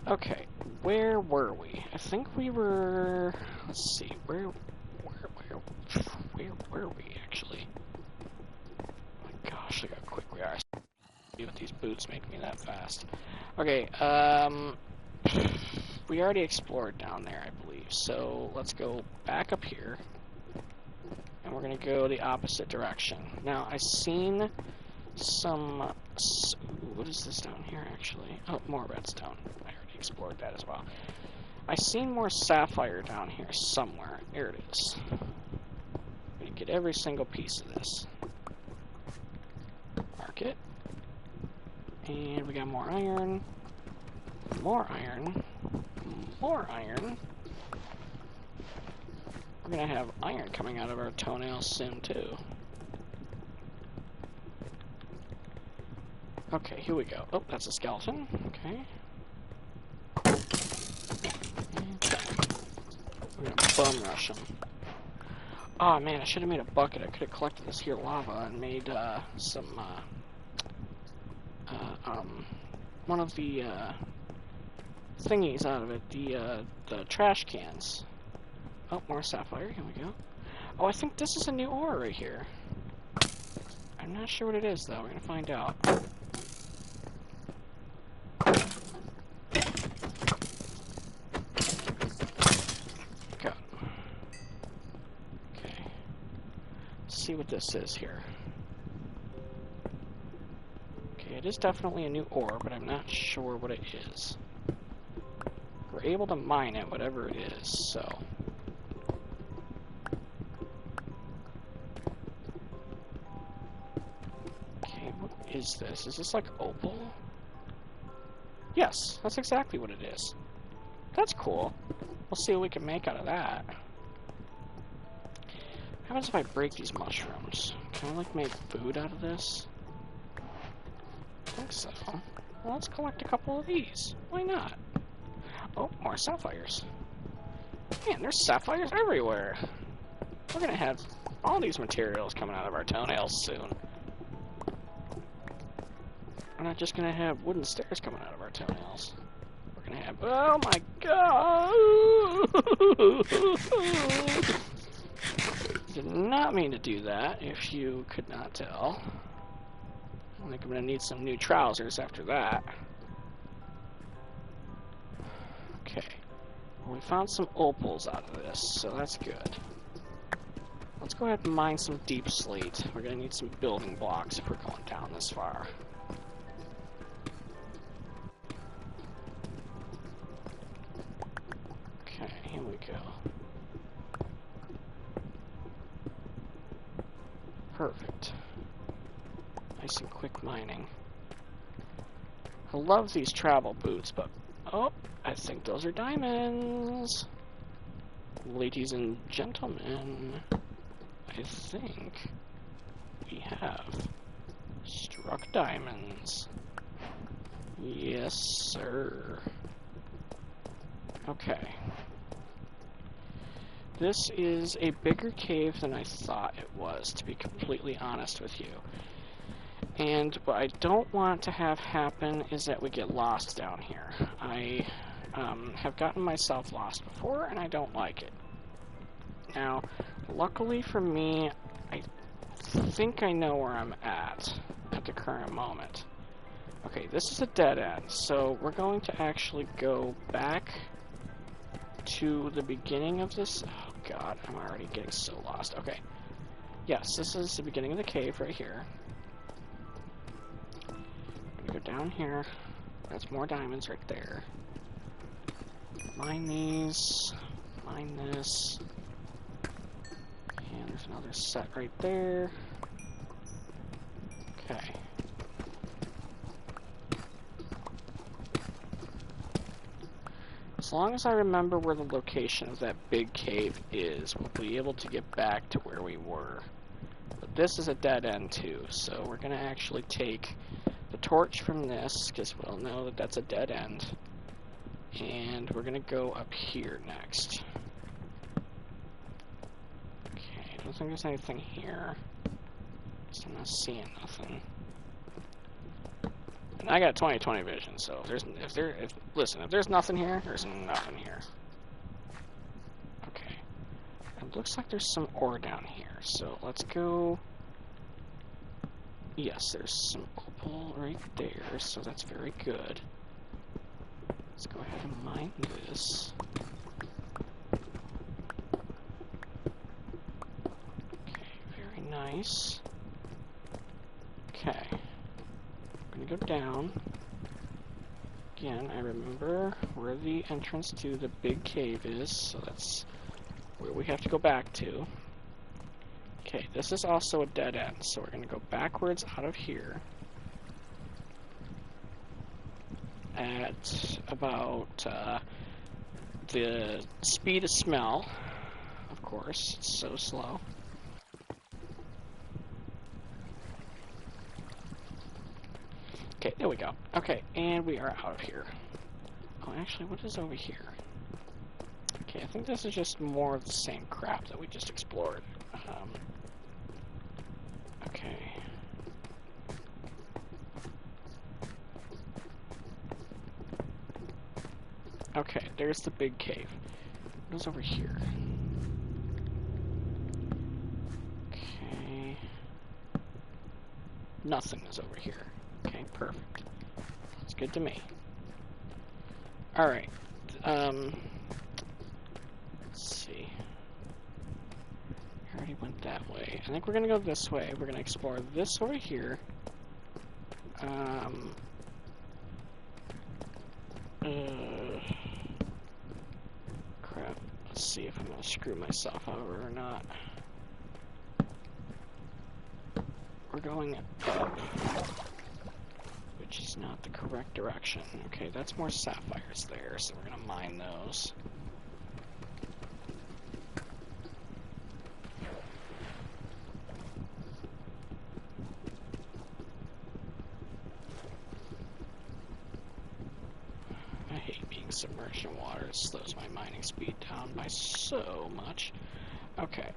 Okay, where were we? I think we were... Let's see, where were we, actually? Oh my gosh, look how quick we are. See what these boots make me that fast. Okay, we already explored down there, I believe, so let's go back up here, and we're gonna go the opposite direction. Now, I've seen some... what is this down here, actually? Oh, more redstone. I already explored that as well. I seen more sapphire down here somewhere. Here it is. I'm gonna get every single piece of this. Mark it. And we got more iron. More iron. More iron. We're gonna have iron coming out of our toenails soon, too. Okay, here we go. Oh, that's a skeleton. Okay. We're gonna bum rush him. Oh man, I should have made a bucket. I could have collected this here lava and made some one of the thingies out of it. The trash cans. Oh, more sapphire. Here we go. Oh, I think this is a new ore right here. I'm not sure what it is though. We're gonna find out. See what this is here. Okay, it is definitely a new ore, but I'm not sure what it is. We're able to mine it, whatever it is, so... Okay, what is this? Is this like opal? Yes, that's exactly what it is. That's cool. We'll see what we can make out of that. What happens if I break these mushrooms? Can I, like, make food out of this? I think so. Well, let's collect a couple of these. Why not? Oh, more sapphires. Man, there's sapphires everywhere. We're gonna have all these materials coming out of our toenails soon. We're not just gonna have wooden stairs coming out of our toenails. We're gonna happen. Oh my god! Did not mean to do that, if you could not tell. I think I'm gonna need some new trousers after that. Okay. Well, we found some opals out of this, so that's good. Let's go ahead and mine some deep slate. We're gonna need some building blocks if we're going down this far. Okay, here we go. Perfect. Nice and quick mining. I love these travel boots, but... Oh, I think those are diamonds. Ladies and gentlemen, I think we have struck diamonds. Yes, sir. Okay. This is a bigger cave than I thought it was, to be completely honest with you. And what I don't want to have happen is that we get lost down here. I have gotten myself lost before, and I don't like it. Now, luckily for me, I think I know where I'm at the current moment. Okay, this is a dead end, so we're going to actually go back to the beginning of this. Oh god, I'm already getting so lost. Okay. Yes, this is the beginning of the cave right here. I'm gonna go down here. That's more diamonds right there. Mine these. Mine this. And there's another set right there. Okay. As long as I remember where the location of that big cave is, we'll be able to get back to where we were. But this is a dead end too, so we're going to actually take the torch from this, because we'll know that that's a dead end. And we're going to go up here next. Okay, I don't think there's anything here. So I'm not seeing nothing. And I got 20/20 vision, so if there's nothing here, there's nothing here. Okay. It looks like there's some ore down here, so let's go. Yes, there's some opal right there, so that's very good. Let's go ahead and mine this. Okay, very nice. Okay. I'm gonna go down. Again, I remember where the entrance to the big cave is, so that's where we have to go back to. Okay, this is also a dead end, so we're gonna go backwards out of here at about the speed of smell. Of course, it's so slow. Okay, there we go. Okay, and we are out of here. Oh, actually, what is over here? Okay, I think this is just more of the same crap that we just explored. Okay. Okay, there's the big cave. What is over here? Okay. Nothing is over here. Okay, perfect. That's good to me. Alright. Let's see. I already went that way. I think we're gonna go this way. We're gonna explore this over here. Crap. Let's see if I'm gonna screw myself over or not. We're going up, which is not the correct direction. Okay, that's more sapphires there, so we're gonna mine those. I hate being submerged in water. It slows my mining speed down by so much. Okay,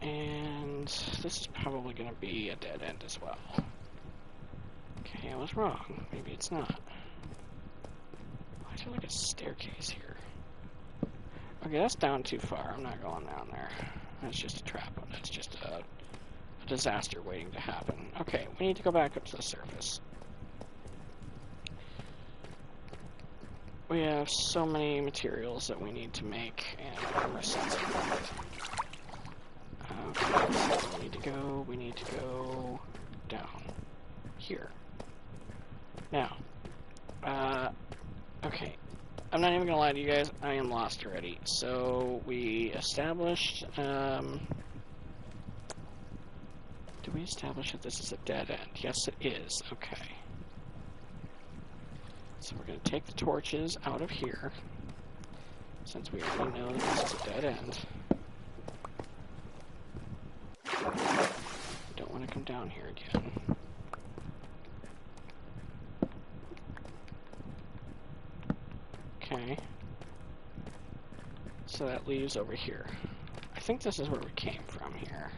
and this is probably gonna be a dead end as well. Okay, I was wrong. Maybe it's not. What? there like a staircase here? Okay, that's down too far. I'm not going down there. That's just a trap. That's just a disaster waiting to happen. Okay, we need to go back up to the surface. We have so many materials that we need to make, and armor sets of that. Okay, so we need to go down here. Now, okay, I'm not even gonna lie to you guys, I am lost already. So, we established, did we establish that this is a dead end? Yes, it is. Okay. So we're going to take the torches out of here, since we already know that this is a dead end. We don't want to come down here again. Okay. So that leaves over here. I think this is where we came from here.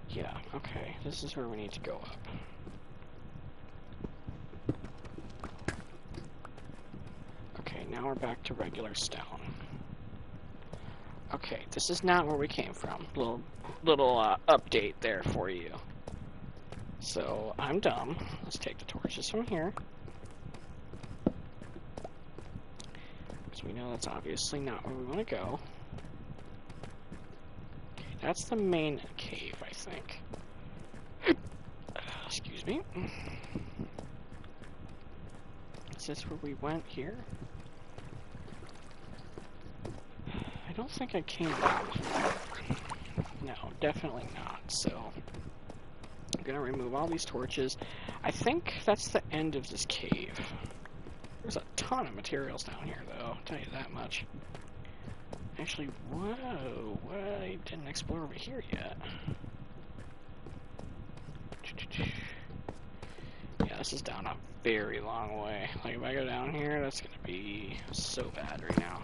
Yeah, okay. This is where we need to go up. Now we're back to regular stone. Okay, this is not where we came from. Little update there for you. So, I'm dumb. Let's take the torches from here. Because we know that's obviously not where we want to go. Okay, that's the main cave, I think. Excuse me. Is this where we went here? I don't think I came down here. No, definitely not. So, I'm gonna remove all these torches. I think that's the end of this cave. There's a ton of materials down here, though. I'll tell you that much. Actually, whoa, I didn't explore over here yet. Yeah, this is down a very long way. Like, if I go down here, that's gonna be so bad right now.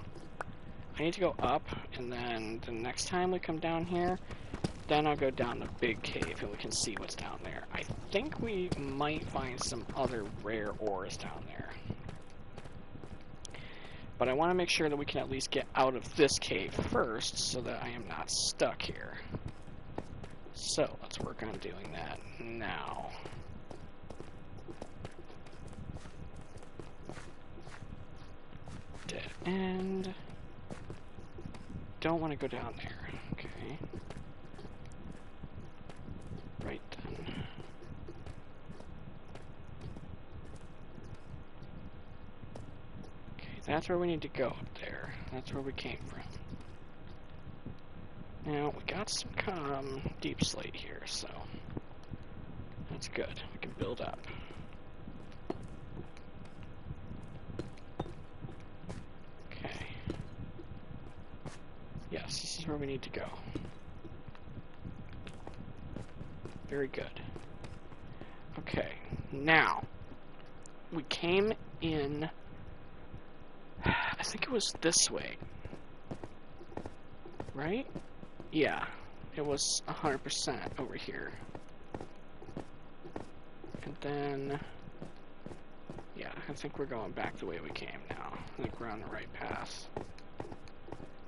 I need to go up, and then the next time we come down here, then I'll go down the big cave and we can see what's down there. I think we might find some other rare ores down there. But I want to make sure that we can at least get out of this cave first so that I am not stuck here. So, let's work on doing that now. Dead end. Don't want to go down there. Okay. Right then. Okay, that's where we need to go up there. That's where we came from. Now, we got some deep slate here, so that's good. We can build up. Okay. Yes, this is where we need to go. Very good. Okay, now, we came in, I think it was this way, right? Yeah, it was 100% over here. And then, yeah, I think we're going back the way we came now. I think we're on the right path.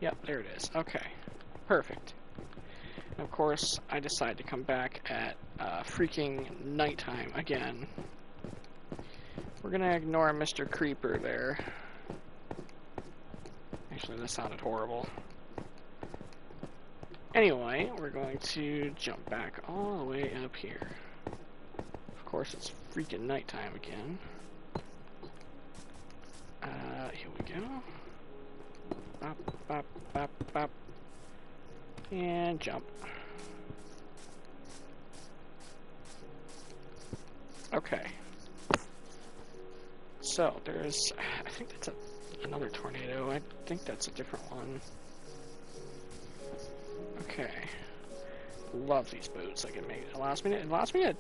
Yep, there it is. Okay, perfect. And of course, I decide to come back at freaking nighttime again. We're gonna ignore Mr. Creeper there. Actually, that sounded horrible. Anyway, we're going to jump back all the way up here. Of course, it's freaking nighttime again. Here we go. Bop, bop, bop, bop. And jump. Okay. So, there's... I think that's another tornado. I think that's a different one. Okay. Love these boots. Like, it allows me to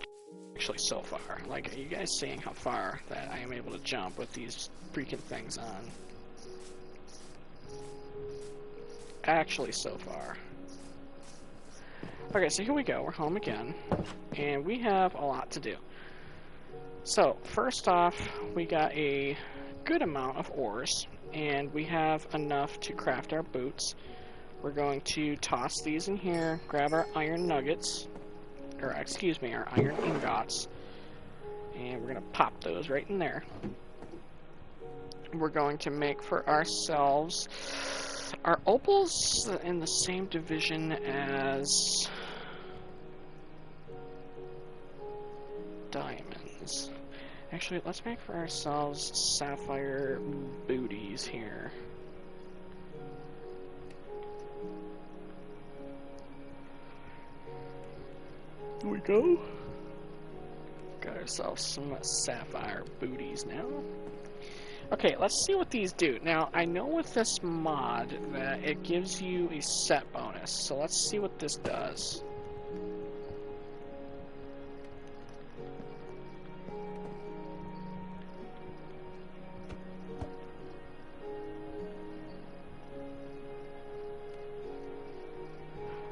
actually so far. Like, are you guys seeing how far that I am able to jump with these freaking things on? Actually so far. Okay, so here we go. We're home again. And we have a lot to do. So, first off, we got a good amount of ores, and we have enough to craft our boots. We're going to toss these in here, grab our iron nuggets, or excuse me, our iron ingots, and we're going to pop those right in there. We're going to make for ourselves, are opals in the same division as diamonds? Actually, let's make for ourselves sapphire booties here. Here we go. Got ourselves some sapphire booties now. Okay, let's see what these do. Now, I know with this mod that it gives you a set bonus, so let's see what this does.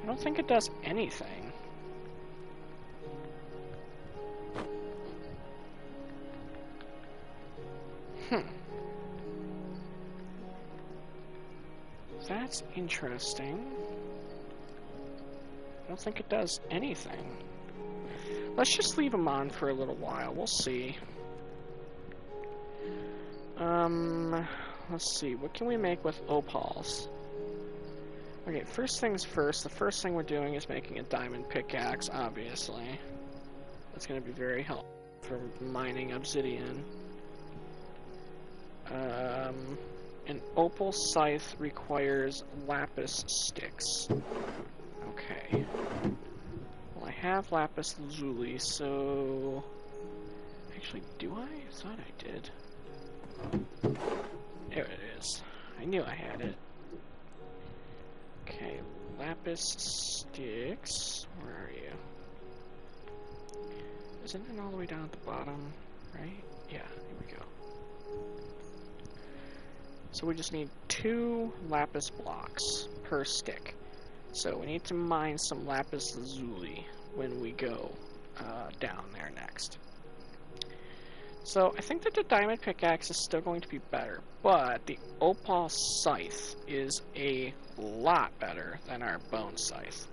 I don't think it does anything. That's interesting. I don't think it does anything. Let's just leave them on for a little while. We'll see. Let's see. What can we make with opals? Okay, first things first. The first thing we're doing is making a diamond pickaxe, obviously. That's going to be very helpful for mining obsidian. An opal scythe requires lapis sticks. Okay. Well, I have lapis lazuli, so... Actually, do I? I thought I did. There it is. I knew I had it. Okay, lapis sticks. Where are you? Isn't it all the way down at the bottom? Right? Yeah, here we go. So we just need 2 lapis blocks per stick. So we need to mine some lapis lazuli when we go down there next. So I think that the diamond pickaxe is still going to be better, but the opal scythe is a lot better than our bone scythe.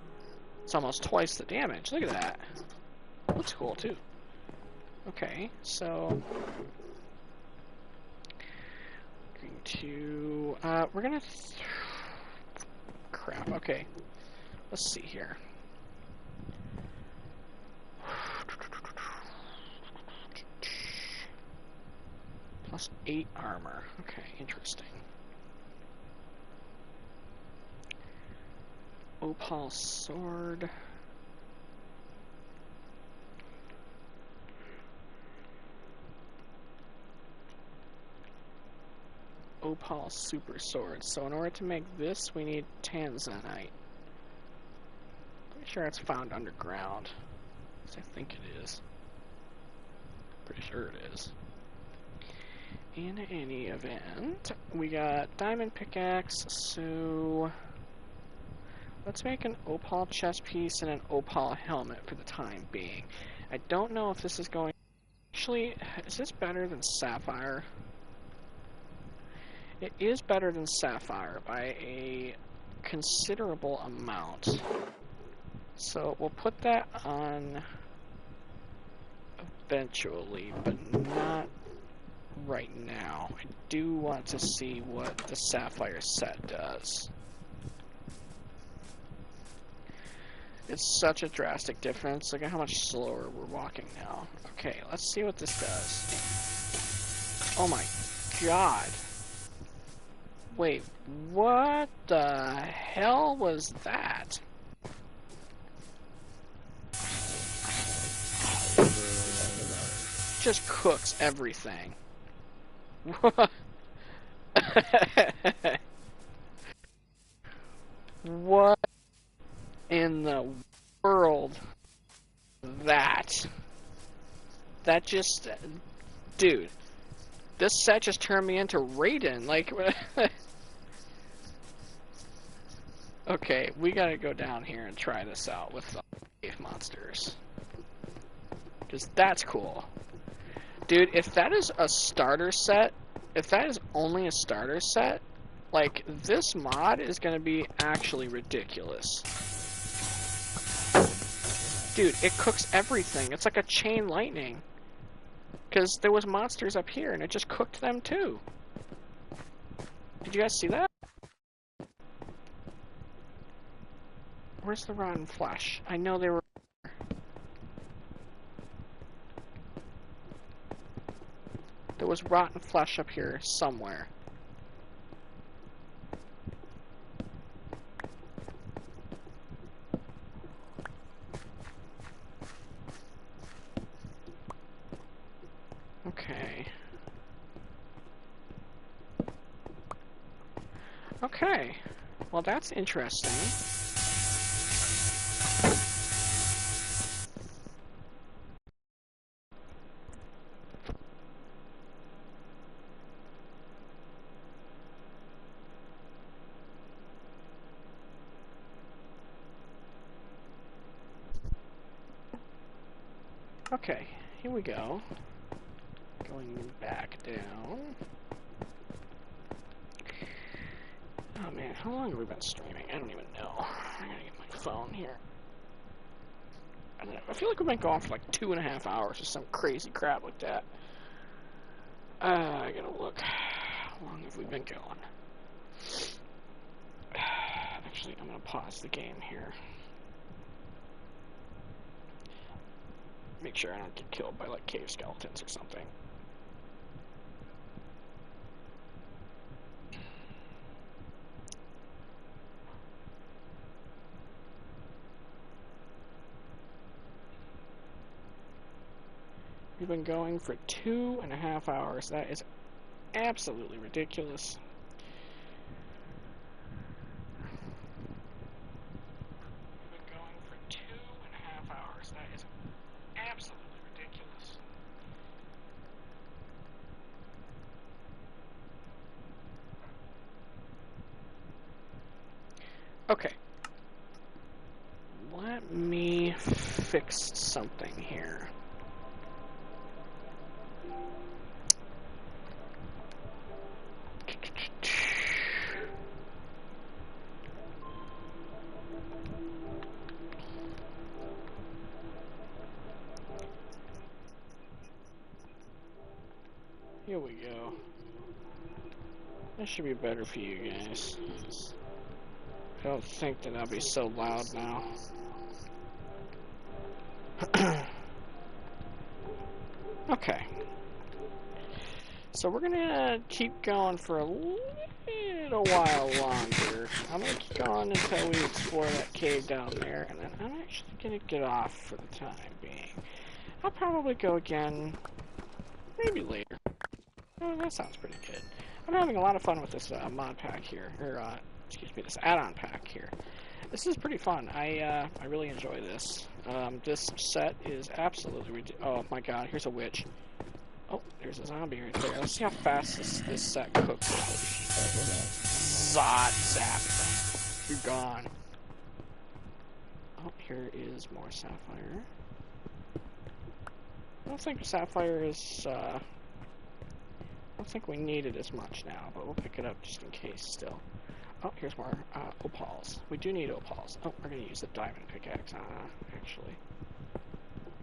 It's almost twice the damage. Look at that. Looks cool too. Okay, so we're gonna crap. Okay, let's see here. Plus 8 armor. Okay, interesting. Opal sword. Opal super sword. So in order to make this, we need tanzanite. Pretty sure it's found underground. I think it is. Pretty sure it is. In any event, we got diamond pickaxe, so let's make an opal chest piece and an opal helmet for the time being. I don't know if this is going... Actually, is this better than sapphire? It is better than sapphire by a considerable amount. So we'll put that on eventually, but not right now. I do want to see what the sapphire set does. It's such a drastic difference. Look at how much slower we're walking now. Okay, let's see what this does. Oh my god. Wait, what the hell was that? Just cooks everything. What? What in the world? That just... Dude. This set just turned me into Raiden. Like... Okay, we gotta go down here and try this out with the cave monsters. Because that's cool. Dude, if that is a starter set, if that is only a starter set, like, this mod is gonna be actually ridiculous. Dude, it cooks everything. It's like a chain lightning. Because there was monsters up here, and it just cooked them too. Did you guys see that? Where's the rotten flesh? I know they were... There was rotten flesh up here somewhere. Okay. Okay. Well, that's interesting. Okay, here we go. Going back down. Oh man, how long have we been streaming? I don't even know. I gotta get my phone here. I don't know. I feel like we've been going for like 2.5 hours or some crazy crap like that. I gotta look. How long have we been going? Actually, I'm gonna pause the game here. Make sure I don't get killed by like cave skeletons or something. We've been going for 2.5 hours. That is absolutely ridiculous. We've been going for 2.5 hours. That is absolutely ridiculous. Okay. Let me fix something here. Here we go. That should be better for you guys. I don't think that I'll be so loud now. Okay. So we're gonna keep going for a little while longer. I'm gonna keep going until we explore that cave down there, and then I'm actually gonna get off for the time being. I'll probably go again, maybe later. Oh, that sounds pretty good. I'm having a lot of fun with this mod pack here, or excuse me, this add-on pack here. This is pretty fun. I really enjoy this. This set is absolutely ridiculous. Oh my god, here's a witch. Oh, there's a zombie right there. Let's see how fast this set cooks. Zot zap. You're gone. Oh, here is more sapphire. I don't think sapphire is, I don't think we need it as much now, but we'll pick it up just in case still. Oh, here's more opals. We do need opals. Oh, we're going to use the diamond pickaxe. Actually.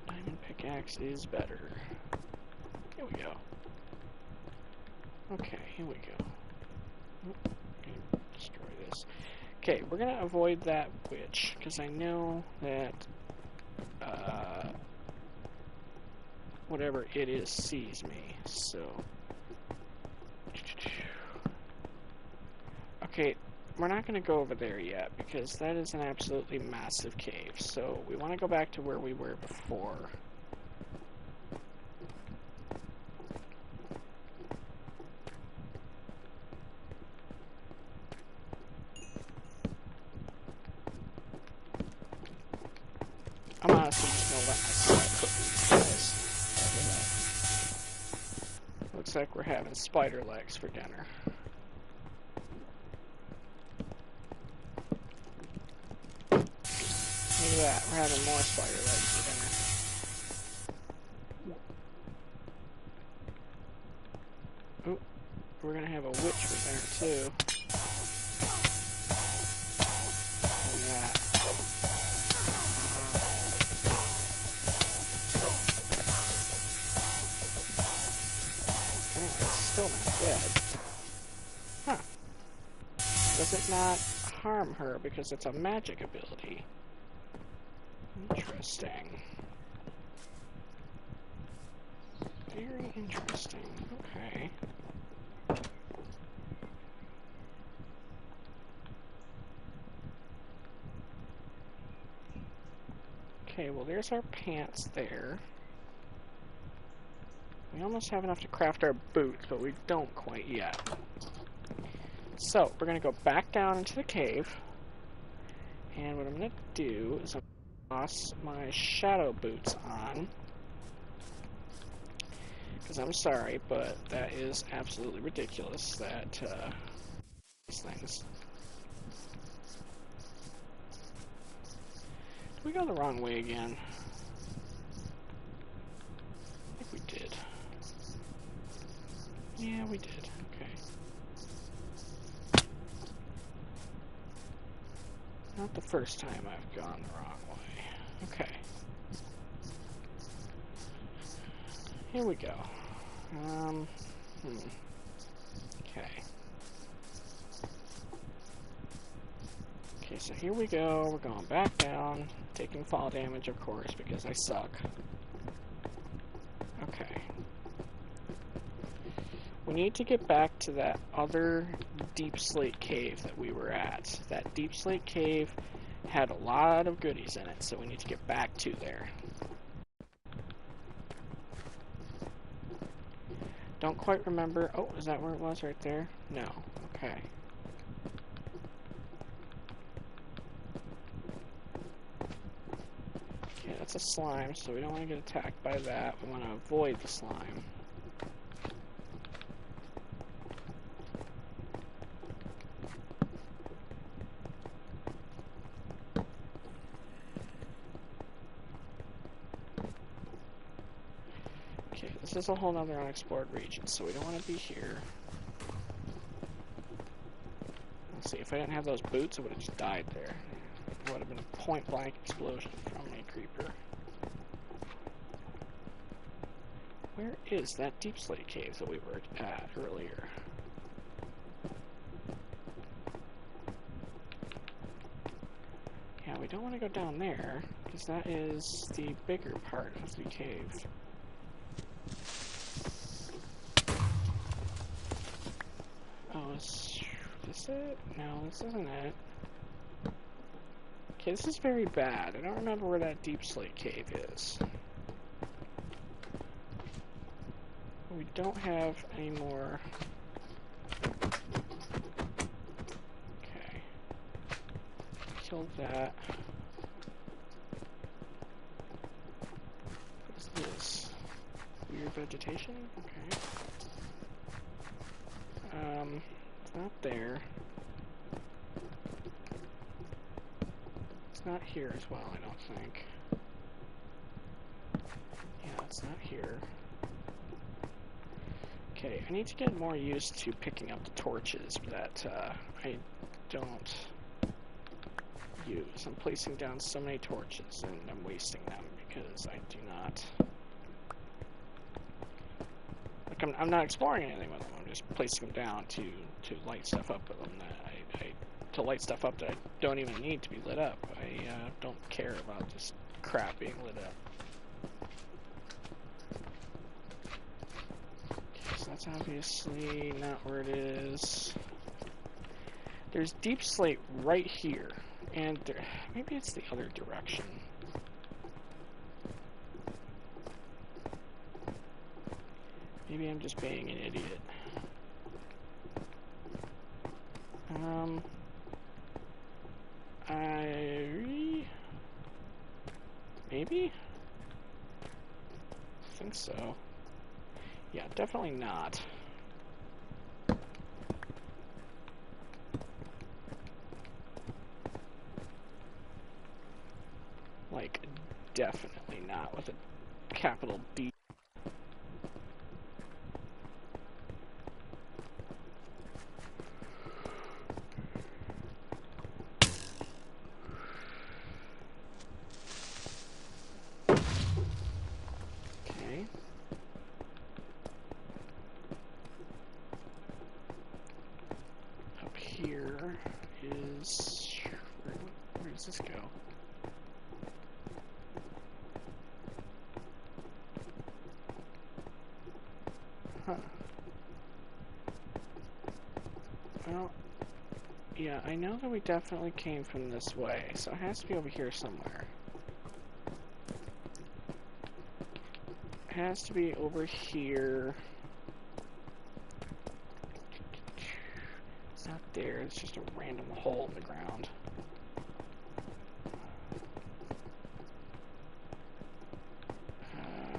Diamond pickaxe is better. Here we go. Okay, here we go. Oh, okay, destroy this. Okay, we're going to avoid that witch, because I know that whatever it is sees me, so... Okay, we're not going to go over there yet, because that is an absolutely massive cave, so we want to go back to where we were before. I'm honestly just going to let myself cook these guys. Looks like we're having spider legs for dinner. Look at that, we're having more spider legs for dinner. we're gonna have a witch with there too. And that. Anyway, it's still not dead. Huh. Does it not harm her because it's a magic ability? Interesting. Very interesting. Okay. Okay, well there's our pants there. We almost have enough to craft our boots, but we don't quite yet. So, we're going to go back down into the cave. And what I'm going to do is I'm going to toss my shadow boots on. Because I'm sorry, but that is absolutely ridiculous that these things. Did we go the wrong way again? I think we did. Yeah, we did. Okay. Not the first time I've gone the wrong way. Okay. Here we go. Okay. Okay, so here we go. We're going back down. Taking fall damage, of course, because I suck. Okay. We need to get back to that other deep slate cave that we were at. That deep slate cave had a lot of goodies in it, so we need to get back to there. Don't quite remember. Oh, is that where it was right there? No. Okay. Okay, that's a slime, so we don't want to get attacked by that. We want to avoid the slime. Okay, this is a whole other unexplored region, so we don't want to be here. Let's see, if I didn't have those boots, I would have just died there. It would have been a point-blank explosion from a creeper. Where is that deep slate cave that we were at earlier? Yeah, we don't want to go down there, because that is the bigger part of the cave. Oh, is this it? No, this isn't it. Okay, this is very bad. I don't remember where that deep slate cave is. We don't have any more. Okay. Kill that. What is this? Weird vegetation? Okay. It's not there. It's not here as well, I don't think. Yeah, it's not here. Okay, I need to get more used to picking up the torches that I don't use. I'm placing down so many torches and I'm wasting them because I do not... Like, I'm not exploring anything with them. I'm just placing them down to light stuff up with them. To light stuff up that I don't even need to be lit up. I don't care about this crap being lit up. Okay, so that's obviously not where it is. There's deep slate right here, and there, maybe it's the other direction. Maybe I'm just being an idiot. Maybe? I think so. Yeah, definitely not. Like, definitely not with a capital D. Okay. Up here is... Where does this go? Huh. Well, yeah, I know that we definitely came from this way, so it has to be over here somewhere. It has to be over here. It's not there, it's just a random hole in the ground.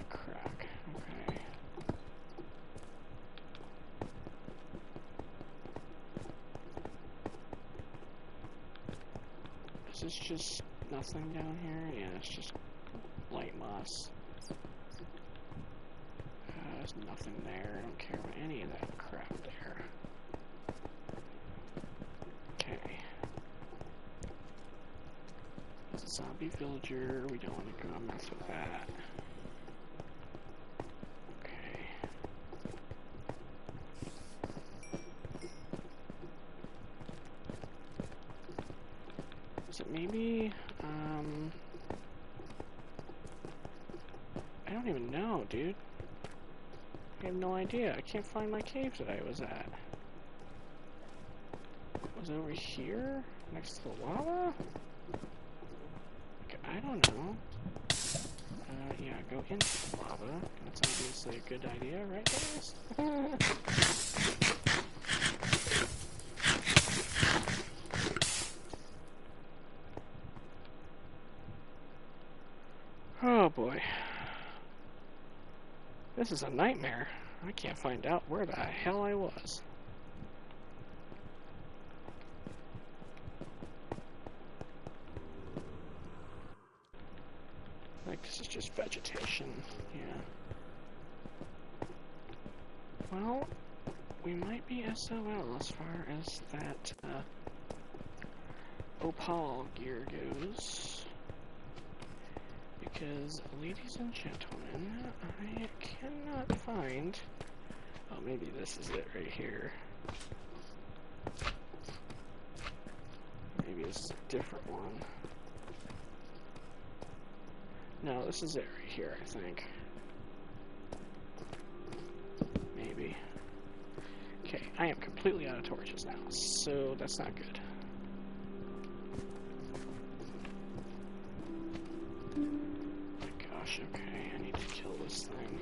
Crack. Okay. Is this just nothing down here? Yeah, it's just light moss. There's nothing there. I don't care about any of that crap there. Okay. There's a zombie villager. We don't want to go mess with that. Okay. Is it maybe, I don't even know, dude. I have no idea. I can't find my cave that I was at. Was it over here? Next to the lava? Okay, I don't know. Yeah, go into the lava. That's obviously a good idea, right guys? Oh boy. This is a nightmare. I can't find out where the hell I was. Like, this is just vegetation. Yeah. Well, we might be SOL as far as that, opal gear goes. Because, ladies and gentlemen, I cannot find... Oh, maybe this is it right here. Maybe this is a different one. No, this is it right here, I think. Maybe. Okay, I am completely out of torches now, so that's not good. Gosh, okay, I need to kill this thing.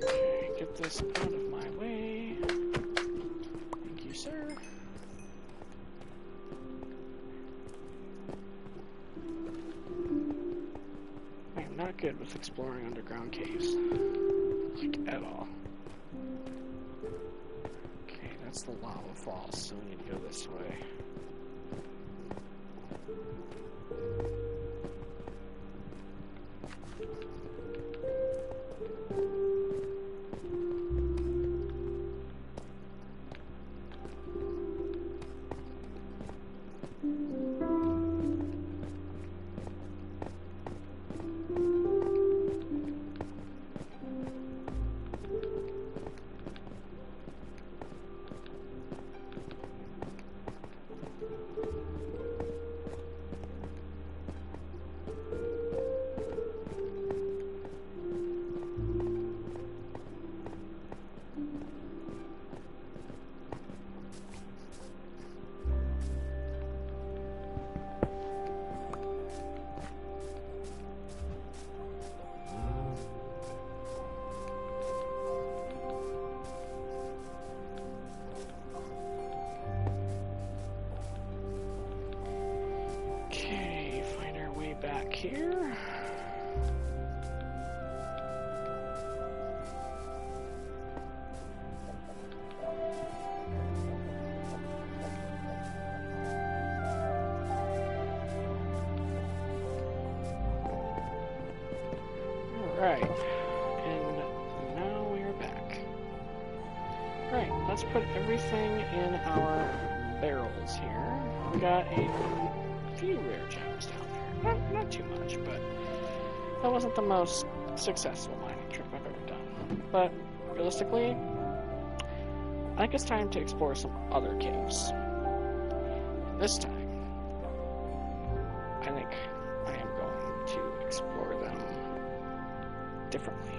Okay, get this out of my way. Thank you, sir. I am not good with exploring underground caves. Like, at all. Okay, that's the lava falls, so we need to go this way. Back here. Alright. And now we are let's put everything in our barrels here. We got a few rare gems down here. Not too much, but that wasn't the most successful mining trip I've ever done. But realistically, I think it's time to explore some other caves. This time, I think I am going to explore them differently.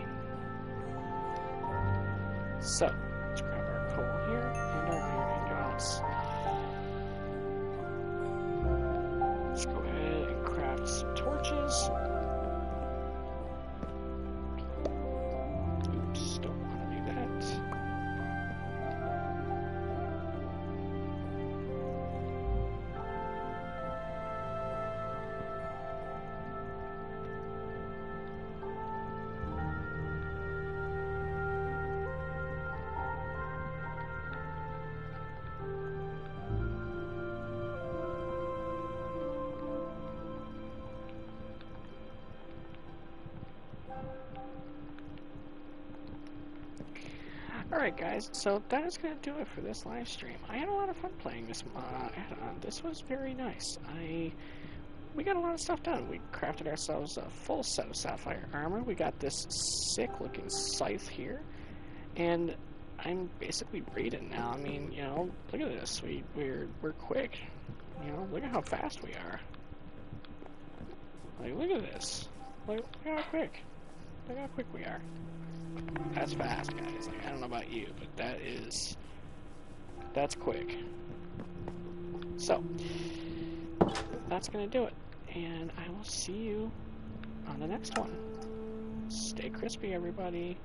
So, let's grab our coal here and our iron ingots. Let's go ahead and craft some torches. Oops, don't want to do that. Alright guys, so that is going to do it for this live stream. I had a lot of fun playing this add-on. This was very nice. We got a lot of stuff done. We crafted ourselves a full set of sapphire armor. We got this sick looking scythe here. And I'm basically raiding now. I mean, you know, look at this. We're quick. You know, look at how fast we are. Like, look at this. Look how quick. Look how quick we are. That's fast, guys. Like, I don't know about you, but that's quick. So, that's gonna do it. And I will see you on the next one. Stay crispy, everybody.